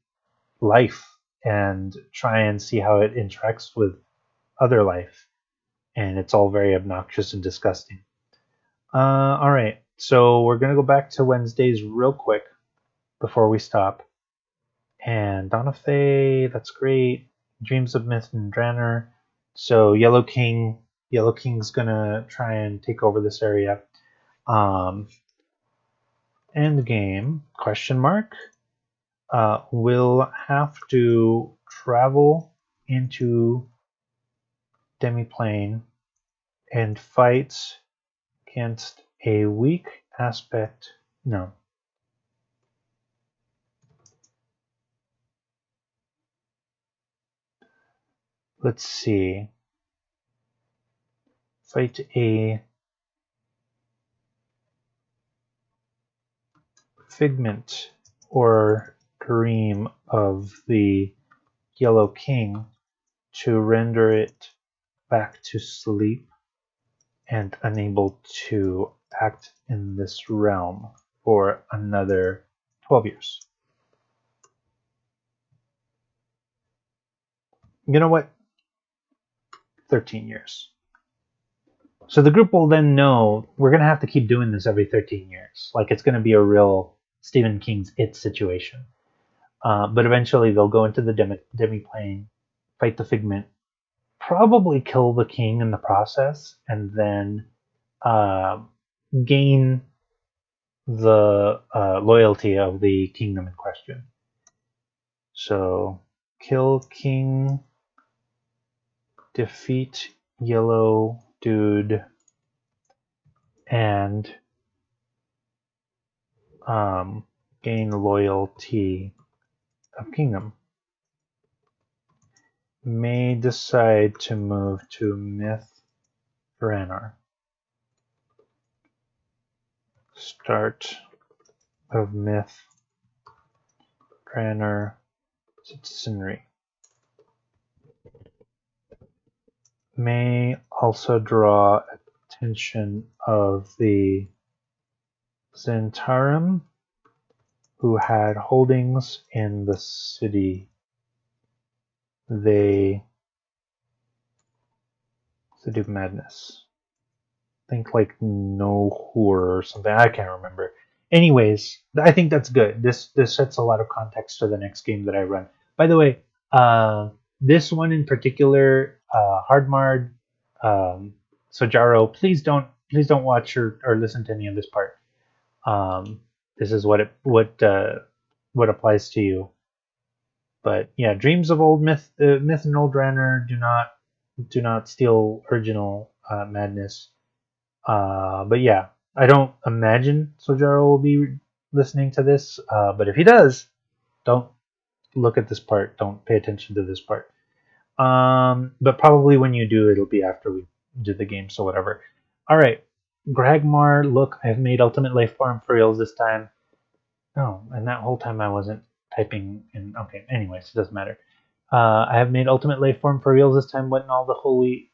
S1: life and try and see how it interacts with other life. And it's all very obnoxious and disgusting. All right. So we're going to go back to Wednesdays real quick before we stop. And Dawn of Fae, that's great. Dreams of Myth and Draenor. So Yellow King's going to try and take over this area. End game, question mark. Will have to travel into Demiplane and fight against a weak aspect. No. Let's see. Fight a figment or dream of the Yellow King to render it back to sleep and unable to act in this realm for another 12 years. You know what? 13 years. So the group will then know we're going to have to keep doing this every 13 years. Like it's going to be a real Stephen King's It situation. But eventually they'll go into the demiplane, fight the figment, probably kill the king in the process, and then gain the loyalty of the kingdom in question. So kill king, defeat yellow dude, and gain loyalty of kingdom. May decide to move to Myth Draenor. Start of Myth Draenor citizenry. May also draw attention of the Zentarum, who had holdings in the city. They City of Madness. Think like No Whore or something. I can't remember. Anyways, I think that's good. This sets a lot of context to the next game that I run. By the way, this one in particular, Hardmard, Sojaro, please don't watch or listen to any of this part. This is what applies to you. But yeah, Dreams of Old Myth and Old Draenor do not steal original madness. But yeah, I don't imagine Sojaro will be listening to this. But if he does, don't look at this part. Don't pay attention to this part. But probably when you do, it'll be after we do the game, so whatever. All right, Gragmar. Look, I've made Ultimate Life Form for reals this time. Oh, and that whole time I wasn't typing in. Okay, anyways, it doesn't matter. I have made Ultimate Life Form for reals this time. What in all the holy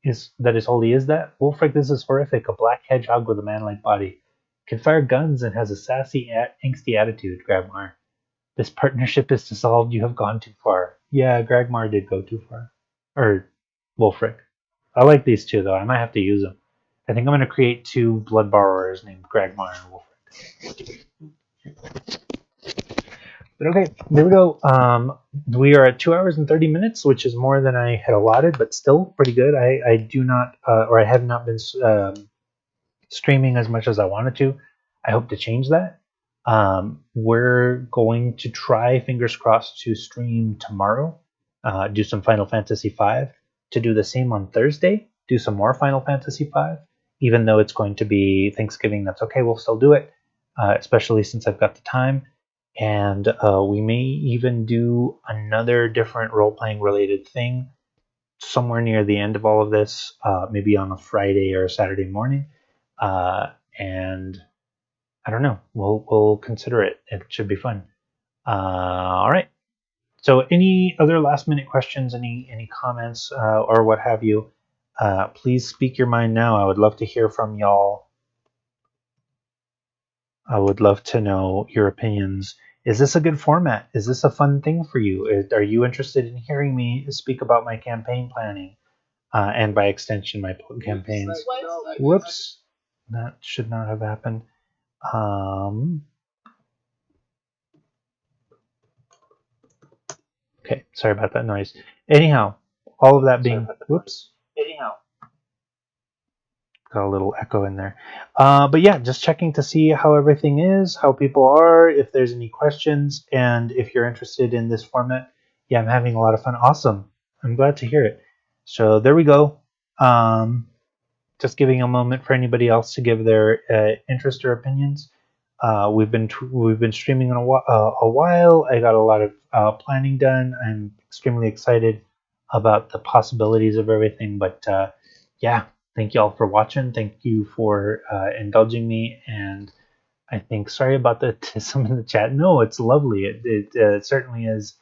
S1: is holy is that? Wolfric, this is horrific. A black hedgehog with a man-like body. Can fire guns and has a sassy, angsty attitude, Gragmar. This partnership is dissolved. You have gone too far. Yeah, Gragmar did go too far. Or Wolfric. I like these two, though. I might have to use them. I think I'm going to create two Blood Borrowers named Gragmar and Wolfric. But okay, there we go. We are at 2 hours and 30 minutes, which is more than I had allotted, but still pretty good. I do not, or I have not been streaming as much as I wanted to. I hope to change that. We're going to try, fingers crossed, to stream tomorrow. do some Final Fantasy V, to do the same on Thursday, do some more Final Fantasy V, even though it's going to be Thanksgiving. That's okay, we'll still do it, especially since I've got the time. And we may even do another different role playing related thing somewhere near the end of all of this, maybe on a Friday or a Saturday morning. And I don't know. We'll consider it. It should be fun. All right. So, any other last minute questions? Any comments or what have you? Please speak your mind now. I would love to hear from y'all. I would love to know your opinions. Is this a good format? Is this a fun thing for you? Are you interested in hearing me speak about my campaign planning and by extension my campaigns? Whoops, that should not have happened. Okay, sorry about that noise. Anyhow, all of that being, whoops. Anyhow, got a little echo in there. But yeah, just checking to see how everything is, how people are, if there's any questions, and if you're interested in this format. Yeah, I'm having a lot of fun. Awesome. I'm glad to hear it. So there we go. Just giving a moment for anybody else to give their interest or opinions. We've been streaming in a while. I got a lot of planning done. I'm extremely excited about the possibilities of everything. But yeah, thank you all for watching. Thank you for indulging me. And I think sorry about the some in the chat. No, it's lovely. It certainly is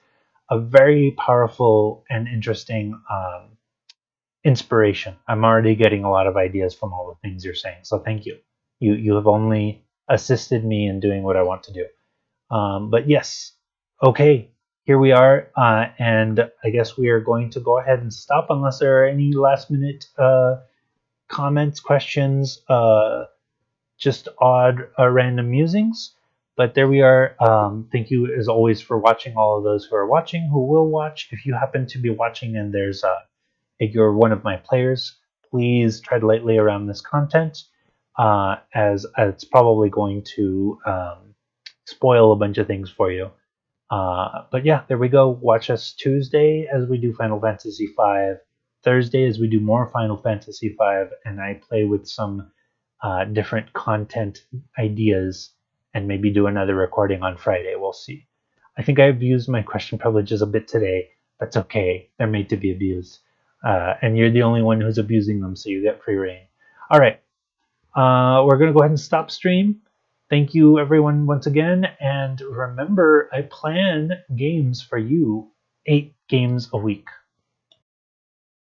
S1: a very powerful and interesting inspiration. I'm already getting a lot of ideas from all the things you're saying. So thank you. You have only assisted me in doing what I want to do. But yes, okay, here we are, and I guess we are going to go ahead and stop unless there are any last minute comments, questions, just odd random musings. But there we are. Thank you as always for watching, all of those who are watching, who will watch. If you happen to be watching and if you're one of my players, please tread lightly around this content, as it's probably going to spoil a bunch of things for you. But yeah, there we go. Watch us Tuesday as we do Final Fantasy V, Thursday as we do more Final Fantasy V, and I play with some different content ideas, and maybe do another recording on Friday. We'll see. I think I've used my question privileges a bit today. That's okay. They're made to be abused. And you're the only one who's abusing them, so you get free reign. All right. We're going to go ahead and stop stream. Thank you, everyone, once again. And remember, I plan games for you 8 games a week.